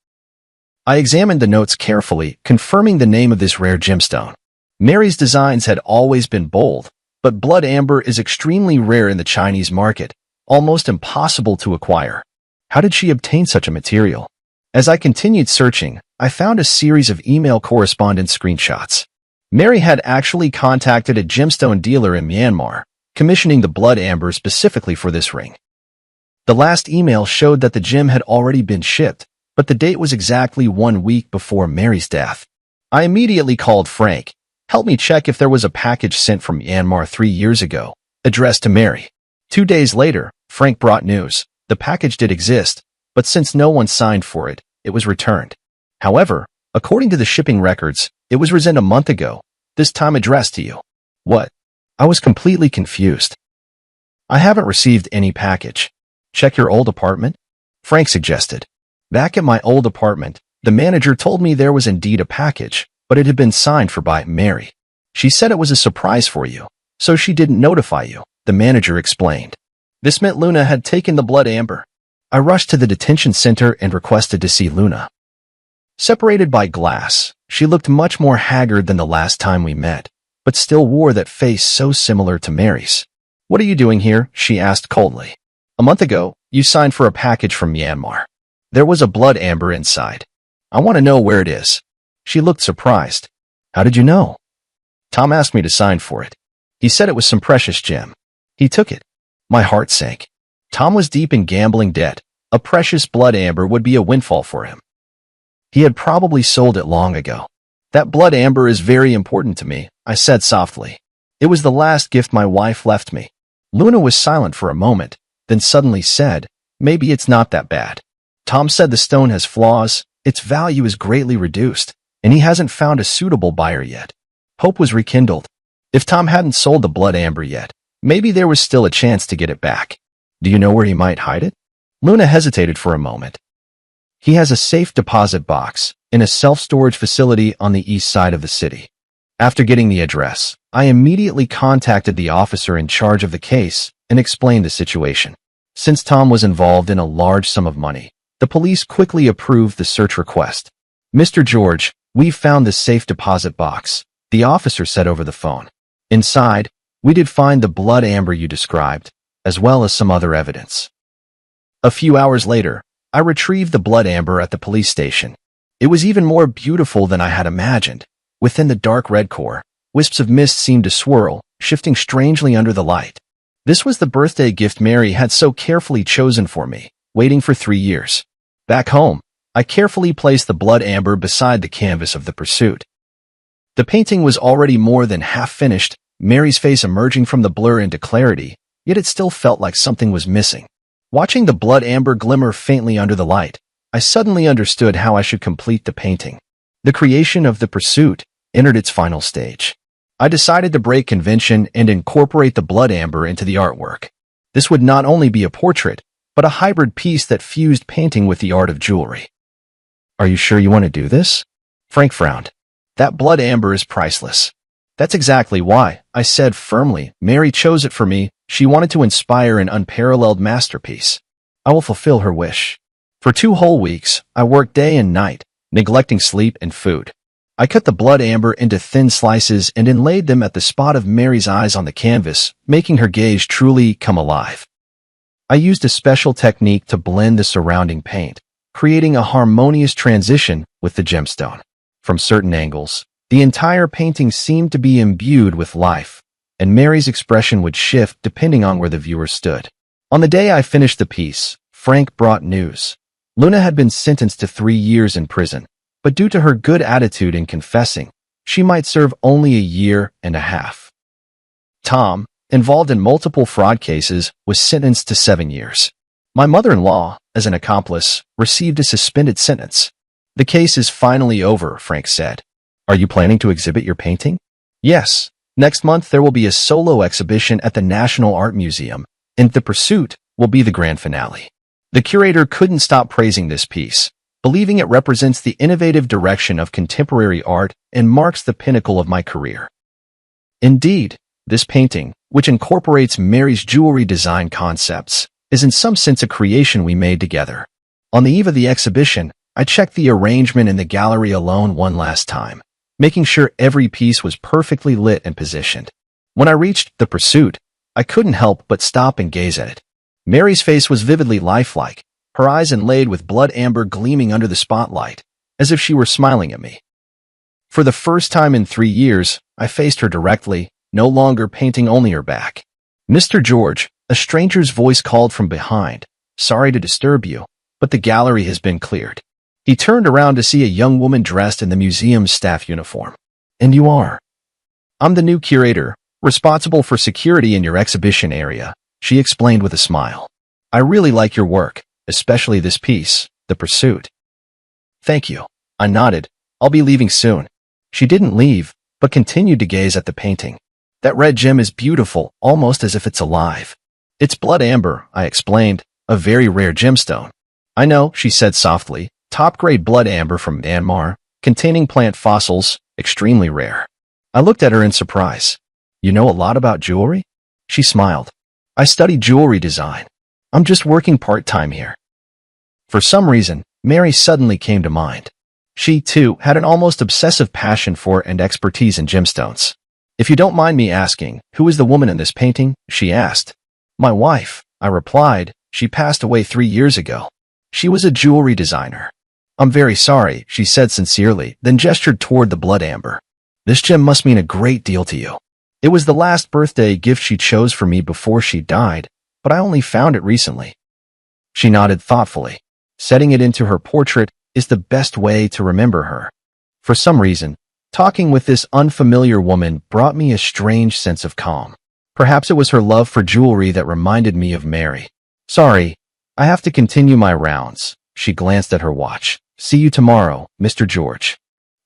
I examined the notes carefully, confirming the name of this rare gemstone. Mary's designs had always been bold, but blood amber is extremely rare in the Chinese market, almost impossible to acquire. How did she obtain such a material? As I continued searching, I found a series of email correspondence screenshots. Mary had actually contacted a gemstone dealer in Myanmar, commissioning the blood amber specifically for this ring. The last email showed that the gem had already been shipped, but the date was exactly 1 week before Mary's death. I immediately called Frank. Help me check if there was a package sent from Myanmar 3 years ago, addressed to Mary. 2 days later, Frank brought news. The package did exist, but since no one signed for it, it was returned. However, according to the shipping records, it was resent a month ago, this time addressed to you. What? I was completely confused. I haven't received any package. Check your old apartment? Frank suggested. Back at my old apartment, the manager told me there was indeed a package, but it had been signed for by Mary. She said it was a surprise for you, so she didn't notify you, the manager explained. This meant Luna had taken the blood amber. I rushed to the detention center and requested to see Luna. Separated by glass, she looked much more haggard than the last time we met, but still wore that face so similar to Mary's. What are you doing here? She asked coldly. A month ago, you signed for a package from Myanmar. There was a blood amber inside. I want to know where it is. She looked surprised. How did you know? Tom asked me to sign for it. He said it was some precious gem. He took it. My heart sank. Tom was deep in gambling debt. A precious blood amber would be a windfall for him. He had probably sold it long ago. That blood amber is very important to me, I said softly. It was the last gift my wife left me. Luna was silent for a moment, then suddenly said, maybe it's not that bad. Tom said the stone has flaws, its value is greatly reduced, and he hasn't found a suitable buyer yet. Hope was rekindled. If Tom hadn't sold the blood amber yet, maybe there was still a chance to get it back. Do you know where he might hide it? Luna hesitated for a moment. He has a safe deposit box in a self-storage facility on the east side of the city. After getting the address, I immediately contacted the officer in charge of the case and explained the situation. Since Tom was involved in a large sum of money, the police quickly approved the search request. Mr. George, we've found the safe deposit box, the officer said over the phone. Inside, we did find the blood amber you described, as well as some other evidence. A few hours later, I retrieved the blood amber at the police station. It was even more beautiful than I had imagined. Within the dark red core, wisps of mist seemed to swirl, shifting strangely under the light. This was the birthday gift Mary had so carefully chosen for me, waiting for 3 years. Back home, I carefully placed the blood amber beside the canvas of the pursuit. The painting was already more than half finished, Mary's face emerging from the blur into clarity, yet it still felt like something was missing. Watching the blood amber glimmer faintly under the light, I suddenly understood how I should complete the painting. The creation of the pursuit entered its final stage. I decided to break convention and incorporate the blood amber into the artwork. This would not only be a portrait, but a hybrid piece that fused painting with the art of jewelry. Are you sure you want to do this? Frank frowned. That blood amber is priceless. That's exactly why, I said firmly. Mary chose it for me. She wanted to inspire an unparalleled masterpiece. I will fulfill her wish. For 2 whole weeks, I worked day and night, neglecting sleep and food. I cut the blood amber into thin slices and inlaid them at the spot of Mary's eyes on the canvas, making her gaze truly come alive. I used a special technique to blend the surrounding paint, creating a harmonious transition with the gemstone. From certain angles, the entire painting seemed to be imbued with life, and Mary's expression would shift depending on where the viewer stood. On the day I finished the piece, Frank brought news. Luna had been sentenced to 3 years in prison, but due to her good attitude in confessing, she might serve only 1.5 years. Tom, involved in multiple fraud cases, was sentenced to 7 years. My mother-in-law, as an accomplice, received a suspended sentence. The case is finally over, Frank said. Are you planning to exhibit your painting? Yes. Next month there will be a solo exhibition at the National Art Museum, and The Pursuit will be the grand finale. The curator couldn't stop praising this piece, believing it represents the innovative direction of contemporary art and marks the pinnacle of my career. Indeed, this painting, which incorporates Mary's jewelry design concepts, is in some sense a creation we made together. On the eve of the exhibition, I checked the arrangement in the gallery alone one last time, making sure every piece was perfectly lit and positioned. When I reached The Pursuit, I couldn't help but stop and gaze at it. Mary's face was vividly lifelike, her eyes inlaid with blood amber gleaming under the spotlight, as if she were smiling at me. For the first time in 3 years, I faced her directly, no longer painting only her back. Mr. George, a stranger's voice called from behind. Sorry to disturb you, but the gallery has been cleared. He turned around to see a young woman dressed in the museum's staff uniform. And you are? I'm the new curator, responsible for security in your exhibition area, she explained with a smile. I really like your work, especially this piece, The Pursuit. Thank you. I nodded. I'll be leaving soon. She didn't leave, but continued to gaze at the painting. That red gem is beautiful, almost as if it's alive. It's blood amber, I explained, a very rare gemstone. I know, she said softly, top-grade blood amber from Myanmar, containing plant fossils, extremely rare. I looked at her in surprise. You know a lot about jewelry? She smiled. I studied jewelry design. I'm just working part-time here. For some reason, Mary suddenly came to mind. She, too, had an almost obsessive passion for and expertise in gemstones. If you don't mind me asking, who is the woman in this painting? She asked. My wife, I replied. She passed away 3 years ago. She was a jewelry designer. I'm very sorry, she said sincerely, then gestured toward the blood amber. This gem must mean a great deal to you. It was the last birthday gift she chose for me before she died, but I only found it recently. She nodded thoughtfully. Setting it into her portrait is the best way to remember her. For some reason, talking with this unfamiliar woman brought me a strange sense of calm. Perhaps it was her love for jewelry that reminded me of Mary. Sorry, I have to continue my rounds. She glanced at her watch. See you tomorrow, Mr. George.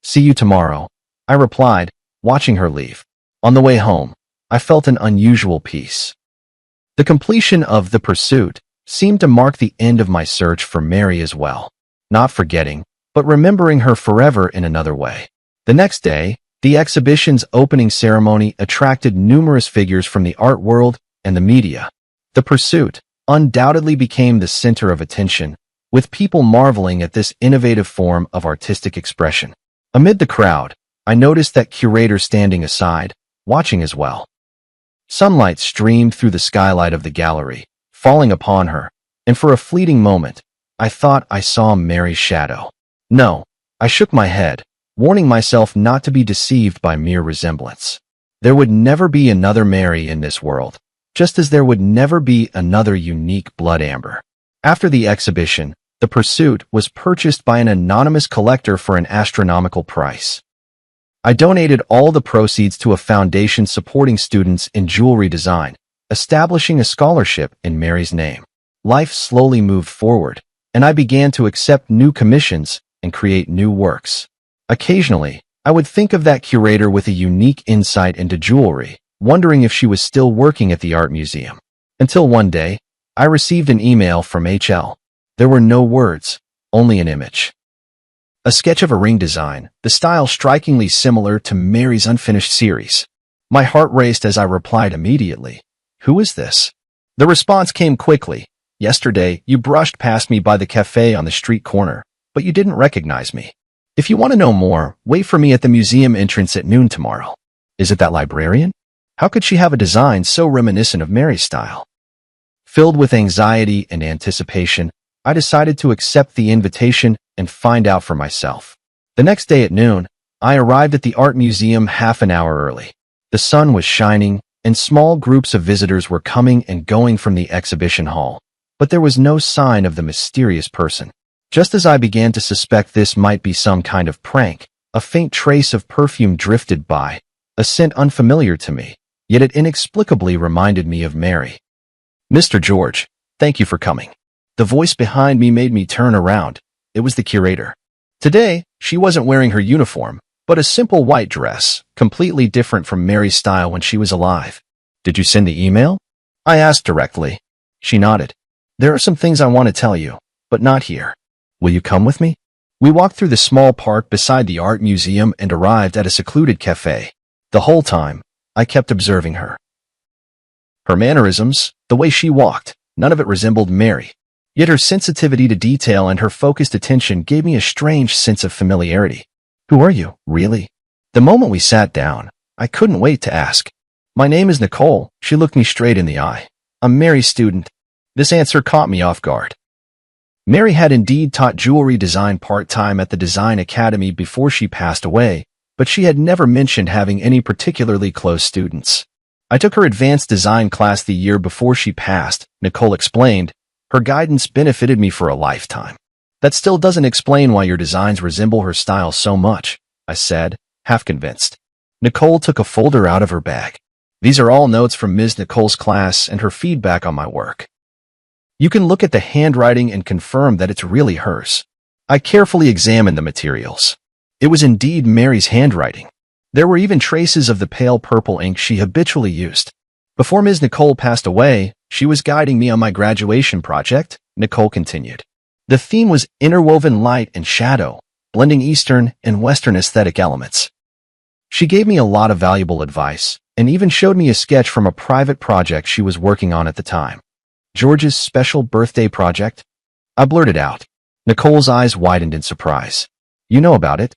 See you tomorrow, I replied, watching her leave. On the way home, I felt an unusual peace. The completion of The Pursuit seemed to mark the end of my search for Mary as well. Not forgetting, but remembering her forever in another way. The next day, the exhibition's opening ceremony attracted numerous figures from the art world and the media. The Pursuit undoubtedly became the center of attention, with people marveling at this innovative form of artistic expression. Amid the crowd, I noticed that curator standing aside, watching as well. Sunlight streamed through the skylight of the gallery, falling upon her, and for a fleeting moment, I thought I saw Mary's shadow. No, I shook my head, warning myself not to be deceived by mere resemblance. There would never be another Mary in this world, just as there would never be another unique blood amber. After the exhibition, the pursuit was purchased by an anonymous collector for an astronomical price. I donated all the proceeds to a foundation supporting students in jewelry design, establishing a scholarship in Mary's name. Life slowly moved forward, and I began to accept new commissions and create new works. Occasionally, I would think of that curator with a unique insight into jewelry, wondering if she was still working at the art museum. Until one day, I received an email from HL. There were no words, only an image. A sketch of a ring design, the style strikingly similar to Mary's unfinished series. My heart raced as I replied immediately. Who is this? The response came quickly. Yesterday, you brushed past me by the cafe on the street corner, but you didn't recognize me. If you want to know more, wait for me at the museum entrance at noon tomorrow. Is it that librarian? How could she have a design so reminiscent of Mary's style? Filled with anxiety and anticipation, I decided to accept the invitation and find out for myself. The next day at noon, I arrived at the art museum half an hour early. The sun was shining, and small groups of visitors were coming and going from the exhibition hall. But there was no sign of the mysterious person. Just as I began to suspect this might be some kind of prank, a faint trace of perfume drifted by, a scent unfamiliar to me, yet it inexplicably reminded me of Mary. Mr. George, thank you for coming. The voice behind me made me turn around. It was the curator. Today, she wasn't wearing her uniform, but a simple white dress, completely different from Mary's style when she was alive. Did you send the email? I asked directly. She nodded. There are some things I want to tell you, but not here. Will you come with me? We walked through the small park beside the art museum and arrived at a secluded cafe. The whole time, I kept observing her. Her mannerisms, the way she walked, none of it resembled Mary. Yet her sensitivity to detail and her focused attention gave me a strange sense of familiarity. Who are you, really? The moment we sat down, I couldn't wait to ask. My name is Nicole. She looked me straight in the eye. I'm Mary's student. This answer caught me off guard. Mary had indeed taught jewelry design part-time at the Design Academy before she passed away, but she had never mentioned having any particularly close students. I took her advanced design class the year before she passed, Nicole explained. Her guidance benefited me for a lifetime. That still doesn't explain why your designs resemble her style so much, I said, half convinced. Nicole took a folder out of her bag. These are all notes from Ms. Nicole's class and her feedback on my work. You can look at the handwriting and confirm that it's really hers. I carefully examined the materials. It was indeed Mary's handwriting. There were even traces of the pale purple ink she habitually used. Before Ms. Nicole passed away, she was guiding me on my graduation project, Nicole continued. The theme was interwoven light and shadow, blending Eastern and Western aesthetic elements. She gave me a lot of valuable advice, and even showed me a sketch from a private project she was working on at the time. George's special birthday project? I blurted out. Nicole's eyes widened in surprise. You know about it?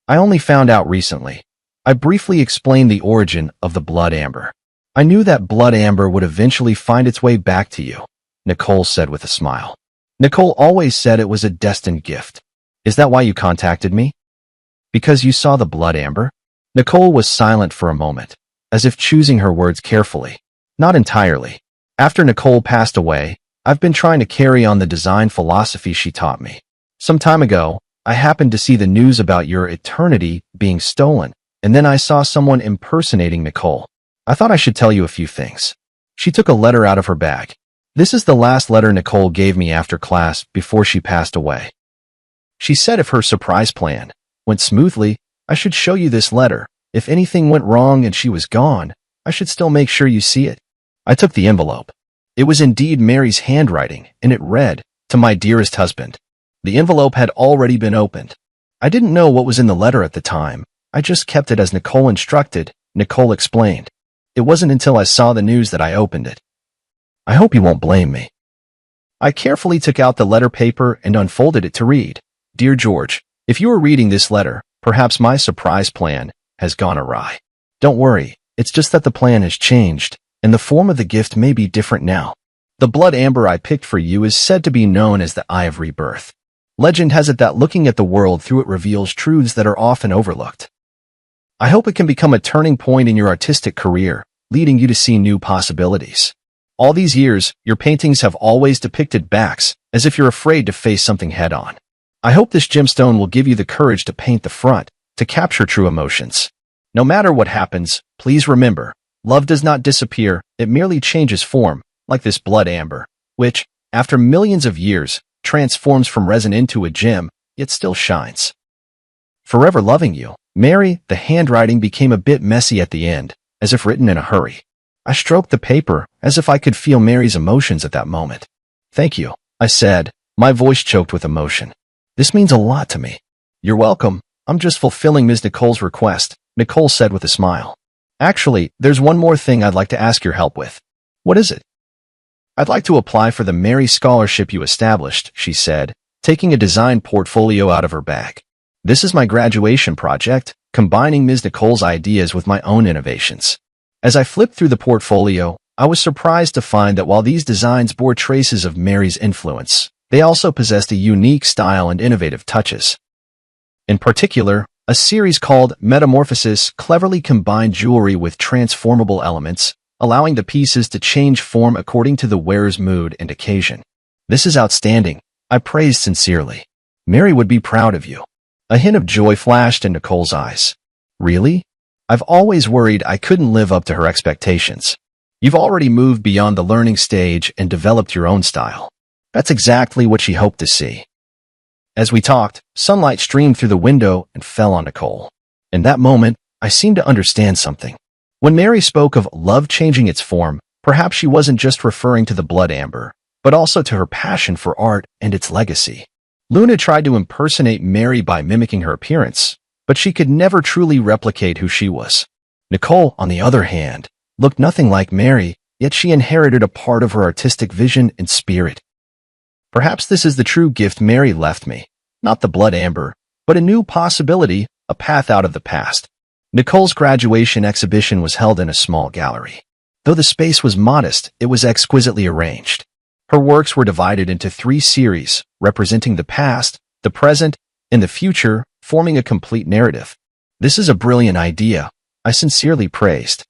I only found out recently. I briefly explained the origin of the blood amber. I knew that blood amber would eventually find its way back to you, Nicole said with a smile. Nicole always said it was a destined gift. Is that why you contacted me? Because you saw the blood amber? Nicole was silent for a moment, as if choosing her words carefully. Not entirely. After Nicole passed away, I've been trying to carry on the design philosophy she taught me. Some time ago, I happened to see the news about your eternity being stolen, and then I saw someone impersonating Nicole. I thought I should tell you a few things. She took a letter out of her bag. This is the last letter Nicole gave me after class before she passed away. She said if her surprise plan went smoothly, I should show you this letter. If anything went wrong and she was gone, I should still make sure you see it. I took the envelope. It was indeed Mary's handwriting, and it read, "To my dearest husband." The envelope had already been opened. I didn't know what was in the letter at the time. I just kept it as Nicole instructed, Nicole explained. It wasn't until I saw the news that I opened it. I hope you won't blame me. I carefully took out the letter paper and unfolded it to read. Dear George, if you are reading this letter, perhaps my surprise plan has gone awry. Don't worry, it's just that the plan has changed, and the form of the gift may be different now. The blood amber I picked for you is said to be known as the Eye of Rebirth. Legend has it that looking at the world through it reveals truths that are often overlooked. I hope it can become a turning point in your artistic career, leading you to see new possibilities. All these years, your paintings have always depicted backs, as if you're afraid to face something head-on. I hope this gemstone will give you the courage to paint the front, to capture true emotions. No matter what happens, please remember, love does not disappear, it merely changes form, like this blood amber, which, after millions of years, transforms from resin into a gem, yet still shines. Forever loving you, Mary. The handwriting became a bit messy at the end, as if written in a hurry. I stroked the paper, as if I could feel Mary's emotions at that moment. Thank you, I said, my voice choked with emotion. This means a lot to me. You're welcome. I'm just fulfilling Ms. Nicole's request, Nicole said with a smile. Actually, there's one more thing I'd like to ask your help with. What is it? I'd like to apply for the Mary Scholarship you established, she said, taking a design portfolio out of her bag. This is my graduation project, combining Ms. Nicole's ideas with my own innovations. As I flipped through the portfolio, I was surprised to find that while these designs bore traces of Mary's influence, they also possessed a unique style and innovative touches. In particular, a series called Metamorphosis cleverly combined jewelry with transformable elements, allowing the pieces to change form according to the wearer's mood and occasion. This is outstanding, I praised sincerely. Mary would be proud of you. A hint of joy flashed in Nicole's eyes. Really? I've always worried I couldn't live up to her expectations. You've already moved beyond the learning stage and developed your own style. That's exactly what she hoped to see. As we talked, sunlight streamed through the window and fell on Nicole. In that moment, I seemed to understand something. When Mary spoke of love changing its form, perhaps she wasn't just referring to the blood amber, but also to her passion for art and its legacy. Luna tried to impersonate Mary by mimicking her appearance, but she could never truly replicate who she was. Nicole, on the other hand, looked nothing like Mary, yet she inherited a part of her artistic vision and spirit. Perhaps this is the true gift Mary left me, not the blood amber, but a new possibility, a path out of the past. Nicole's graduation exhibition was held in a small gallery. Though the space was modest, it was exquisitely arranged. Her works were divided into 3 series, representing the past, the present, and the future, forming a complete narrative. This is a brilliant idea, I sincerely praised.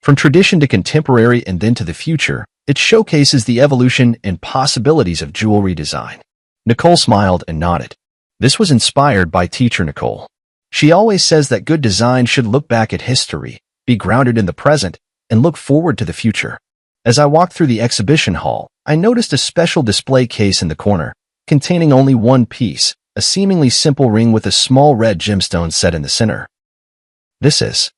From tradition to contemporary and then to the future, it showcases the evolution and possibilities of jewelry design. Nicole smiled and nodded. This was inspired by teacher Nicole. She always says that good design should look back at history, be grounded in the present, and look forward to the future. As I walked through the exhibition hall, I noticed a special display case in the corner, containing only one piece, a seemingly simple ring with a small red gemstone set in the center. This is.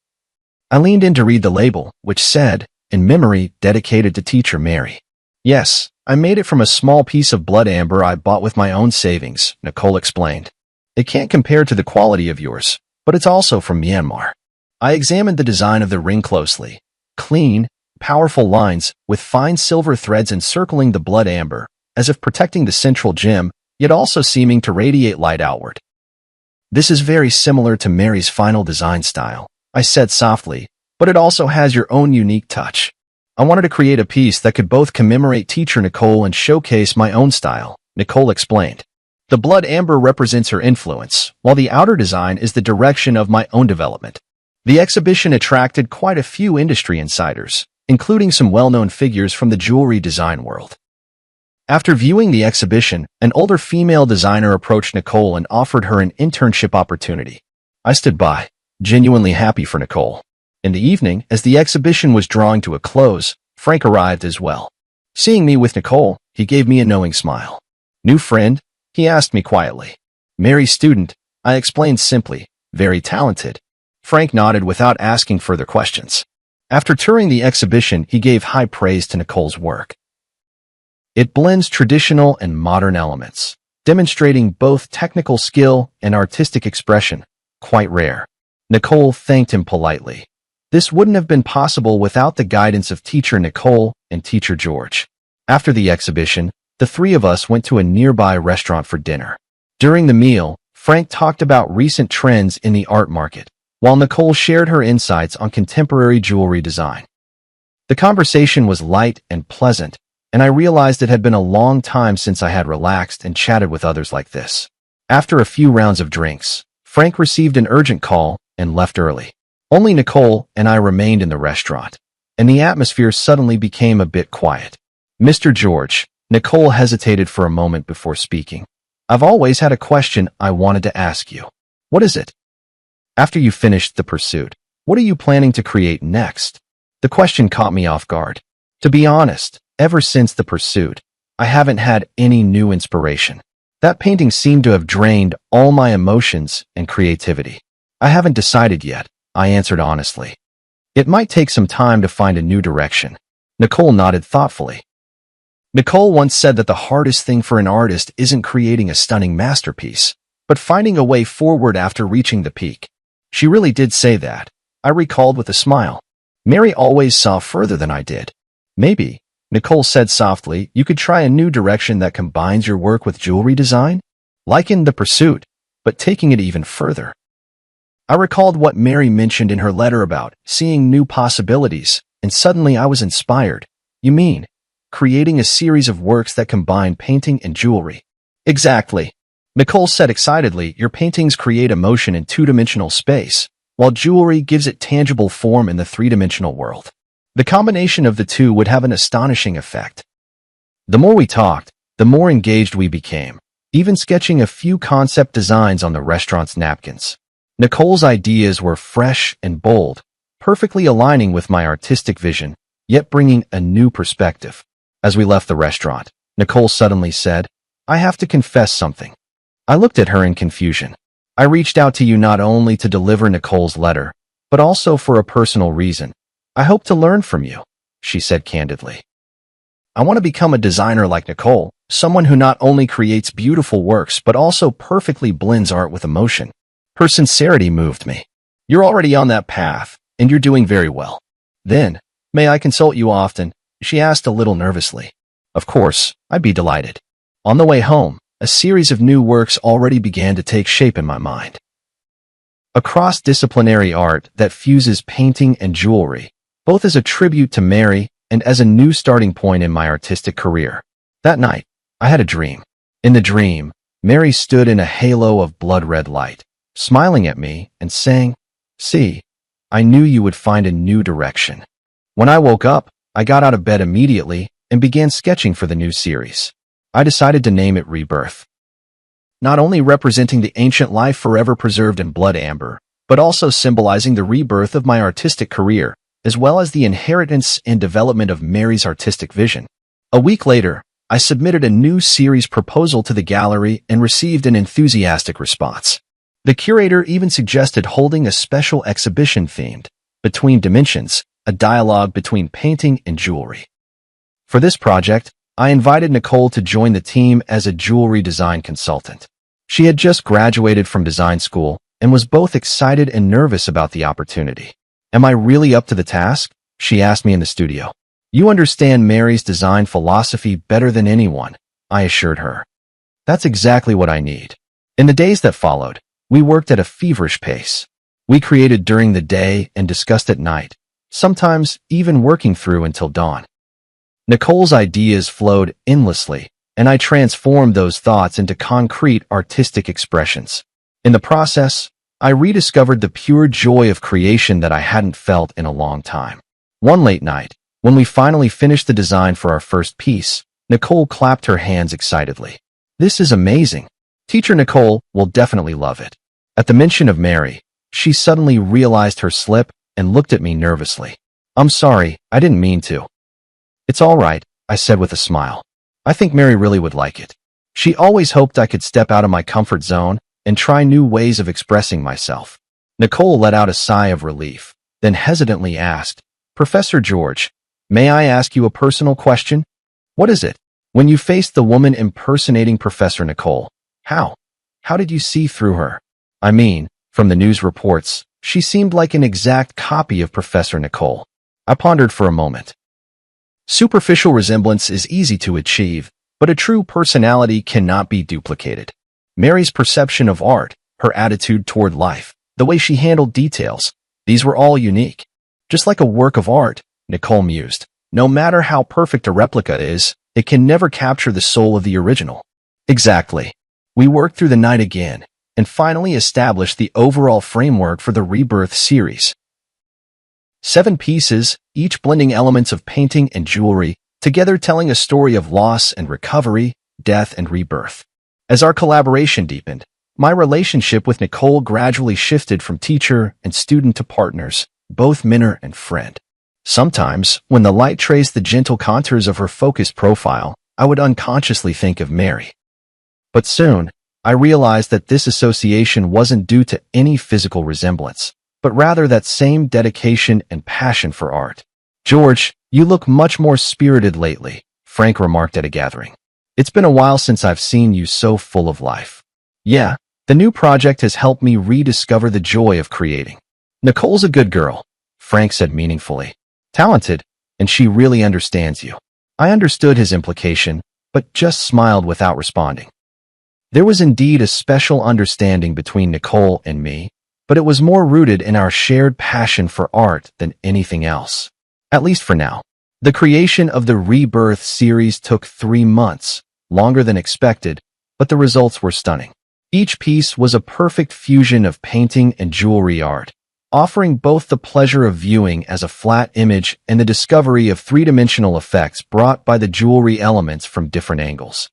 I leaned in to read the label, which said, in memory, dedicated to teacher Mary. Yes, I made it from a small piece of blood amber I bought with my own savings, Nicole explained. It can't compare to the quality of yours, but it's also from Myanmar. I examined the design of the ring closely. Clean, powerful lines, with fine silver threads encircling the blood amber, as if protecting the central gem, yet also seeming to radiate light outward. This is very similar to Mary's final design style, I said softly, but it also has your own unique touch. I wanted to create a piece that could both commemorate teacher Nicole and showcase my own style, Nicole explained. The blood amber represents her influence, while the outer design is the direction of my own development. The exhibition attracted quite a few industry insiders, including some well-known figures from the jewelry design world. After viewing the exhibition, an older female designer approached Nicole and offered her an internship opportunity. I stood by, genuinely happy for Nicole. In the evening, as the exhibition was drawing to a close, Frank arrived as well. Seeing me with Nicole, he gave me a knowing smile. New friend? He asked me quietly. Mary's student, I explained simply. Very talented. Frank nodded without asking further questions. After touring the exhibition, he gave high praise to Nicole's work. It blends traditional and modern elements, demonstrating both technical skill and artistic expression, quite rare. Nicole thanked him politely. This wouldn't have been possible without the guidance of teacher Nicole and teacher George. After the exhibition, the 3 of us went to a nearby restaurant for dinner. During the meal, Frank talked about recent trends in the art market, while Nicole shared her insights on contemporary jewelry design. The conversation was light and pleasant, and I realized it had been a long time since I had relaxed and chatted with others like this. After a few rounds of drinks, Frank received an urgent call and left early. Only Nicole and I remained in the restaurant, and the atmosphere suddenly became a bit quiet. Mr. George, Nicole hesitated for a moment before speaking. I've always had a question I wanted to ask you. What is it? After you finished the pursuit, what are you planning to create next? The question caught me off guard. To be honest, ever since the pursuit, I haven't had any new inspiration. That painting seemed to have drained all my emotions and creativity. I haven't decided yet, I answered honestly. It might take some time to find a new direction. Nicole nodded thoughtfully. Nicole once said that the hardest thing for an artist isn't creating a stunning masterpiece, but finding a way forward after reaching the peak. She really did say that, I recalled with a smile. Mary always saw further than I did. Maybe, Nicole said softly, you could try a new direction that combines your work with jewelry design? Like in The Pursuit, but taking it even further. I recalled what Mary mentioned in her letter about seeing new possibilities, and suddenly I was inspired. You mean, creating a series of works that combine painting and jewelry? Exactly. Nicole said excitedly, your paintings create emotion in two-dimensional space, while jewelry gives it tangible form in the three-dimensional world. The combination of the two would have an astonishing effect. The more we talked, the more engaged we became, even sketching a few concept designs on the restaurant's napkins. Nicole's ideas were fresh and bold, perfectly aligning with my artistic vision, yet bringing a new perspective. As we left the restaurant, Nicole suddenly said, I have to confess something. I looked at her in confusion. I reached out to you not only to deliver Nicole's letter, but also for a personal reason. I hope to learn from you, she said candidly. I want to become a designer like Nicole, someone who not only creates beautiful works but also perfectly blends art with emotion. Her sincerity moved me. You're already on that path, and you're doing very well. Then, may I consult you often? She asked a little nervously. Of course, I'd be delighted. On the way home, a series of new works already began to take shape in my mind. A cross-disciplinary art that fuses painting and jewelry, both as a tribute to Mary and as a new starting point in my artistic career. That night, I had a dream. In the dream, Mary stood in a halo of blood-red light, smiling at me and saying, See, I knew you would find a new direction. When I woke up, I got out of bed immediately and began sketching for the new series. I decided to name it Rebirth. Not only representing the ancient life forever preserved in blood amber, but also symbolizing the rebirth of my artistic career, as well as the inheritance and development of Mary's artistic vision. A week later, I submitted a new series proposal to the gallery and received an enthusiastic response. The curator even suggested holding a special exhibition themed Between Dimensions, a dialogue between painting and jewelry. For this project, I invited Nicole to join the team as a jewelry design consultant. She had just graduated from design school and was both excited and nervous about the opportunity. Am I really up to the task? She asked me in the studio. You understand Mary's design philosophy better than anyone, I assured her. That's exactly what I need. In the days that followed, we worked at a feverish pace. We created during the day and discussed at night, sometimes even working through until dawn. Nicole's ideas flowed endlessly, and I transformed those thoughts into concrete artistic expressions. In the process, I rediscovered the pure joy of creation that I hadn't felt in a long time. One late night, when we finally finished the design for our first piece, Nicole clapped her hands excitedly. This is amazing. Teacher Nicole will definitely love it. At the mention of Mary, she suddenly realized her slip and looked at me nervously. I'm sorry, I didn't mean to. It's all right, I said with a smile. I think Mary really would like it. She always hoped I could step out of my comfort zone and try new ways of expressing myself. Nicole let out a sigh of relief, then hesitantly asked, Professor George, may I ask you a personal question? What is it? When you faced the woman impersonating Professor Nicole, how did you see through her? I mean, from the news reports, she seemed like an exact copy of Professor Nicole. I pondered for a moment. Superficial resemblance is easy to achieve, but a true personality cannot be duplicated. Mary's perception of art, her attitude toward life, the way she handled details, these were all unique. Just like a work of art, Nicole mused, no matter how perfect a replica is, it can never capture the soul of the original. Exactly. We worked through the night again, and finally established the overall framework for the Rebirth series. 7 pieces, each blending elements of painting and jewelry, together telling a story of loss and recovery, death and rebirth. As our collaboration deepened, my relationship with Nicole gradually shifted from teacher and student to partners, both mentor and friend. Sometimes, when the light traced the gentle contours of her focused profile, I would unconsciously think of Mary. But soon, I realized that this association wasn't due to any physical resemblance, but rather that same dedication and passion for art. "George, you look much more spirited lately," Frank remarked at a gathering. "It's been a while since I've seen you so full of life." "Yeah, the new project has helped me rediscover the joy of creating." "Nicole's a good girl," Frank said meaningfully. "Talented, and she really understands you." I understood his implication, but just smiled without responding. There was indeed a special understanding between Nicole and me, but it was more rooted in our shared passion for art than anything else. At least for now. The creation of the Rebirth series took 3 months, longer than expected, but the results were stunning. Each piece was a perfect fusion of painting and jewelry art, offering both the pleasure of viewing as a flat image and the discovery of 3-dimensional effects brought by the jewelry elements from different angles.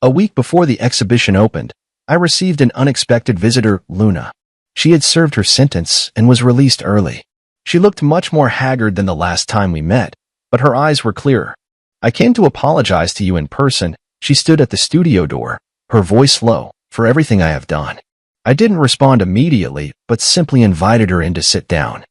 A week before the exhibition opened, I received an unexpected visitor, Luna. She had served her sentence and was released early. She looked much more haggard than the last time we met, but her eyes were clearer. "I came to apologize to you in person." She stood at the studio door, her voice low, "for everything I have done." I didn't respond immediately, but simply invited her in to sit down.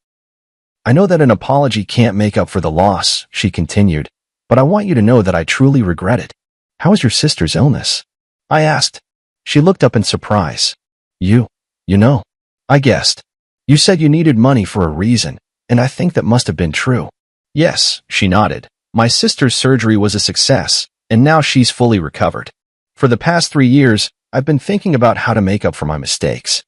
"I know that an apology can't make up for the loss," she continued, "but I want you to know that I truly regret it." "How is your sister's illness?" I asked. She looked up in surprise. You know. I guessed. "You said you needed money for a reason, and I think that must have been true." "Yes," she nodded. "My sister's surgery was a success, and now she's fully recovered. For the past 3 years, I've been thinking about how to make up for my mistakes.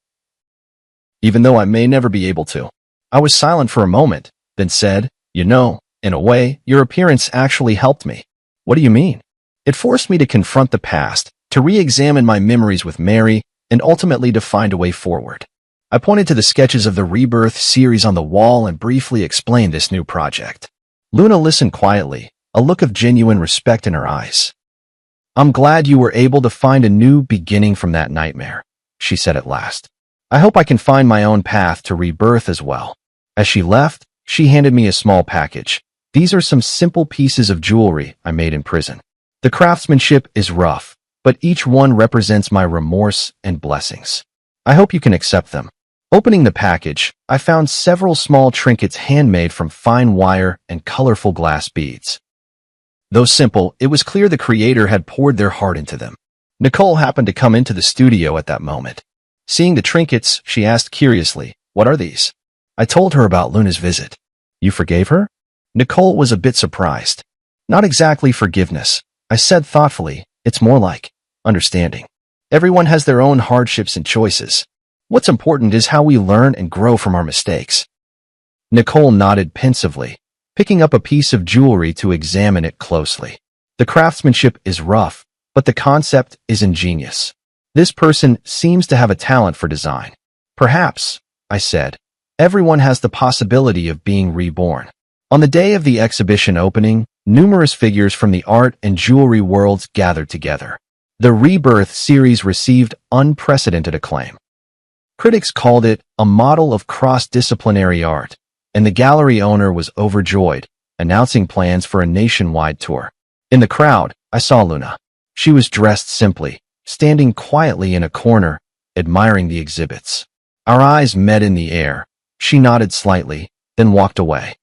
Even though I may never be able to." I was silent for a moment, then said, "You know, in a way, your appearance actually helped me." "What do you mean?" "It forced me to confront the past, to re-examine my memories with Mary, and ultimately to find a way forward." I pointed to the sketches of the Rebirth series on the wall and briefly explained this new project. Luna listened quietly, a look of genuine respect in her eyes. "I'm glad you were able to find a new beginning from that nightmare," she said at last. "I hope I can find my own path to rebirth as well." As she left, she handed me a small package. "These are some simple pieces of jewelry I made in prison. The craftsmanship is rough, but each one represents my remorse and blessings. I hope you can accept them." Opening the package, I found several small trinkets handmade from fine wire and colorful glass beads. Though simple, it was clear the creator had poured their heart into them. Nicole happened to come into the studio at that moment. Seeing the trinkets, she asked curiously, "What are these?" I told her about Luna's visit. "You forgave her?" Nicole was a bit surprised. "Not exactly forgiveness," I said thoughtfully. "It's more like understanding. Everyone has their own hardships and choices. What's important is how we learn and grow from our mistakes." Nicole nodded pensively, picking up a piece of jewelry to examine it closely. "The craftsmanship is rough, but the concept is ingenious. This person seems to have a talent for design." "Perhaps," I said. "Everyone has the possibility of being reborn." On the day of the exhibition opening, numerous figures from the art and jewelry worlds gathered together. The Rebirth series received unprecedented acclaim. Critics called it a model of cross-disciplinary art, and the gallery owner was overjoyed, announcing plans for a nationwide tour. In the crowd, I saw Luna. She was dressed simply, standing quietly in a corner, admiring the exhibits. Our eyes met in the air. She nodded slightly, then walked away.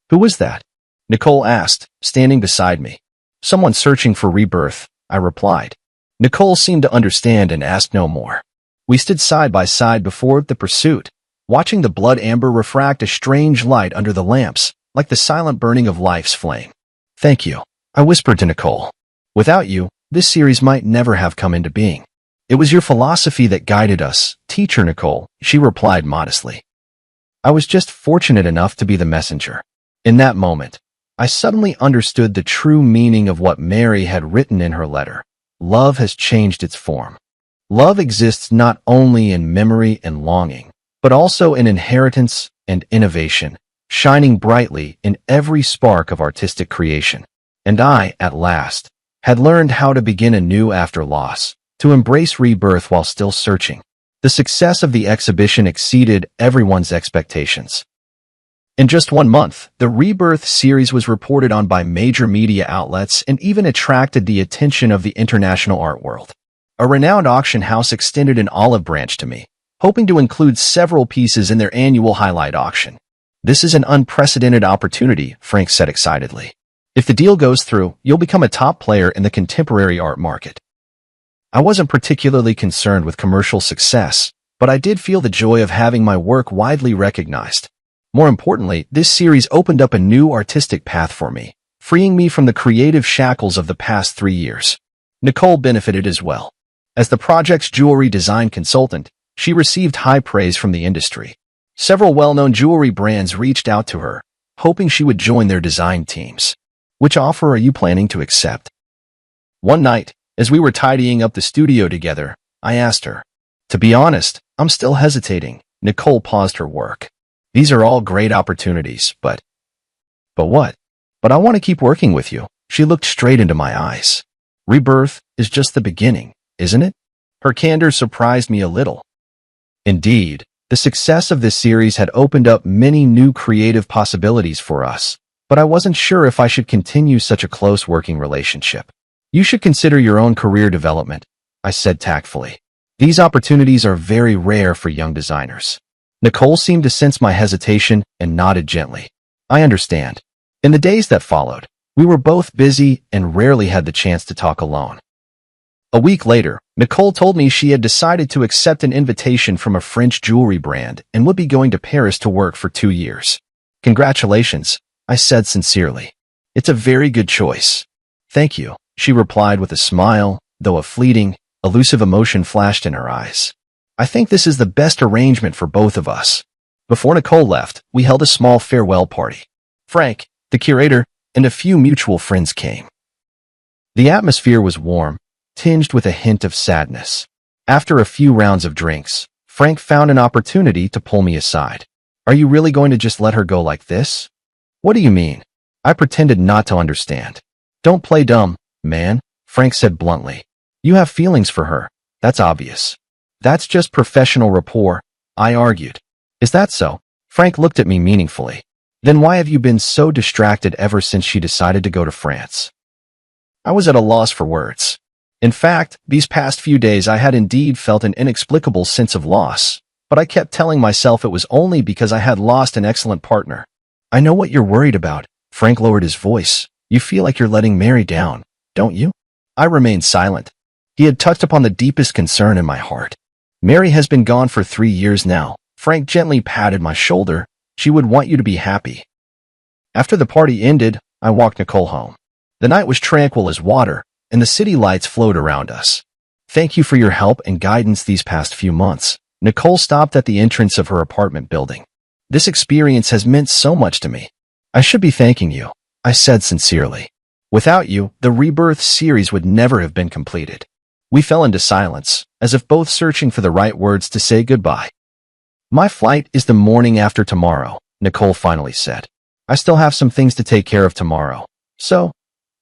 "Who was that?" Nicole asked, standing beside me. "Someone searching for rebirth," I replied. Nicole seemed to understand and asked no more. We stood side by side before the pursuit, watching the blood amber refract a strange light under the lamps, like the silent burning of life's flame. "Thank you," I whispered to Nicole. "Without you, this series might never have come into being." "It was your philosophy that guided us, Teacher Nicole," she replied modestly. "I was just fortunate enough to be the messenger." In that moment, I suddenly understood the true meaning of what Mary had written in her letter. Love has changed its form. Love exists not only in memory and longing, but also in inheritance and innovation, shining brightly in every spark of artistic creation. And I, at last, had learned how to begin anew after loss, to embrace rebirth while still searching. The success of the exhibition exceeded everyone's expectations. In just 1 month, the Rebirth series was reported on by major media outlets and even attracted the attention of the international art world. A renowned auction house extended an olive branch to me, hoping to include several pieces in their annual highlight auction. "This is an unprecedented opportunity," Frank said excitedly. "If the deal goes through, you'll become a top player in the contemporary art market." I wasn't particularly concerned with commercial success, but I did feel the joy of having my work widely recognized. More importantly, this series opened up a new artistic path for me, freeing me from the creative shackles of the past 3 years. Nicole benefited as well. As the project's jewelry design consultant, she received high praise from the industry. Several well-known jewelry brands reached out to her, hoping she would join their design teams. "Which offer are you planning to accept?" One night, as we were tidying up the studio together, I asked her. "To be honest, I'm still hesitating." Nicole paused her work. "These are all great opportunities, but..." "But what?" "But I want to keep working with you." She looked straight into my eyes. "Rebirth is just the beginning, isn't it?" Her candor surprised me a little. Indeed, the success of this series had opened up many new creative possibilities for us, but I wasn't sure if I should continue such a close working relationship. "You should consider your own career development," I said tactfully. "These opportunities are very rare for young designers." Nicole seemed to sense my hesitation and nodded gently. "I understand." In the days that followed, we were both busy and rarely had the chance to talk alone. A week later, Nicole told me she had decided to accept an invitation from a French jewelry brand and would be going to Paris to work for 2 years. "Congratulations," I said sincerely. "It's a very good choice." "Thank you," she replied with a smile, though a fleeting, elusive emotion flashed in her eyes. "I think this is the best arrangement for both of us." Before Nicole left, we held a small farewell party. Frank, the curator, and a few mutual friends came. The atmosphere was warm, tinged with a hint of sadness. After a few rounds of drinks, Frank found an opportunity to pull me aside. "Are you really going to just let her go like this?" "What do you mean?" I pretended not to understand. "Don't play dumb, man," Frank said bluntly. "You have feelings for her. That's obvious." "That's just professional rapport," I argued. "Is that so?" Frank looked at me meaningfully. "Then why have you been so distracted ever since she decided to go to France?" I was at a loss for words. In fact, these past few days I had indeed felt an inexplicable sense of loss, but I kept telling myself it was only because I had lost an excellent partner. "I know what you're worried about." Frank lowered his voice. "You feel like you're letting Mary down, don't you?" I remained silent. He had touched upon the deepest concern in my heart. "Mary has been gone for 3 years now." Frank gently patted my shoulder. "She would want you to be happy." After the party ended, I walked Nicole home. The night was tranquil as water, and the city lights flowed around us. "Thank you for your help and guidance these past few months." Nicole stopped at the entrance of her apartment building. "This experience has meant so much to me." "I should be thanking you," I said sincerely. "Without you, the Rebirth series would never have been completed." We fell into silence, as if both searching for the right words to say goodbye. "My flight is the morning after tomorrow," Nicole finally said. "I still have some things to take care of tomorrow. So,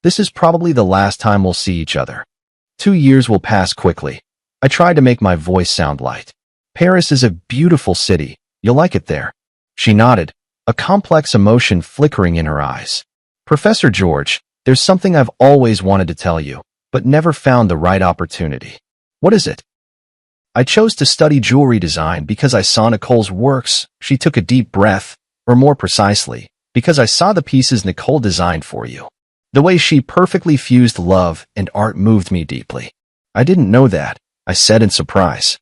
this is probably the last time we'll see each other. 2 years will pass quickly." I tried to make my voice sound light. "Paris is a beautiful city. You'll like it there." She nodded, a complex emotion flickering in her eyes. "Professor George, there's something I've always wanted to tell you, but never found the right opportunity." "What is it?" "I chose to study jewelry design because I saw Nicole's works." She took a deep breath, or more precisely, because I saw the pieces Nicole designed for you. The way she perfectly fused love and art moved me deeply. "I didn't know that," I said in surprise.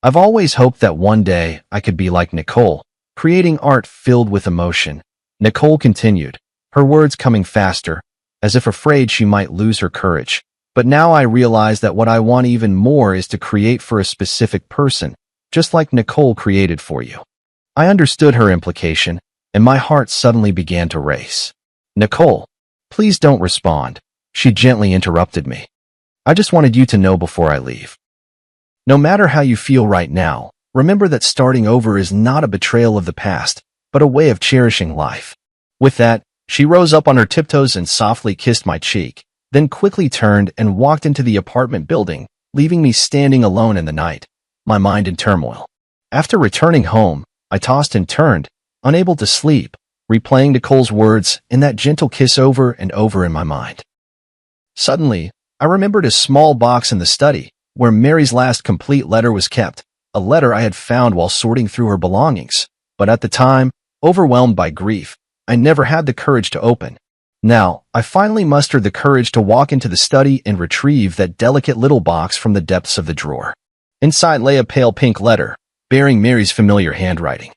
"I've always hoped that one day I could be like Nicole, creating art filled with emotion." Nicole continued, her words coming faster, as if afraid she might lose her courage. "But now I realize that what I want even more is to create for a specific person, just like Nicole created for you." I understood her implication, and my heart suddenly began to race. Nicole, please don't respond. She gently interrupted me. I just wanted you to know before I leave. No matter how you feel right now, remember that starting over is not a betrayal of the past, but a way of cherishing life. With that, she rose up on her tiptoes and softly kissed my cheek, then quickly turned and walked into the apartment building, leaving me standing alone in the night, my mind in turmoil. After returning home, I tossed and turned, unable to sleep, replaying Nicole's words and that gentle kiss over and over in my mind. Suddenly, I remembered a small box in the study, where Mary's last complete letter was kept, a letter I had found while sorting through her belongings. But at the time, overwhelmed by grief, I never had the courage to open. Now, I finally mustered the courage to walk into the study and retrieve that delicate little box from the depths of the drawer. Inside lay a pale pink letter, bearing Mary's familiar handwriting.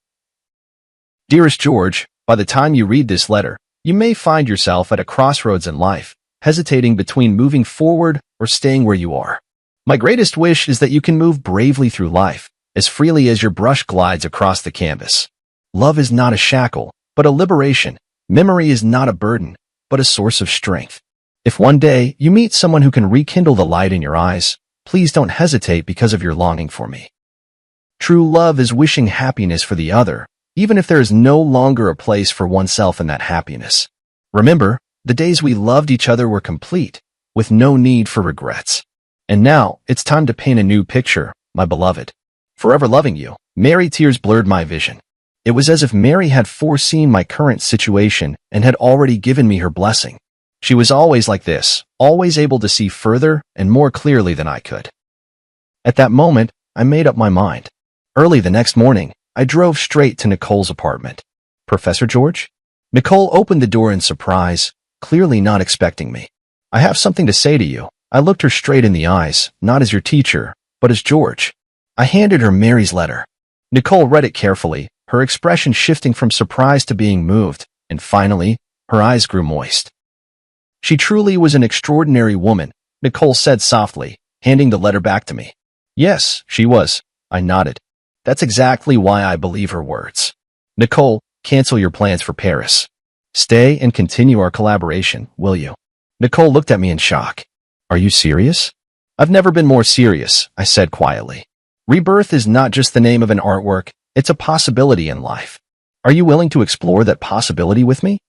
Dearest George, by the time you read this letter, you may find yourself at a crossroads in life, hesitating between moving forward or staying where you are. My greatest wish is that you can move bravely through life, as freely as your brush glides across the canvas. Love is not a shackle, but a liberation. Memory is not a burden, but a source of strength. If one day you meet someone who can rekindle the light in your eyes, please don't hesitate because of your longing for me. True love is wishing happiness for the other, even if there is no longer a place for oneself in that happiness. Remember, the days we loved each other were complete, with no need for regrets. And now, it's time to paint a new picture, my beloved. Forever loving you. Mary. Tears blurred my vision. It was as if Mary had foreseen my current situation and had already given me her blessing. She was always like this, always able to see further and more clearly than I could. At that moment, I made up my mind. Early the next morning, I drove straight to Nicole's apartment. Professor George? Nicole opened the door in surprise, clearly not expecting me. I have something to say to you. I looked her straight in the eyes, not as your teacher, but as George. I handed her Mary's letter. Nicole read it carefully, her expression shifting from surprise to being moved, and finally, her eyes grew moist. She truly was an extraordinary woman, Nicole said softly, handing the letter back to me. Yes, she was. I nodded. That's exactly why I believe her words. Nicole, cancel your plans for Paris. Stay and continue our collaboration, will you? Nicole looked at me in shock. Are you serious? I've never been more serious, I said quietly. Rebirth is not just the name of an artwork, it's a possibility in life. Are you willing to explore that possibility with me?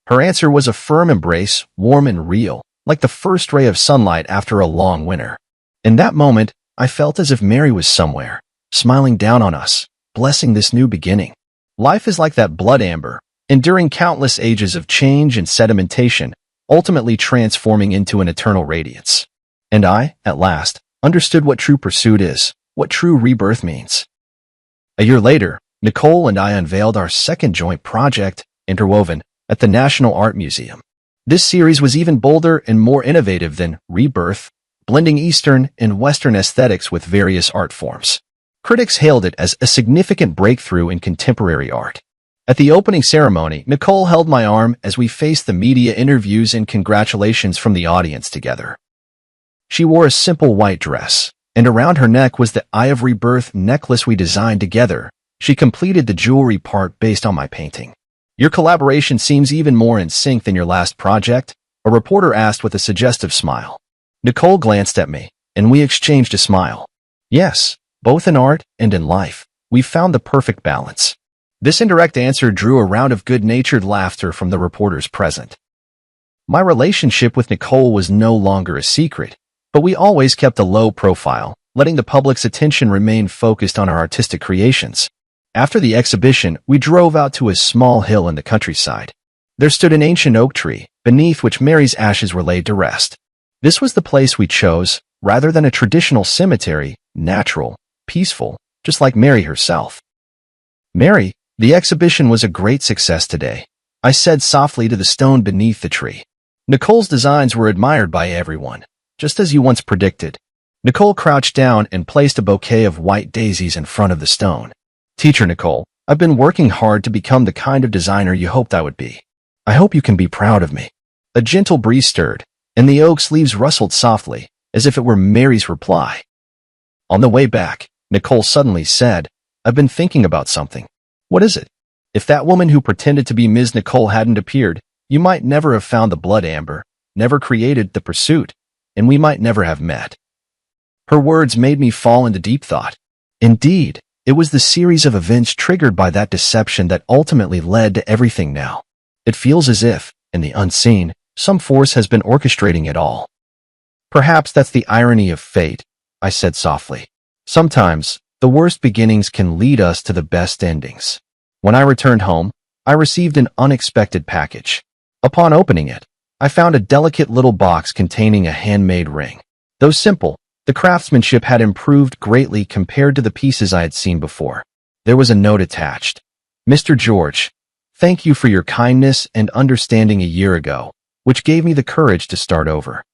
Her answer was a firm embrace, warm and real, like the first ray of sunlight after a long winter. In that moment, I felt as if Mary was somewhere, smiling down on us, blessing this new beginning. Life is like that blood amber, enduring countless ages of change and sedimentation, ultimately transforming into an eternal radiance. And I, at last, understood what true pursuit is, what true rebirth means. A year later, Nicole and I unveiled our second joint project, Interwoven, at the National Art Museum. This series was even bolder and more innovative than Rebirth, blending Eastern and Western aesthetics with various art forms. Critics hailed it as a significant breakthrough in contemporary art. At the opening ceremony, Nicole held my arm as we faced the media interviews and congratulations from the audience together. She wore a simple white dress, and around her neck was the Eye of Rebirth necklace we designed together. She completed the jewelry part based on my painting. Your collaboration seems even more in sync than your last project, a reporter asked with a suggestive smile. Nicole glanced at me, and we exchanged a smile. Yes, both in art and in life, we found the perfect balance. This indirect answer drew a round of good-natured laughter from the reporters present. My relationship with Nicole was no longer a secret, but we always kept a low profile, letting the public's attention remain focused on our artistic creations. After the exhibition, we drove out to a small hill in the countryside. There stood an ancient oak tree, beneath which Mary's ashes were laid to rest. This was the place we chose, rather than a traditional cemetery, natural, peaceful, just like Mary herself. Mary, the exhibition was a great success today, I said softly to the stone beneath the tree. Nicole's designs were admired by everyone, just as you once predicted. Nicole crouched down and placed a bouquet of white daisies in front of the stone. Teacher Nicole, I've been working hard to become the kind of designer you hoped I would be. I hope you can be proud of me. A gentle breeze stirred, and the oak's leaves rustled softly, as if it were Mary's reply. On the way back, Nicole suddenly said, I've been thinking about something. What is it? If that woman who pretended to be Ms. Nicole hadn't appeared, You might never have found the blood amber, never created the pursuit, and we might never have met. Her words made me fall into deep thought. Indeed, it was the series of events triggered by that deception that ultimately led to everything now. It feels as if, in the unseen, some force has been orchestrating it all. Perhaps that's the irony of fate, I said softly. Sometimes, the worst beginnings can lead us to the best endings. When I returned home, I received an unexpected package. Upon opening it, I found a delicate little box containing a handmade ring. Though simple, the craftsmanship had improved greatly compared to the pieces I had seen before. There was a note attached. Mr. George, thank you for your kindness and understanding a year ago, which gave me the courage to start over.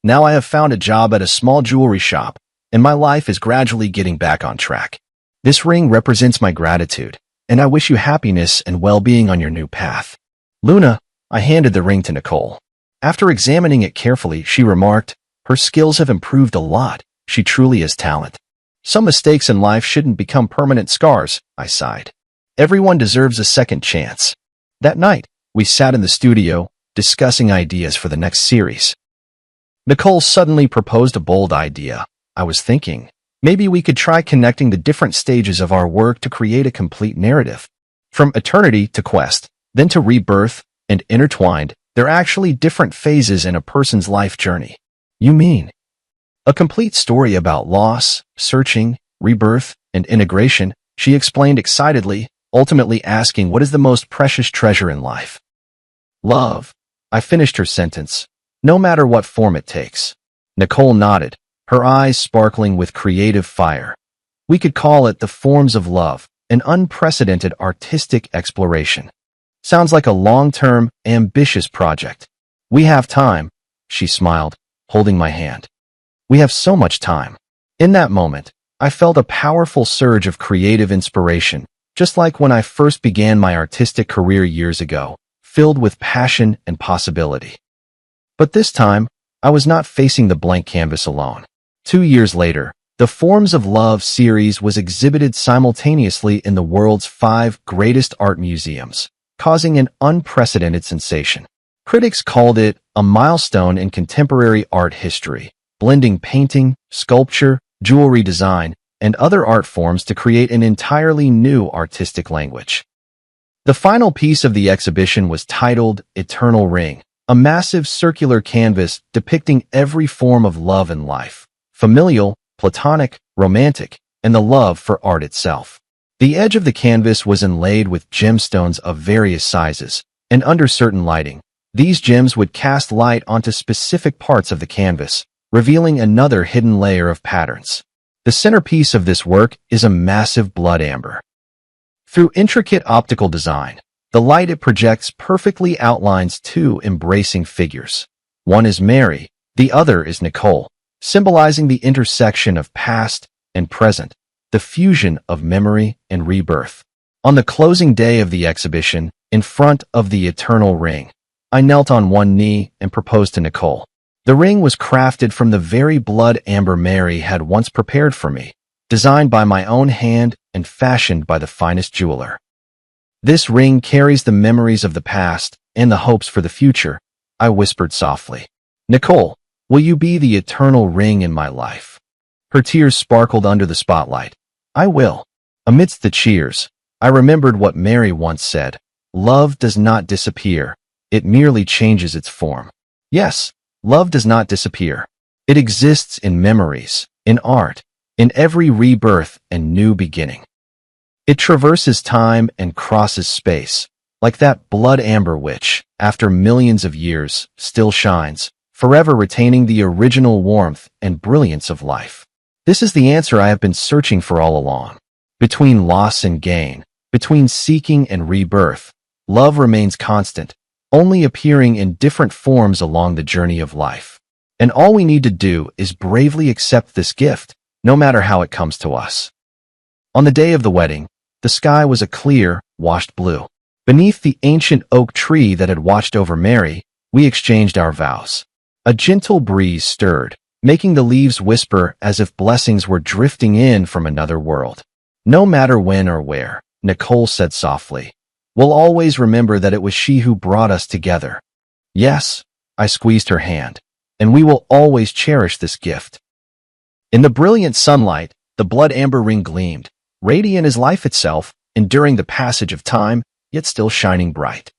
Now I have found a job at a small jewelry shop, and my life is gradually getting back on track. This ring represents my gratitude, and I wish you happiness and well-being on your new path. Luna, I handed the ring to Nicole. After examining it carefully, she remarked, her skills have improved a lot. She truly is talent. Some mistakes in life shouldn't become permanent scars, I sighed. Everyone deserves a second chance. That night, we sat in the studio, discussing ideas for the next series. Nicole suddenly proposed a bold idea. I was thinking, maybe we could try connecting the different stages of our work to create a complete narrative. From eternity to quest, then to rebirth, and intertwined, they're actually different phases in a person's life journey. You mean? A complete story about loss, searching, rebirth, and integration, she explained excitedly, ultimately asking what is the most precious treasure in life. Love. I finished her sentence. No matter what form it takes. Nicole nodded, her eyes sparkling with creative fire. We could call it the forms of love, an unprecedented artistic exploration. Sounds like a long-term, ambitious project. We have time, she smiled, holding my hand. We have so much time. In that moment, I felt a powerful surge of creative inspiration, just like when I first began my artistic career years ago, filled with passion and possibility. But this time, I was not facing the blank canvas alone. 2 years later, the Forms of Love series was exhibited simultaneously in the world's 5 greatest art museums, causing an unprecedented sensation. Critics called it a milestone in contemporary art history, blending painting, sculpture, jewelry design, and other art forms to create an entirely new artistic language. The final piece of the exhibition was titled Eternal Ring, a massive circular canvas depicting every form of love in life, familial, platonic, romantic, and the love for art itself. The edge of the canvas was inlaid with gemstones of various sizes, and under certain lighting, these gems would cast light onto specific parts of the canvas, revealing another hidden layer of patterns. The centerpiece of this work is a massive blood amber. Through intricate optical design, the light it projects perfectly outlines 2 embracing figures. One is Mary, the other is Nicole, symbolizing the intersection of past and present, the fusion of memory and rebirth. On the closing day of the exhibition, in front of the Eternal Ring, I knelt on one knee and proposed to Nicole. The ring was crafted from the very blood amber Mary had once prepared for me, designed by my own hand and fashioned by the finest jeweler. This ring carries the memories of the past and the hopes for the future, I whispered softly. Nicole, will you be the eternal ring in my life? Her tears sparkled under the spotlight. I will. Amidst the cheers, I remembered what Mary once said. Love does not disappear. It merely changes its form. Yes, love does not disappear. It exists in memories, in art, in every rebirth and new beginning. It traverses time and crosses space, like that blood amber which, after millions of years, still shines, forever retaining the original warmth and brilliance of life. This is the answer I have been searching for all along. Between loss and gain, between seeking and rebirth, love remains constant, only appearing in different forms along the journey of life. And all we need to do is bravely accept this gift, no matter how it comes to us. On the day of the wedding, the sky was a clear, washed blue. Beneath the ancient oak tree that had watched over Mary, we exchanged our vows. A gentle breeze stirred, making the leaves whisper as if blessings were drifting in from another world. No matter when or where, Nicole said softly, We'll always remember that it was she who brought us together. Yes, I squeezed her hand, and we will always cherish this gift. In the brilliant sunlight, the blood amber ring gleamed, radiant as life itself, enduring the passage of time, yet still shining bright.